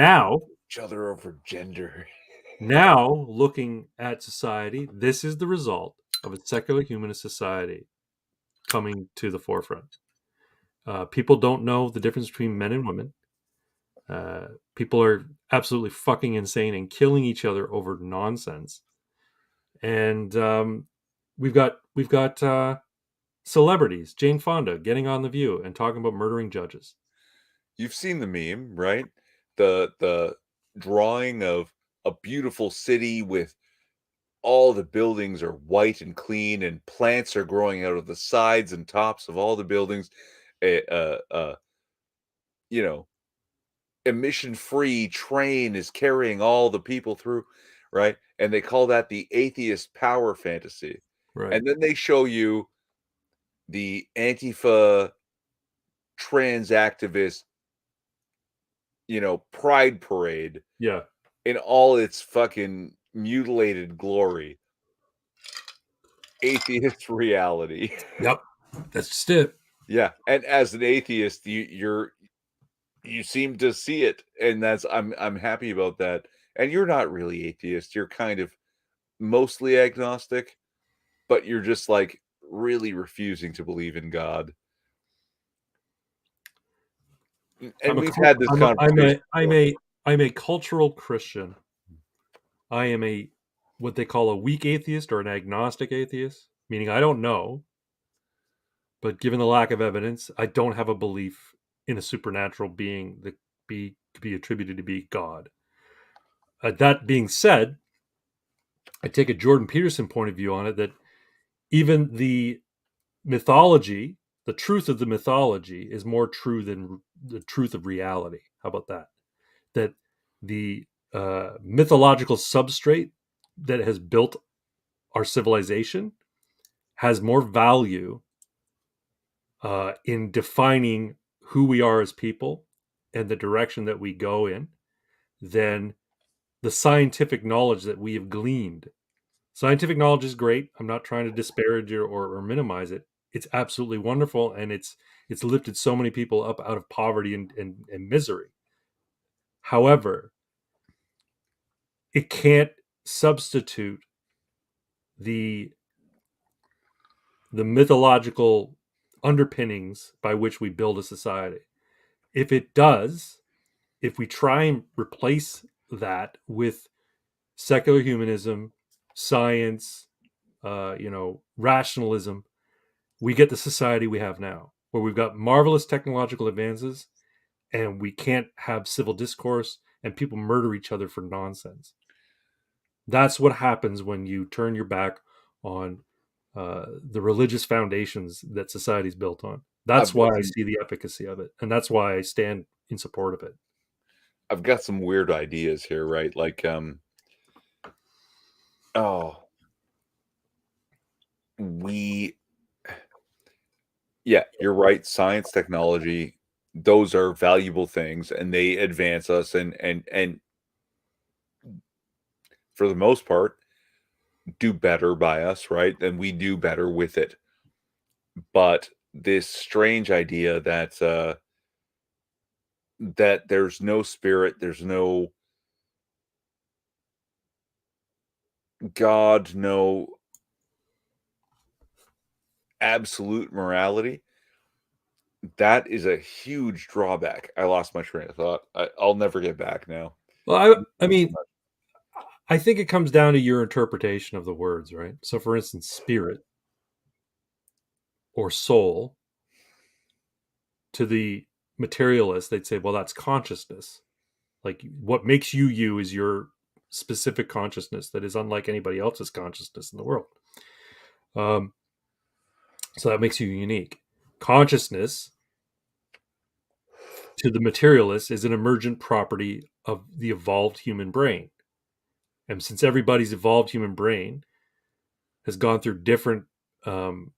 Each other over gender. now looking at society, this is the result of a secular humanist society coming to the forefront. People don't know the difference between men and women. People are absolutely fucking insane and killing each other over nonsense. And we've got celebrities, Jane Fonda getting on The View and talking about murdering judges. You've seen the meme, right? The drawing of a beautiful city with all the buildings are white and clean, and plants are growing out of the sides and tops of all the buildings. A, you know, emission-free train is carrying all the people through, right? And they call that the atheist power fantasy. Right. And then they show you the Antifa trans activist, pride parade Yeah. in all its fucking mutilated glory. Atheist reality. Yep. That's just it. Yeah, and as an atheist, you seem to see it, and I'm happy about that. And you're not really atheist. You're kind of mostly agnostic, but you're just like really refusing to believe in God. And I'm a we've cul- had this I'm a, I'm conversation a I'm before. a I'm a cultural Christian. I am a what they call a weak atheist or an agnostic atheist, meaning I don't know, but given the lack of evidence, I don't have a belief in a supernatural being that could be attributed to be God. That being said, I take a Jordan Peterson point of view on it that even the mythology, the truth of the mythology, is more true than the truth of reality. How about that? That the mythological substrate that has built our civilization has more value in defining who we are as people and the direction that we go in than the scientific knowledge that we have gleaned. Scientific knowledge is great. I'm not trying to disparage or minimize it. It's absolutely wonderful, and it's lifted so many people up out of poverty and misery. However, it can't substitute the the mythological underpinnings by which we build a society. If it does, if we try and replace that with secular humanism, science, rationalism, we get the society we have now, where we've got marvelous technological advances and we can't have civil discourse and people murder each other for nonsense. That's what happens when you turn your back on the religious foundations that society's built on. That's I've got why I some see the efficacy of it, and that's why I stand in support of it. I've got some weird ideas here, right? Like oh, we yeah, you're right. Science, technology, those are valuable things and they advance us and for the most part do better by us, right? And we do better with it. But this strange idea that there's no spirit, there's no God, no absolute morality, that is a huge drawback. I lost my train of thought. I'll never get back now. Well, I mean, I think it comes down to your interpretation of the words, right? So, for instance, spirit or soul, to the materialist, they'd say, well, that's consciousness. Like, what makes you you is your specific consciousness that is unlike anybody else's consciousness in the world. Um, so that makes you unique. Consciousness to the materialist, is an emergent property of the evolved human brain. And since everybody's evolved human brain has gone through um,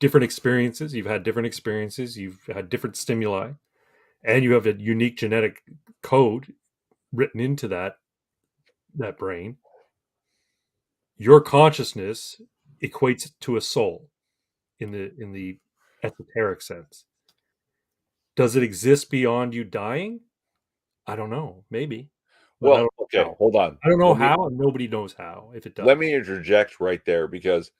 different experiences, you've had different experiences, you've had different stimuli, and you have a unique genetic code written into that brain. Your consciousness equates to a soul in the esoteric sense. Does it exist beyond you dying? I don't know. Maybe, but I Well, don't know okay, how. hold on. I don't know how, and nobody knows how. If it Let does, me interject right there because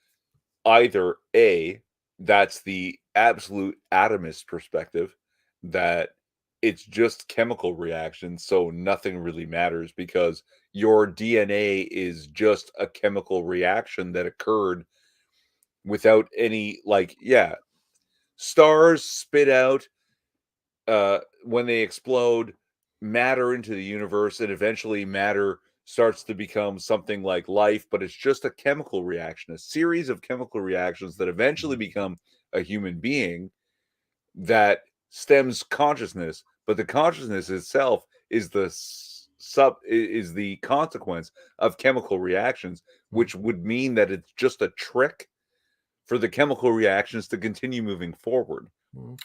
either A, that's the absolute atomist perspective that it's just chemical reactions, so nothing really matters because your DNA is just a chemical reaction that occurred without any like, yeah, stars spit out when they explode matter into the universe, and eventually matter starts to become something like life, but it's just a chemical reaction, a series of chemical reactions that eventually become a human being that stems consciousness. But the consciousness itself is is the consequence of chemical reactions, which would mean that it's just a trick for the chemical reactions to continue moving forward.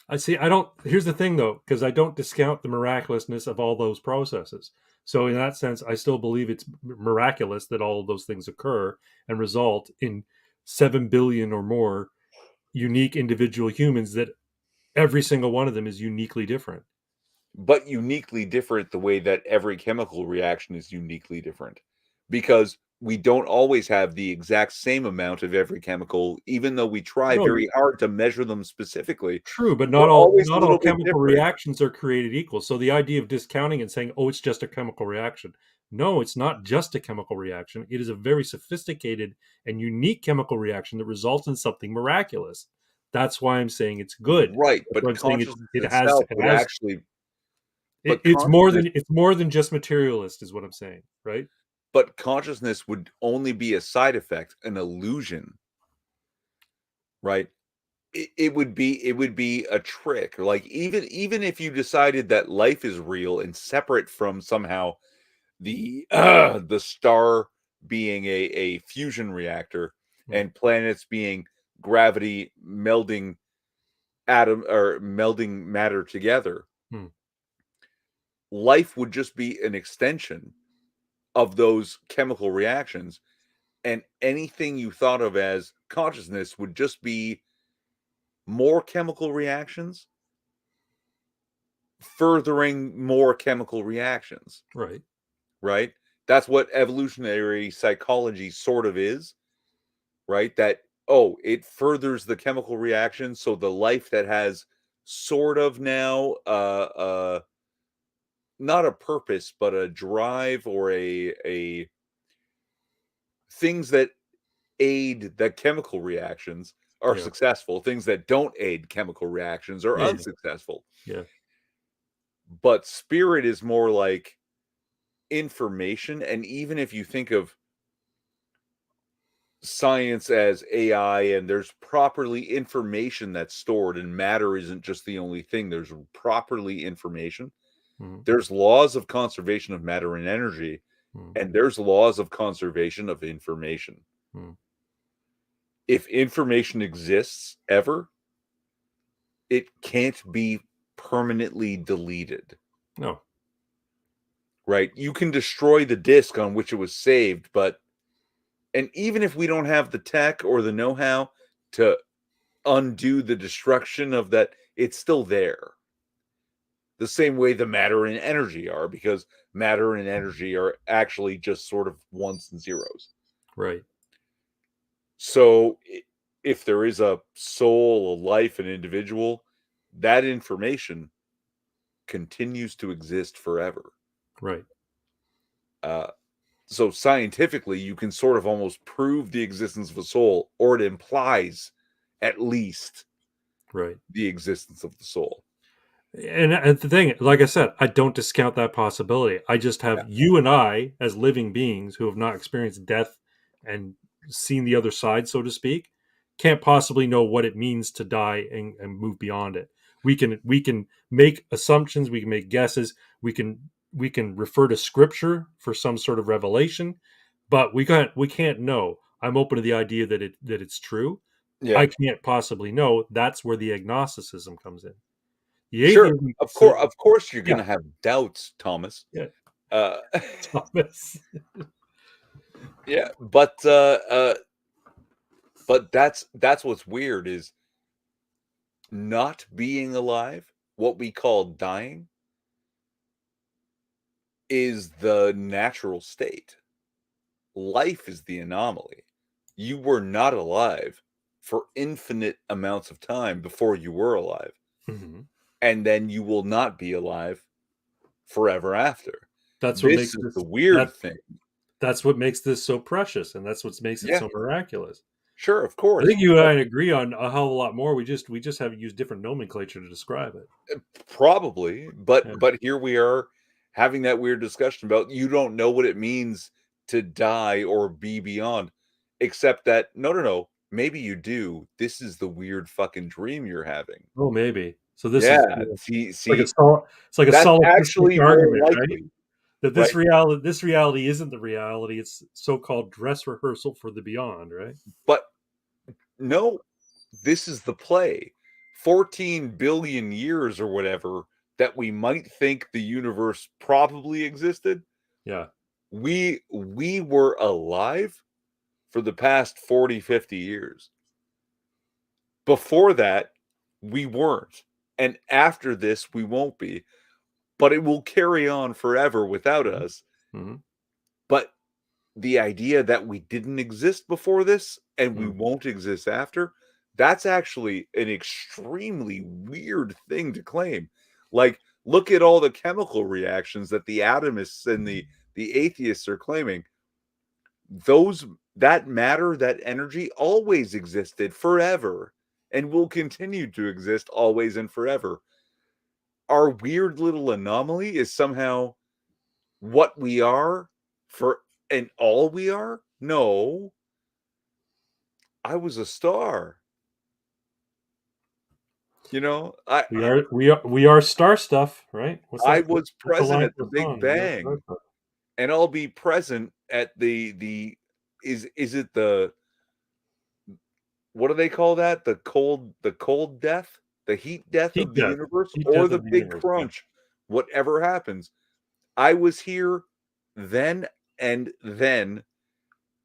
I see. I don't. Here's the thing, though, because I don't discount the miraculousness of all those processes. So, in that sense, I still believe it's miraculous that all of those things occur and result in 7 billion or more unique individual humans. That every single one of them is uniquely different. But uniquely different the way that every chemical reaction is uniquely different, because we don't always have the exact same amount of every chemical, even though we try No, very hard to measure them specifically. true, but They're always a not all little bit chemical different. reactions are created equal. So the idea of discounting and saying, "Oh, it's just a chemical reaction." No, it's not just a chemical reaction. It is a very sophisticated and unique chemical reaction that results in something miraculous. That's why I'm saying it's good. Right, That's why but I'm saying consciousness itself would actually but consciousness it's more than just materialist, is what I'm saying, right? but consciousness would only be a side effect, an illusion, right? It would be a trick. Like even if you decided that life is real and separate from somehow the star being a fusion reactor Hmm. and planets being gravity melding atom or melding matter together, Hmm. life would just be an extension of those chemical reactions, and anything you thought of as consciousness would just be more chemical reactions furthering more chemical reactions, Right. right? That's what evolutionary psychology sort of is, right? That, oh, it furthers the chemical reaction. So the life that has sort of now not a purpose, but a drive or a things that aid the chemical reactions are Yeah. successful. Things that don't aid chemical reactions are Yeah. unsuccessful. Yeah. But spirit is more like information. And even if you think of science as AI and there's properly information that's stored, and matter isn't just the only thing, there's properly information. Hmm. There's laws of conservation of matter and energy, Hmm. and there's laws of conservation of information. Hmm. If information exists ever, it can't be permanently deleted, No. right? You can destroy the disk on which it was saved, but and even if we don't have the tech or the know-how to undo the destruction of that, it's still there. The same way the matter and energy are, because matter and energy are actually just sort of ones and zeros. Right. So if there is a soul, a life, an individual, that information continues to exist forever. Right. Uh, so scientifically, you can sort of almost prove the existence of a soul, or it implies at least Right. the existence of the soul. And the thing, like I said, I don't discount that possibility. I just Yeah. have you and I, as living beings who have not experienced death and seen the other side, so to speak, can't possibly know what it means to die and move beyond it. We can make assumptions, we can make guesses, we can refer to scripture for some sort of revelation, but we can't know. I'm open to the idea that it's true. I Yeah. can't possibly know. That's where the agnosticism comes in. The Sure. atheism, Of course you're yeah, gonna have doubts, Thomas. yeah, Uh, Thomas. yeah, but that's what's weird is not being alive, what we call dying, is the natural state. Life is the anomaly. You were not alive for infinite amounts of time before you were alive, Mhm. and then you will not be alive forever after. That's what This makes is the this weird that thing. that's what makes this so precious, and that's what makes it Yeah, so miraculous. sure, of I think course. you and I agree on a hell of a lot more. We just have used different nomenclature to describe it. Probably, Yeah. but here we are having that weird discussion about you don't know what it means to die or be beyond, except that no, no, no, maybe you do. This is the weird fucking dream you're having. Oh, maybe. So this is, Yeah, see, it's like a that's solipsistic actually more argument, right? likely, That right? this reality isn't the reality. It's so-called dress rehearsal for the beyond, right? But no, this is the play. 14 billion years or whatever that we might think the universe probably existed. Yeah. We were alive for the past 40, 50 years. Before that, we weren't. And after this, we won't be. But it will carry on forever without us. Mm-hmm. But the idea that we didn't exist before this and we Mm-hmm. won't exist after, that's actually an extremely weird thing to claim. Like, look at all the chemical reactions that the atomists and the atheists are claiming. Those that matter, that energy always existed forever and will continue to exist always and forever. Our weird little anomaly is somehow what we are for and all we are? No, I was a star. You know, We are star stuff, right? What's I that? was What's the present line at the from the Big song? We are star Bang, stuff. and I'll be present at the is it the what do they call that? The cold death? The heat death Heat of the death. universe Heat or death the of the big universe. Yeah. crunch? Whatever happens. I was here then and then,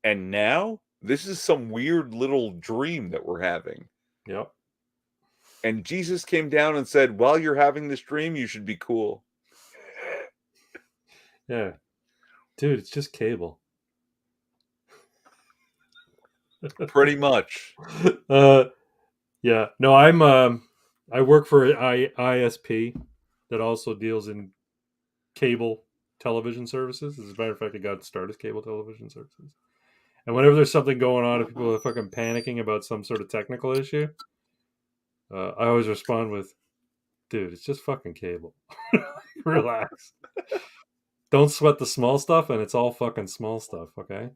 and now this is some weird little dream that we're having. Yep. And Jesus came down and said, "While you're having this dream, you should be cool." Yeah. Dude, it's just cable. Pretty much. uh yeah. No, I work for ISP that also deals in cable television services. As a matter of fact, it got started as cable television services. And whenever there's something going on and people are fucking panicking about some sort of technical issue, I always respond with, dude, it's just fucking cable. Relax. Don't sweat the small stuff, and it's all fucking small stuff, okay?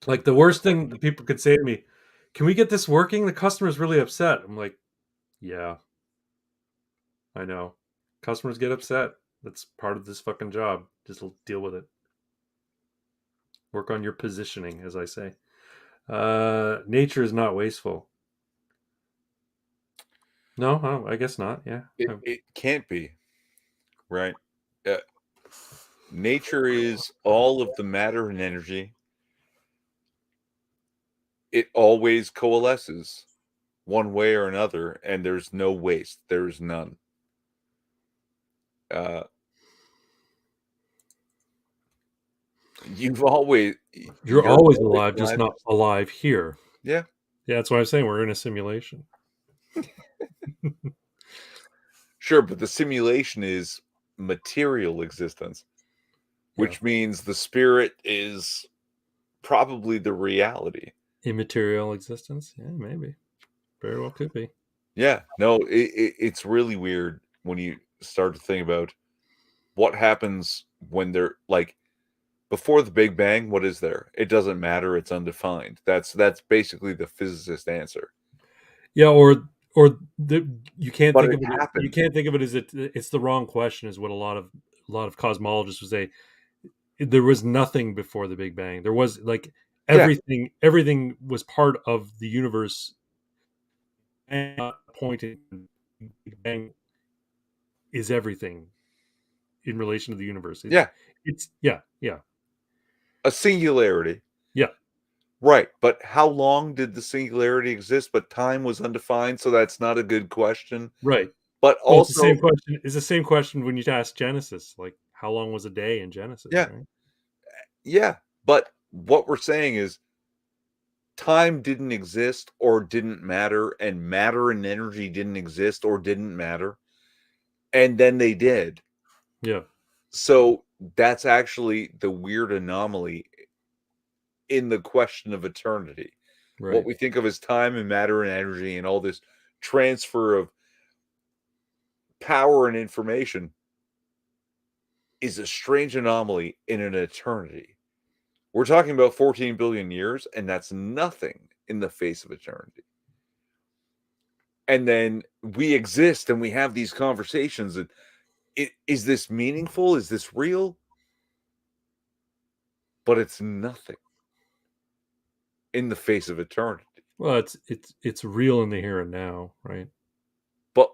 Like the worst thing that people could say to me, can we get this working? The customer's really upset. I'm like, yeah, I know. Customers get upset. That's part of this fucking job. Just deal with it. Work on your positioning, as I say. Nature is not wasteful. No, I guess not. Yeah. It can't be, right? Uh, Nature is all of the matter and energy. It always coalesces one way or another, and there's no waste. There's none. Uh, you've always You're you're always always alive, just alive. not alive here. Yeah, Yeah, that's why I'm saying we're in a simulation. sure, but the simulation is material existence, Yeah. which means the spirit is probably the reality. Immaterial existence? Yeah, maybe. Very well could be. Yeah, no, it's really weird when you start to think about what happens when they're like before the Big Bang. What is there? It doesn't matter. It's undefined. That's basically the physicist answer. Yeah, or you can't But think it of it. You happened. can't think of it as it's the wrong question. Is what a lot of cosmologists would say. There was nothing before the Big Bang. There was like Yeah, everything was part of the universe. And pointing Big Bang is everything in relation to the universe. yeah, It's yeah a singularity. yeah Right, but how long did the singularity exist? But time was undefined, so that's not a good question. right. But Well, it's the also, same question. It's the same question when you ask Genesis, like how long was a day in Genesis, yeah, right? yeah, but what we're saying is time didn't exist or didn't matter, and matter and energy didn't exist or didn't matter, and then they did. Yeah, So that's actually the weird anomaly in the question of eternity. What right. we think of as time and matter and energy and all this transfer of power and information is a strange anomaly in an eternity. We're talking about 14 billion years, and that's nothing in the face of eternity. And then we exist and we have these conversations. And is this meaningful? Is this real? But it's nothing in the face of eternity. Well, it's real in the here and now, right? But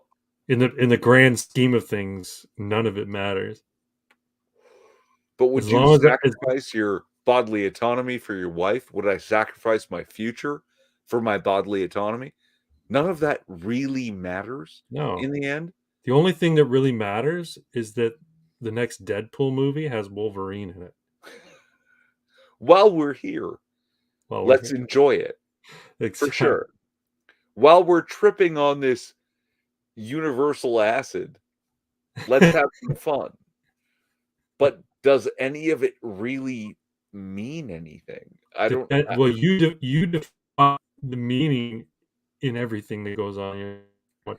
In the grand scheme of things, none of it matters as would you long as sacrifice your bodily autonomy for your wife? Would I sacrifice my future for my bodily autonomy? None of that really matters no. in the end. The only thing that really matters is that the next Deadpool movie has Wolverine in it. While we're here, While we're let's here, enjoy it for exactly. sure. While we're tripping on this universal acid, let's have some fun. But does any of it really mean anything? I don't. Well, you define the meaning in everything that goes on here. What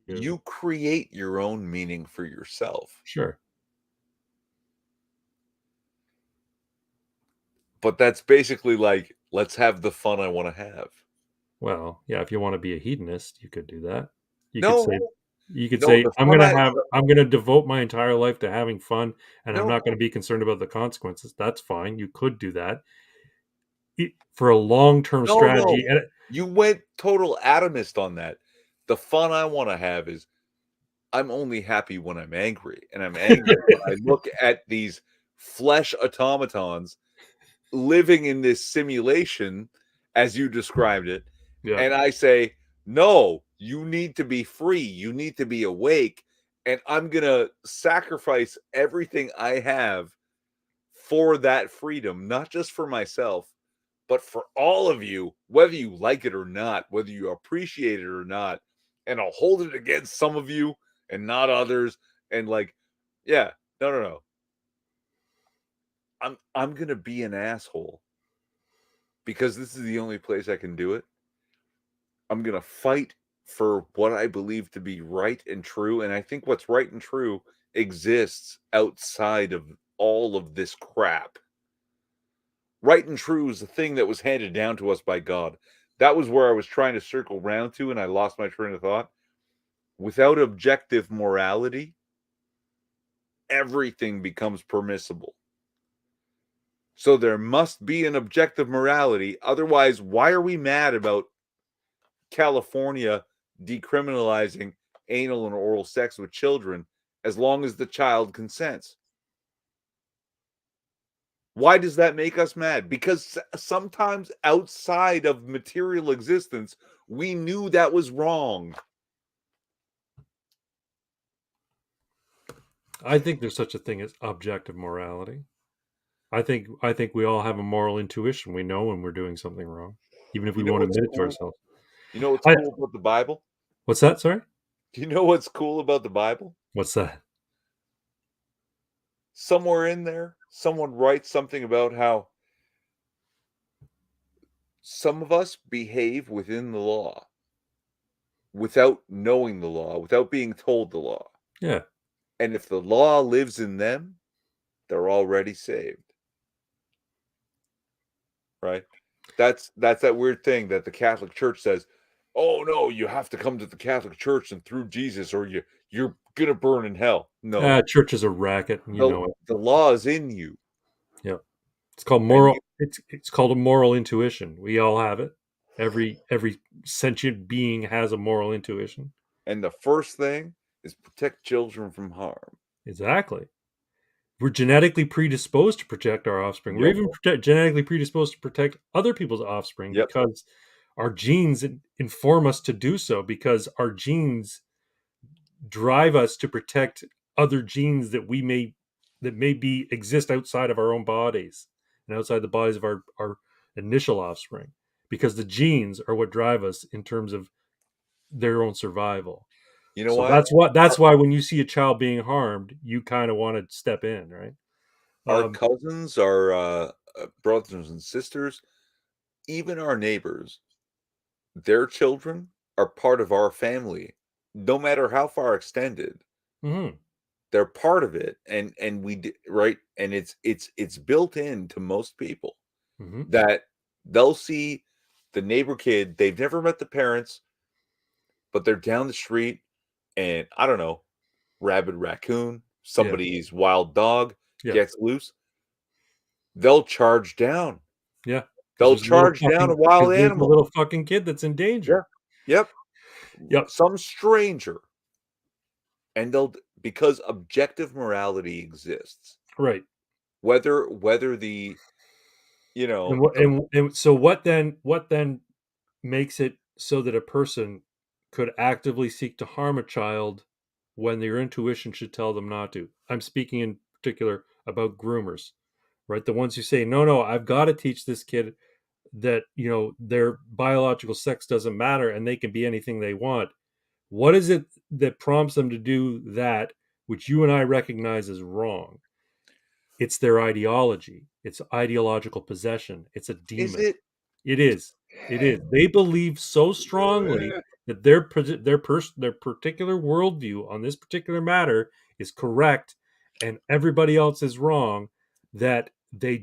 You create your own meaning for yourself, Sure. but that's basically like, let's have the fun I want to have. Well, yeah, if you want to be a hedonist, you could do that. You could say No, you could no, say the fun I I'm going to devote my entire life to having fun and I'm no, not going to be concerned about the consequences. That's fine. You could do that. For a long-term no, strategy no. and You went total atomist on that. The fun I want to have is I'm only happy when I'm angry, and I'm angry when I look at these flesh automatons living in this simulation, as you described it, yeah. and I say, "No, you need to be free. You need to be awake, and I'm gonna sacrifice everything I have for that freedom, not just for myself, but for all of you, whether you like it or not, whether you appreciate it or not. And I'll hold it against some of you and not others. And like, yeah, no, no, no. I'm gonna be an asshole because this is the only place I can do it. I'm gonna fight for what I believe to be right and true. And I think what's right and true exists outside of all of this crap. Right and true is the thing that was handed down to us by God. That was where I was trying to circle round to, and I lost my train of thought. Without objective morality, everything becomes permissible. So there must be an objective morality. Otherwise, why are we mad about California decriminalizing anal and oral sex with children as long as the child consents? Why does that make us mad? Because sometimes outside of material existence, we knew that was wrong. I think there's such a thing as objective morality. I think we all have a moral intuition. We know when we're doing something wrong, even if we You know won't what's admit it to cool? ourselves. You know what's I cool about the Bible? What's that? Sorry? Do you know what's cool about the Bible? What's that? Somewhere in there, someone writes something about how some of us behave within the law without knowing the law, without being told the law. Yeah. And if the law lives in them, they're already saved, right? That's that weird thing that the Catholic Church says, oh no, you have to come to the Catholic Church and through Jesus, or you're gonna burn in hell. No, Church is a racket, and you know it. the law is in you, Yeah, it's called and moral. It's called a moral intuition. We all have it. Every sentient being has a moral intuition. and the first thing is protect children from harm. Exactly. We're genetically predisposed to protect our offspring. We're Yep, even genetically predisposed to protect other people's offspring yep. because our genes inform us to do so, because our genes drive us to protect other genes that may be exist outside of our own bodies and outside the bodies of our initial offspring, because the genes are what drive us in terms of their own survival. You know So what? that's why when you see a child being harmed, you kind of want to step in, right? Our Um, cousins, our brothers and sisters, even our neighbors, their children are part of our family, no matter how far extended. mhm, They're part of it, and right, and it's built into most people mhm, that they'll see the neighbor kid. They've never met the parents, but they're down the street, and I don't know, rabid raccoon, yeah, somebody's wild dog yeah, gets loose. They'll charge down. yeah. Because They'll charge down a wild there's a animal. little fucking kid that's in Yeah. danger. Yep. Yep, Some stranger, and they'll because objective morality exists. right. Whether the the And so what then makes it so that a person could actively seek to harm a child when their intuition should tell them not to? I'm speaking in particular about groomers, right? The ones who say, no, no, I've got to teach this kid that, their biological sex doesn't matter and they can be anything they want. What is it that prompts them to do that, which you and I recognize as wrong? It's their ideology. It's ideological possession. It's a is demon. it It is. It is. They believe so strongly that their particular worldview on this particular matter is correct, and everybody else is wrong. That they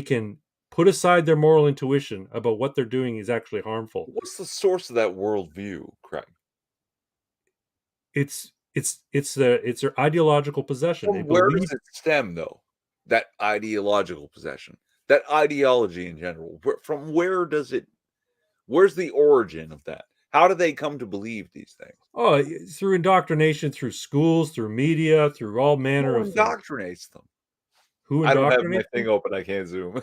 can put aside their moral intuition about what they're doing is actually harmful. what's the source of that worldview, Craig? It's their ideological possession. They From where believe. does it stem, though? That ideological possession, that ideology in general. From where does it? Where's the origin of that? How do they come to believe these things? Oh, through indoctrination, through schools, through media, through all manner Who of things. indoctrinates them? Who I don't have my indoctrinates thing them? open. I can't zoom.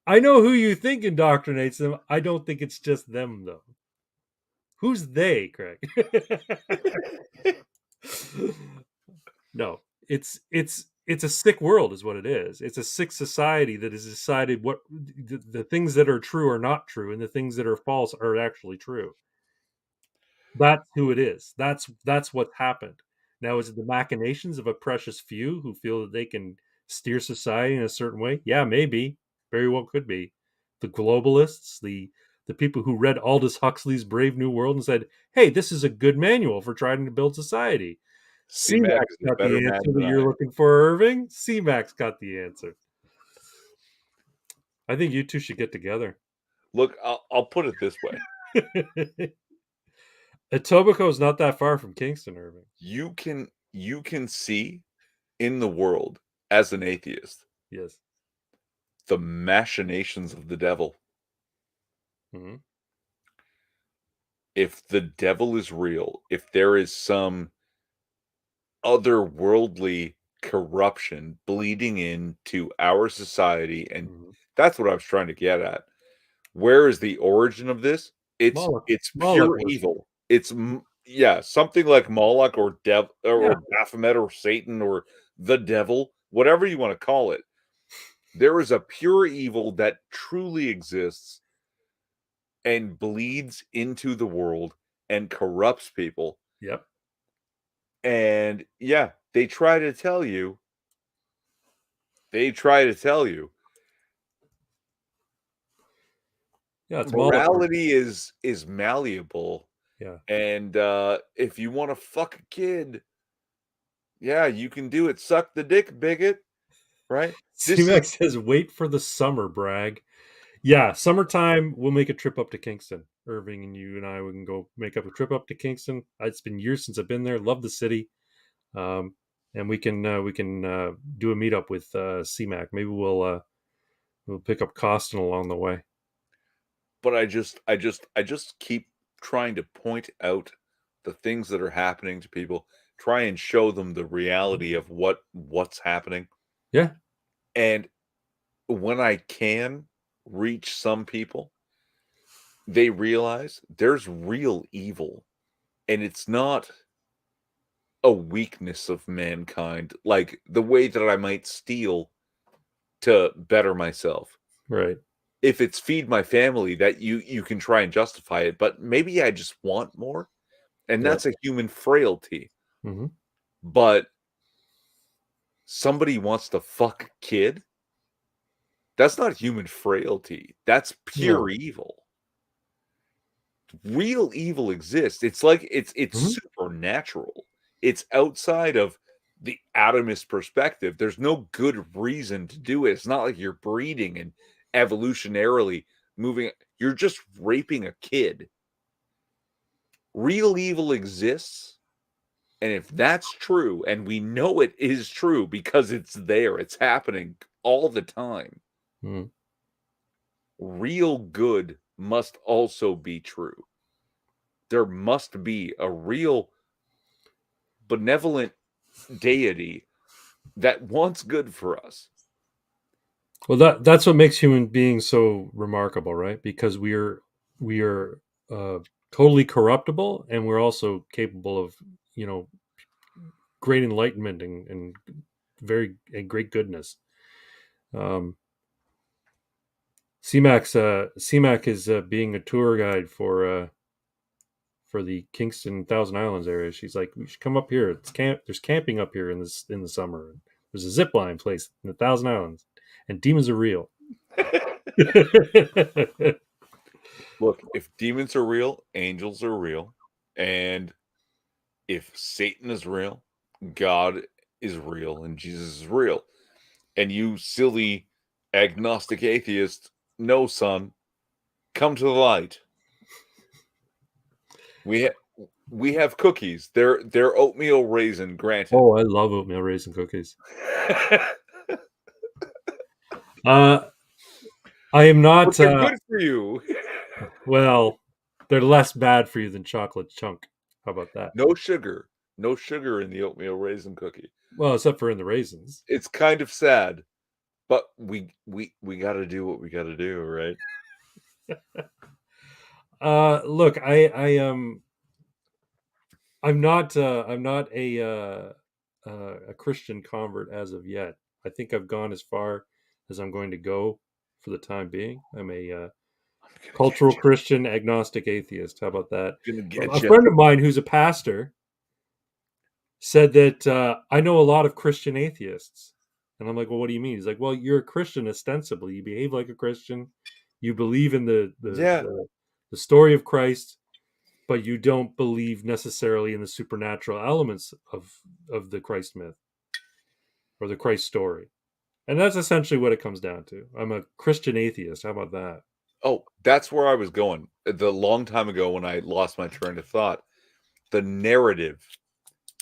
I know who you think indoctrinates them. I don't think it's just them, though. Who's they, Craig? No, it's a sick world, is what it is. It's a sick society that has decided what the things that are true are not true, and the things that are false are actually true. That's who it is. That's what happened. Now, is it the machinations of a precious few who feel that they can steer society in a certain way? Yeah, maybe. Very well could be. The globalists, the people who read Aldous Huxley's Brave New World and said, "Hey, this is a good manual for trying to build society." C-Mac CMAX is a got better the man answer that than you're I am. looking for, Irving. CMAX got the answer. I think you two should get together. Look, I'll put it this way: Etobicoke is not that far from Kingston, Irving. you can see in the world as an atheist Yes. the machinations of the devil. Hmm. If the devil is real, if there is some otherworldly corruption bleeding into our society, and Hmm. that's what I was trying to get at. Where is the origin of this? It's Moloch pure worship. evil. Yeah, something like Moloch or Yeah. Baphomet or Satan or the devil, whatever you want to call it. There is a pure evil that truly exists and bleeds into the world and corrupts people. Yep. And yeah, they try to tell you Yeah, it's Moloch worship. morality is malleable, Yeah. and if you want to fuck a kid, yeah, you can do it. Suck the dick, bigot, right? This is CMAX says, wait for the summer, Bragg. Yeah, summertime, we'll make a trip up to Kingston. Irving and you and I, we can go make up a trip up to Kingston. It's been years since I've been there. Love the city, um, and we can do a meetup with CMAC. Maybe we'll pick up Costin along the way. But I just keep trying to point out the things that are happening to people, try and show them the reality of what's happening. Yeah, And when I can reach some people, they realize there's real evil, and it's not a weakness of mankind, like the way that I might steal to better myself. right. If it's feed my family, that you can try and justify it, but maybe I just want more, and Yeah. that's a human frailty. Hmm. But somebody wants to fuck a kid, that's not human frailty. That's No. pure evil. Real evil exists. It's like it's Hmm. supernatural. It's outside of the atomist perspective. There's no good reason to do it. It's not like you're breeding and evolutionarily moving. You're just raping a kid. Real evil exists. And if that's true, and we know it is true because it's there, it's happening all the time, Hmm. real good must also be true. There must be a real benevolent deity that wants good for us. Well, that's what makes human beings so remarkable, right? Because we are uh, totally corruptible, and we're also capable of you know great enlightenment and very and great goodness. Um, CMAC is being a tour guide for the Kingston Thousand Islands area. She's like, we should come up here. There's camping up here in the summer. There's a zip line place in the Thousand Islands, and demons are real. Look, if demons are real, angels are real. And if Satan is real, God is real, and Jesus is real. And you silly agnostic atheist, no, son, come to the light. We we have cookies. They're oatmeal raisin, granted. Oh, I love oatmeal raisin cookies. Uh, I am But not. they're good for you. Well, they're less bad for you than chocolate chunk. How about that? No sugar. No sugar in the oatmeal raisin cookie. Well, except for in the raisins. It's kind of sad, but we got to do what we got to do, right? Look, I'm not a Christian convert as of yet. I think I've gone as far as I'm going to go for the time being. I'm a I'm gonna get cultural Christian agnostic atheist. How about that? you. Gonna A get you. friend of mine who's a pastor said that I know a lot of Christian atheists. And I'm like, well, what do you mean? He's like, well, you're a Christian ostensibly. You behave like a Christian. You believe in Yeah. the story of Christ, but you don't believe necessarily in the supernatural elements of the Christ myth or the Christ story. And that's essentially what it comes down to. I'm a Christian atheist. How about that? Oh, that's where I was going. The long time ago when I lost my train of thought. The narrative.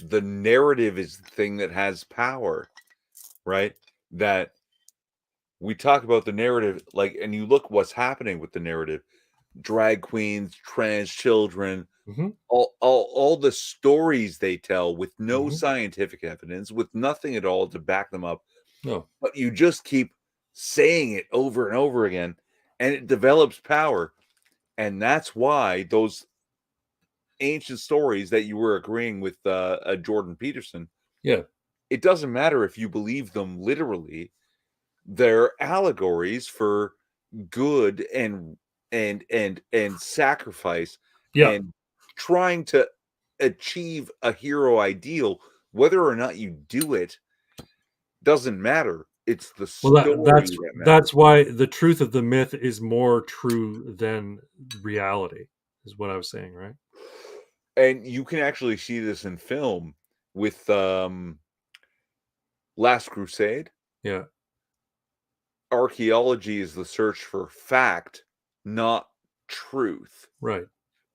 The narrative is the thing that has power, right? That we talk about the narrative, like, and you look what's happening with the narrative. Drag queens, trans children, Hmm. all the stories they tell with no Hmm. scientific evidence, with nothing at all to back them up, No. but you just keep saying it over and over again, and it develops power. And that's why those ancient stories that you were agreeing with Jordan Peterson, Yeah. it doesn't matter if you believe them literally, they're allegories for good and sacrifice Yeah. and trying to achieve a hero ideal. Whether or not you do it doesn't matter. It's the Well, story that that's matters. why the truth of the myth is more true than reality, is what I was saying, right? And you can actually see this in film with Last Crusade. Yeah. archaeology is the search for fact, not truth. Right.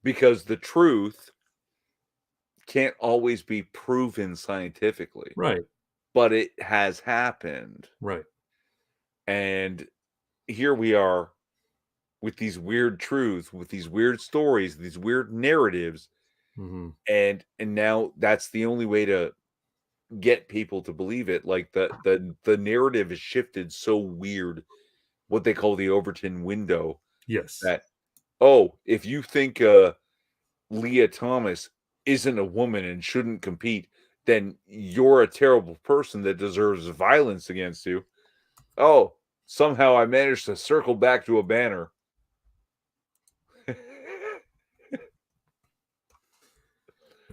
Because the truth can't always be proven scientifically, Right. but it has happened. Right. And here we are with these weird truths, with these weird stories, these weird narratives, Mm-hmm. and now that's the only way to get people to believe it. Like the narrative is shifted so weird, what they call the Overton window, Yes. that oh, if you think Leah Thomas isn't a woman and shouldn't compete, then you're a terrible person that deserves violence against you. Oh, somehow I managed to circle back to a banner.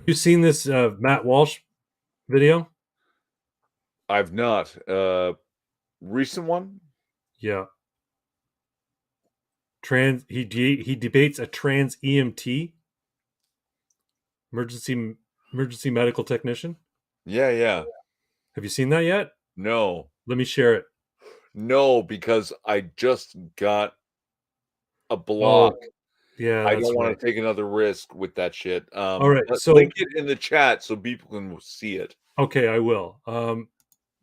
You seen this Matt Walsh video? I've not. Recent one? Yeah. He debates a trans EMT, emergency emergency medical technician. Yeah, yeah. Have you seen that yet? No. Let me share it. No, because I just got a block. Oh, yeah, I that's don't want right. to take another risk with that shit. All right. But So link it in the chat so people can see it. okay, I will.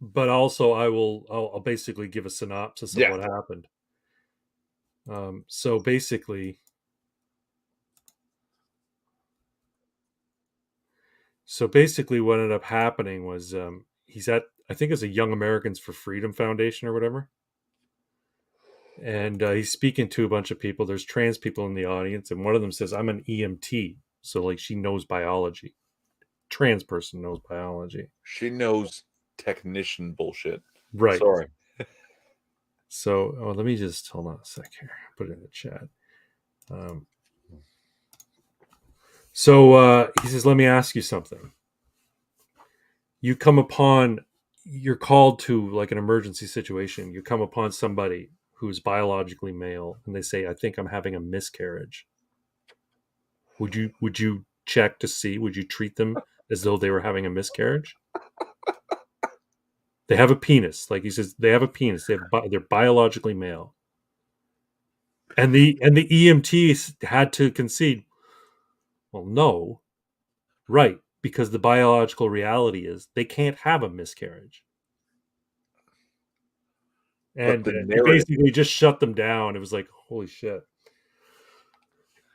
But also I'll basically give a synopsis of Yeah. what happened. So basically what ended up happening was he's at, I think it's a Young Americans for Freedom Foundation or whatever, and he's speaking to a bunch of people. There's trans people in the audience, and one of them says, "I'm an EMT," so like she knows biology. Trans person knows biology, She knows technician bullshit. right? Sorry. So let me just hold on a sec here. Put it in the chat. Um, so he says, "Let me ask you something. You come upon, you're called to like an emergency situation. You come upon somebody who's biologically male, and they say, 'I think I'm having a miscarriage.' Would you check to see? Would you treat them as though they were having a miscarriage? They have a penis, like he says, they have a penis. They're biologically male, and the EMTs had to concede. Well, no, right, because the biological reality is they can't have a miscarriage, But and the he narrative, basically just shut them down. It was like, holy shit,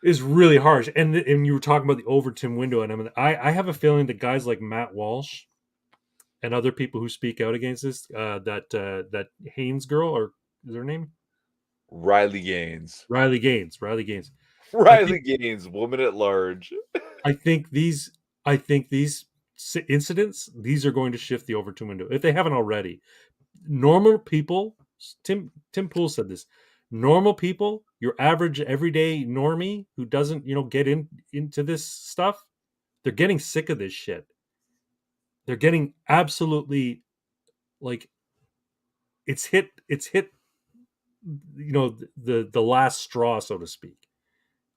is really harsh. And you were talking about the Overton window, and I have a feeling that guys like Matt Walsh and other people who speak out against this, that Haynes girl, or is her name Riley Gaines. Riley Gaines? Riley Gaines. I think Riley Gaines, woman at large. I think these I think these incidents, these are going to shift the Overton window if they haven't already. Normal people, Tim Pool said this. Normal people, your average everyday normie who doesn't get into this stuff, they're getting sick of this shit. They're getting absolutely, like, it's hit the last straw, so to speak,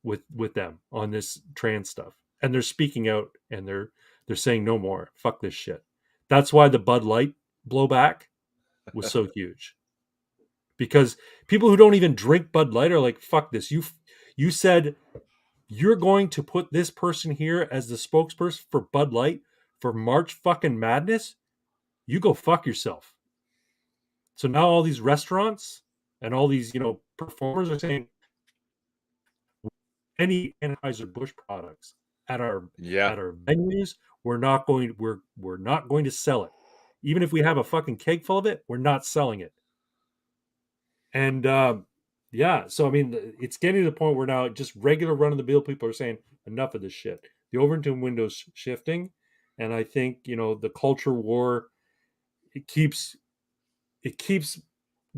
with them on this trans stuff, and they're speaking out, and they're saying no more, fuck this shit. That's why the Bud Light blowback was so huge, because people who don't even drink Bud Light are like, fuck this. You said you're going to put this person here as the spokesperson for Bud Light for March fucking Madness. You go fuck yourself. So now all these restaurants and all these performers are saying, any Anheuser-Busch products at our Yeah. venues, we're not going to sell it. Even if we have a fucking keg full of it, we're not selling it. And yeah, so I mean, it's getting to the point where now just regular run of the mill people are saying, enough of this shit. The Overton window's shifting, and I think the culture war, it keeps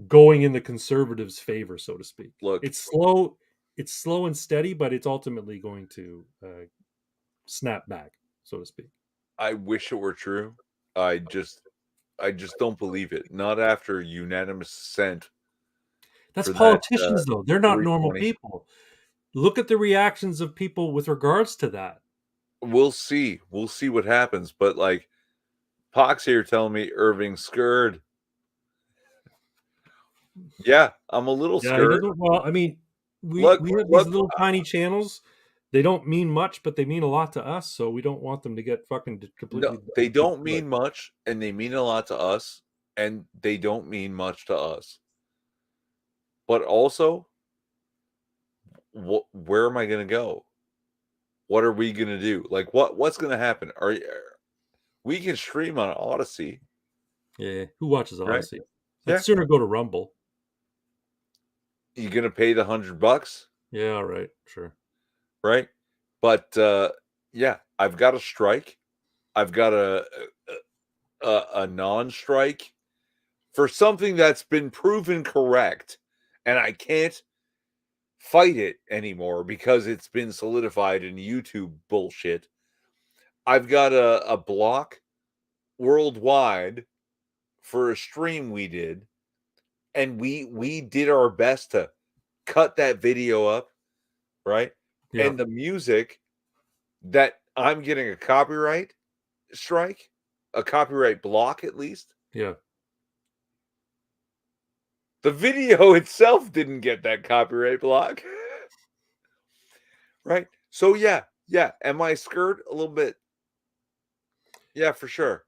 going in the conservatives' favor, so to speak. Look, It's slow and steady, but it's ultimately going to snap back, so to speak. I wish it were true. I just don't believe it. Not after unanimous assent That's for that politicians, though. They're not normal 320. people. Look at the reactions of people with regards to that. We'll see. We'll see what happens. But like Pox here telling me Irving scared. Yeah, I'm a little Yeah, he scared. doesn't. Well, I mean, Look, we have these look, little tiny channels. They don't mean much, but they mean a lot to us. So we don't want them to get fucking no, completely they don't destroyed. mean much, and they mean a lot to us, and they don't mean much to us. But also, where am I going to go? What are we going to do? Like, what's going to happen? We can stream on Odyssey, Yeah, who watches right? Odyssey? I'd Yeah, sooner go to Rumble. you going to pay the $100, Yeah, all right, sure. right? But yeah, I've got a strike. I've got a non-strike for something that's been proven correct, and I can't fight it anymore because it's been solidified in YouTube bullshit. I've got a block worldwide for a stream we did, and we did our best to cut that video up, right? Yeah, And the music that I'm getting a copyright strike, a copyright block at least. yeah, The video itself didn't get that copyright block. Right? So yeah, yeah. Am I scared a little bit? Yeah, for sure.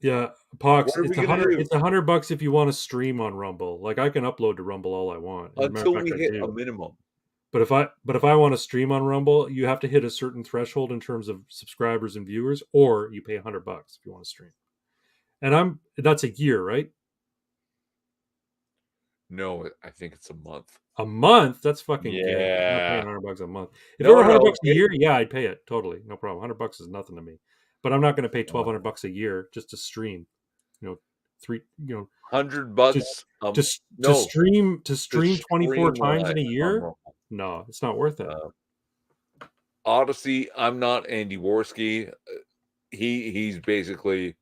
yeah. Pox, What are we it's a gonna hundred. do It's $100 if you want to stream on Rumble. Like I can upload to Rumble all I want. As a matter of until fact, we I hit a do. minimum? But if I want to stream on Rumble, you have to hit a certain threshold in terms of subscribers and viewers, or you pay $100 if you want to stream. And that's a year, right? No, I think it's a month. A month? That's fucking gay. I'm not paying Yeah. $100 a month. If it were No, no. $100 a year, yeah, I'd pay it totally, no problem. $100 is nothing to me. But I'm not going to pay $1,200 a year just to stream. You know, three. You know, $100 to to no, stream to 24 stream times in a on year. Rumble. No, it's not worth it. Uh, Odyssey, I'm not Andy Worski. He's basically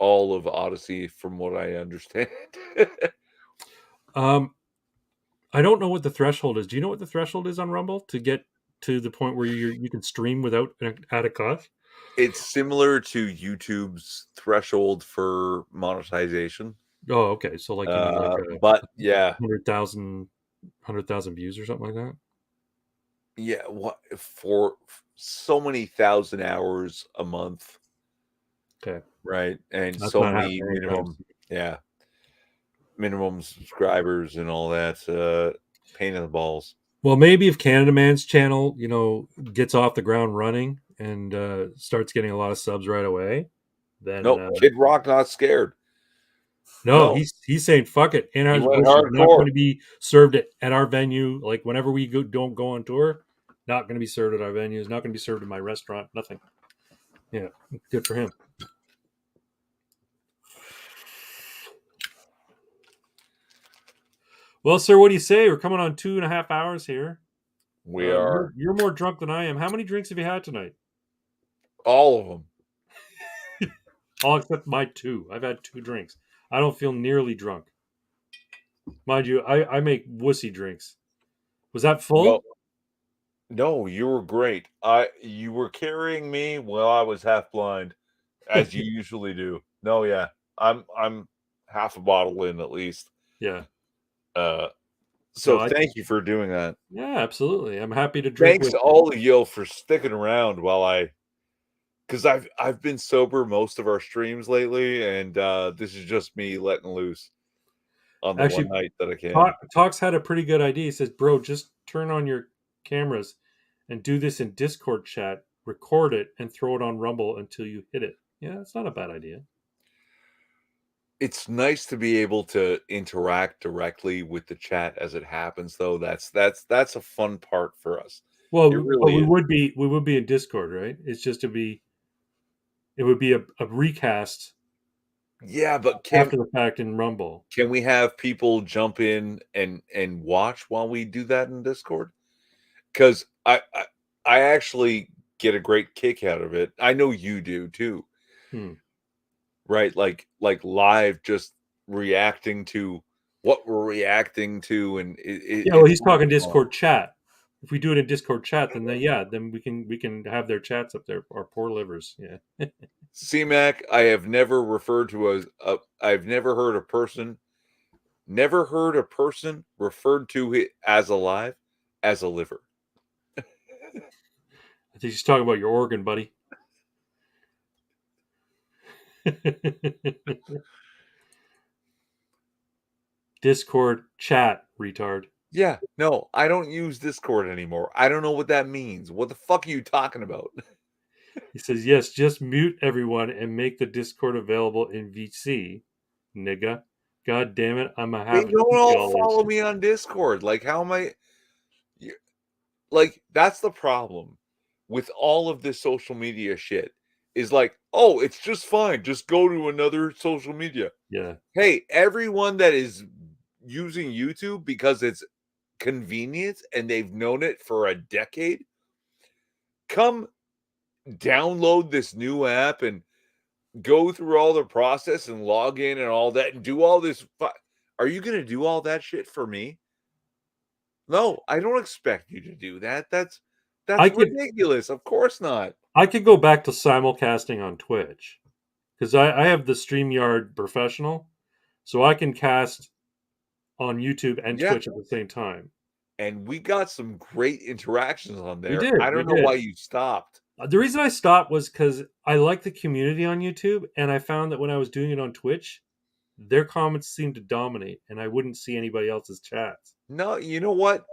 all of Odyssey from what I understand. Um, I don't know what the threshold is. Do you know what the threshold is on Rumble to get to the point where you can stream without at a cost? It's similar to YouTube's threshold for monetization. Oh, okay. So like you need like a But yeah, 100,000 views or something like that. yeah, what for so many thousand hours a month, Okay, right? And that's so not many happening anytime minimum, soon. yeah, minimum subscribers and all that. Pain in the balls. Well, maybe if Canada Man's channel, gets off the ground running and starts getting a lot of subs right away, then No, Kid Rock not scared. no, No, he's saying fuck it. he Anheuser went Busch is not going hardcore. to be served at our venue. Like whenever we don't go on tour, not going to be served at our venues. Not going to be served in my restaurant. Nothing. Yeah, good for him. Well, sir, what do you say? We're coming on 2.5 hours here. We are You're more drunk than I am. How many drinks have you had tonight? all of them. All except my two. I've had 2 drinks. I don't feel nearly drunk. Mind you, I make wussy drinks. Was that No, full? no, you were great. You were carrying me while I was half blind, as you usually do. No, yeah, I'm half a bottle in at least. Yeah. Uh, No, so I thank you for doing that. yeah, absolutely. I'm happy to drink Thanks with to you. all of you for sticking around because I've been sober most of our streams lately, and this is just me letting loose on the one Actually, night that I can. Talks had a pretty good idea. He says, "Bro, just turn on your cameras and do this in Discord chat, record it, and throw it on Rumble until you hit it." Yeah, it's not a bad idea. It's nice to be able to interact directly with the chat as it happens, though. That's a fun part for us. It Well, but really we is. would be in Discord, right? It's just it would be a recast Yeah, but after the fact in Rumble. can we have people jump in and watch while we do that in Discord? Because I actually get a great kick out of it. I know you do too, Hmm. right? Like live, just reacting to what we're reacting to, and Yeah, well, it's he's talking fun. Discord chat. If we do it in Discord chat, then then we can have their chats up there. Our poor livers. Yeah. CMAC, I have never referred to as I've never heard a person Never heard a person referred to it as alive as a liver. I think she's talking about your organ, buddy. Discord chat, retard. Yeah, no, I don't use Discord anymore. I don't know what that means. What the fuck are you talking about? He says, yes, just mute everyone and make the Discord available in VC, nigga. God damn it, I'm a They have don't to all all follow this. me on Discord. Like, how am I? Like, that's the problem with all of this social media shit. Is like, oh, it's just fine. Just go to another social media. Yeah. Hey, everyone that is using YouTube because it's convenient and they've known it for a decade, come download this new app and go through all the process and log in and all that and do all this. Are you going to do all that shit for me? No, I don't expect you to do that. I That's could ridiculous. Of course not. I could go back to simulcasting on Twitch. Because I have the StreamYard Professional, so I can cast on YouTube and Yeah, Twitch at the same time. and we got some great interactions on We there. I did, we don't know why did. you stopped. The reason I stopped was because I like the community on YouTube, and I found that when I was doing it on Twitch, their comments seemed to dominate, and I wouldn't see anybody else's chats. No, you know what?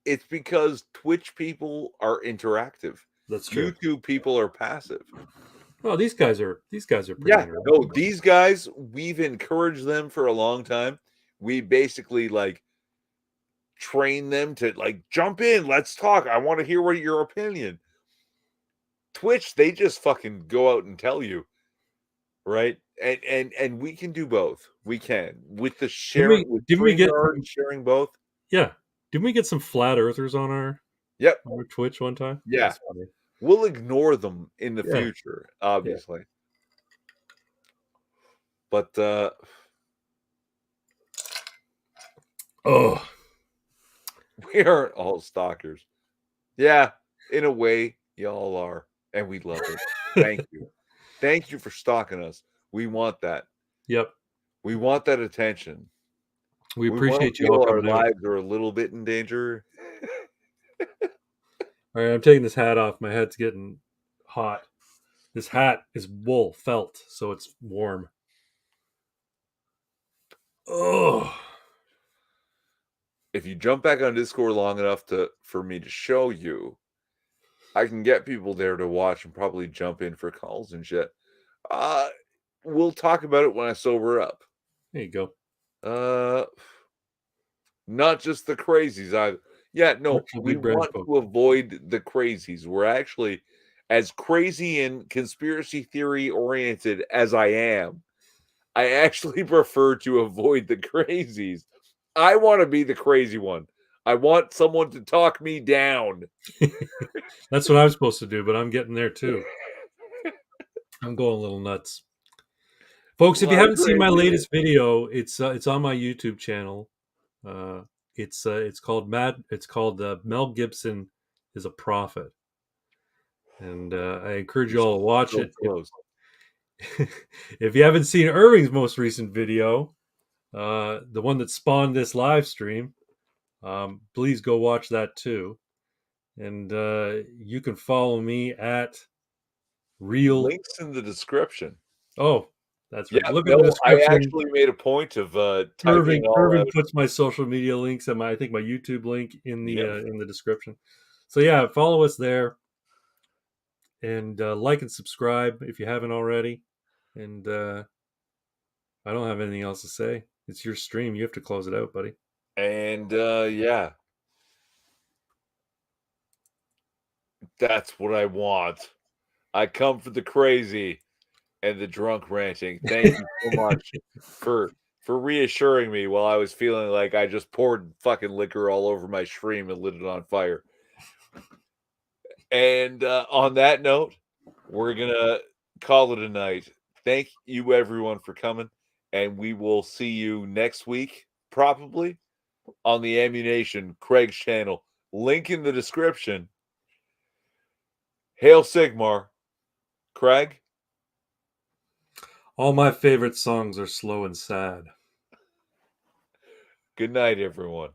It's because Twitch people are interactive. That's true. YouTube people are passive. Well, these guys are pretty Yeah, no, interactive. these guys, we've encouraged them for a long time. We basically like train them to like jump in, let's talk. I want to hear what your opinion. Twitch, they just fucking go out and tell you, right? And we can do both. We can with the Didn't we sharing with didn't we get StreamYard some, sharing both. yeah? Didn't we get some flat earthers on Yep. our Twitch one time? Yeah. That's funny. We'll ignore them in the Yeah, future, yeah. obviously. But Oh, we aren't all stalkers. Yeah, in a way, y'all are, and we love it. Thank you. Thank you for stalking us. We want that. yep. We want that attention. We We want to appreciate you all feel our coming out. lives are a little bit in danger. All right, I'm taking this hat off. My head's getting hot. This hat is wool felt, so it's warm. Oh, If you jump back on Discord long enough for me to show you, I can get people there to watch and probably jump in for calls and shit. Uh, we'll talk about it when I sober up. there you go. Uh, not just the crazies either. Yeah, no, Virtual we Big Bragg want folk. to avoid the crazies. We're actually as crazy and conspiracy theory oriented as I am. I actually prefer to avoid the crazies. I want to be the crazy one. I want someone to talk me down. That's what I'm supposed to do, but I'm getting there too. I'm going a little nuts. A Folks, if you lot of haven't seen my craziness. latest video, it's on my YouTube channel. Uh, it's called Mel Gibson is a Prophet, and I encourage You're you all to watch so it. close. If you haven't seen Irving's most recent video, the one that spawned this live stream, please go watch that too. And you can follow me at Real. Links in the description. Oh, that's Yeah, right. Look at the no, I description. actually made a point of typing Irving it all Irving out. puts my social media links and I think my YouTube link Yep. in the description. So yeah, follow us there and like and subscribe if you haven't already. And I don't have anything else to say. It's your stream. You have to close it out, buddy. And yeah, that's what I want. I come for the crazy and the drunk ranting. Thank you so much for reassuring me while I was feeling like I just poured fucking liquor all over my stream and lit it on fire. And on that note, we're gonna call it a night. Thank you everyone for coming, and we will see you next week, probably on the Ammunition Craig's channel. Link in the description. Hail Sigmar, Craig. All my favorite songs are slow and sad. Good night, everyone.